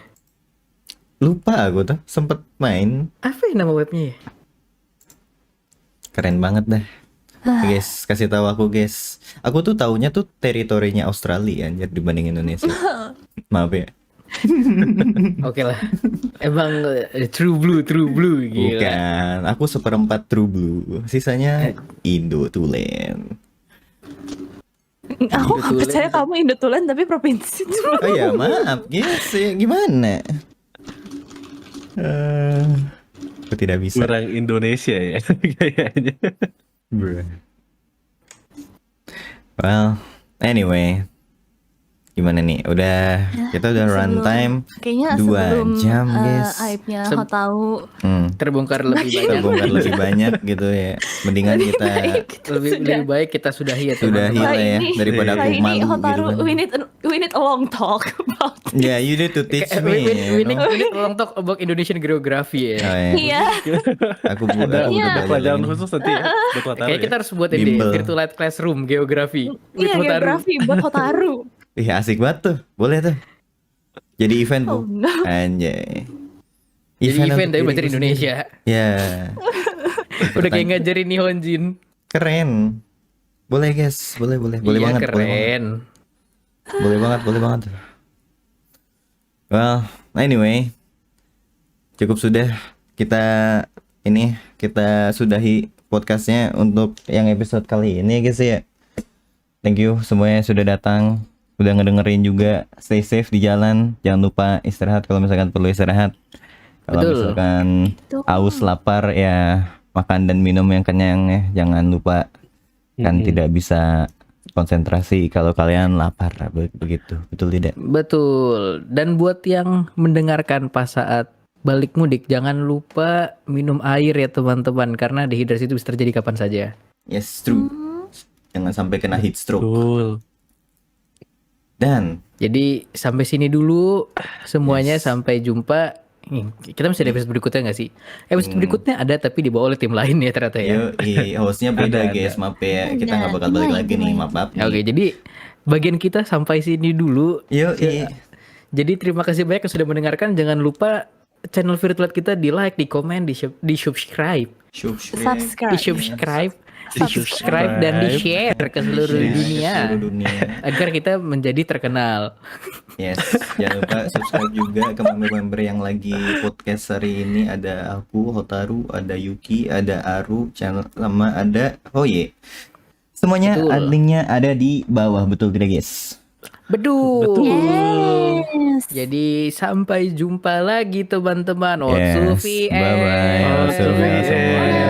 Lupa aku tuh, sempet main. Apa ya nama webnya ya? Keren banget dah. Guys, kasih tahu aku guys. Aku tuh taunya tuh teritorinya Australia anjir dibanding Indonesia. Maaf ya. Oke lah. Emang True Blue gila. Bukan, aku 1/4 True Blue. Sisanya Indo Tulen. Aku nggak Indotulen percaya itu. kamu Indotulen tapi provinsi. Oh ya, maaf guys, ya, gimana? Aku tidak bisa. Kurang Indonesia ya kayaknya. Bruh. Well, anyway. Gimana nih? Kita udah run time Kayaknya 2 sebelum jam, guys. aibnya Seb- Hotaru Terbongkar lebih banyak. Terbongkar lebih banyak gitu ya. Mendingan kita Lebih baik kita sudahi ya sudahi teman-teman. lah ya, ini- daripada aku Kali ini malu Hotaru, gitu kan. we need a long talk about it. Yeah, you need to teach me. We need you know? long talk about Indonesian geography ya. Oh, ya. Iya. Aku Ada Iya. belajar pelajaran lagi. khusus nanti ya buat Hotaru Kayak ya. kita harus buat ini Bimbel. virtual classroom geografi. Iya, geografi buat Hotaru. Ih, asik banget tuh. Boleh tuh. Jadi event Oh tuh. no. Anjay. Jadi event untuk tapi belajar diriku Indonesia. sendiri. Ya. Udah kayak ngajarin Nihonjin. Keren. Boleh guys, boleh Iya, banget, boleh banget. keren. Boleh banget. Well, anyway, cukup sudah kita sudahi podcastnya untuk yang episode kali ini guys ya. Thank you semuanya sudah datang, udah ngedengerin juga. Stay safe di jalan, jangan lupa istirahat kalau misalkan perlu istirahat. Kalau Betul. misalkan Betul. haus lapar ya makan dan minum yang kenyang ya, jangan lupa kan tidak bisa konsentrasi kalau kalian lapar begitu, betul tidak? Betul. Dan buat yang mendengarkan pas saat balik mudik, jangan lupa minum air ya teman-teman, karena dehidrasi itu bisa terjadi kapan saja. Yes, true. Jangan sampai kena heat stroke. Betul. Dan Jadi sampai sini dulu semuanya, Yes. sampai jumpa. Kita masih ada episode berikutnya nggak sih? Episode berikutnya ada tapi dibawa oleh tim lain ya ternyata ya. hostnya beda Ada. guys, maaf ya. Kita Ada. nggak bakal balik Gimana, lagi nih, gimana? maaf. Ya, oke, jadi bagian kita sampai sini dulu. Yuk, Jadi terima kasih banyak yang sudah mendengarkan. Jangan lupa channel virtual kita di like, di komen, di subscribe, Subscribe. dan di share ke seluruh dunia Seluruh dunia. agar kita menjadi terkenal. Yes, jangan lupa subscribe juga ke member-member yang lagi podcast hari ini. Ada aku, Hotaru, ada Yuki, ada Aru, channel sama ada Hoye. Semuanya Betul. linknya ada di bawah, betul tidak guys? Betul. Yes. Jadi sampai jumpa lagi teman-teman. Yes, Otsufi bye-bye. and- Otsufi semuanya.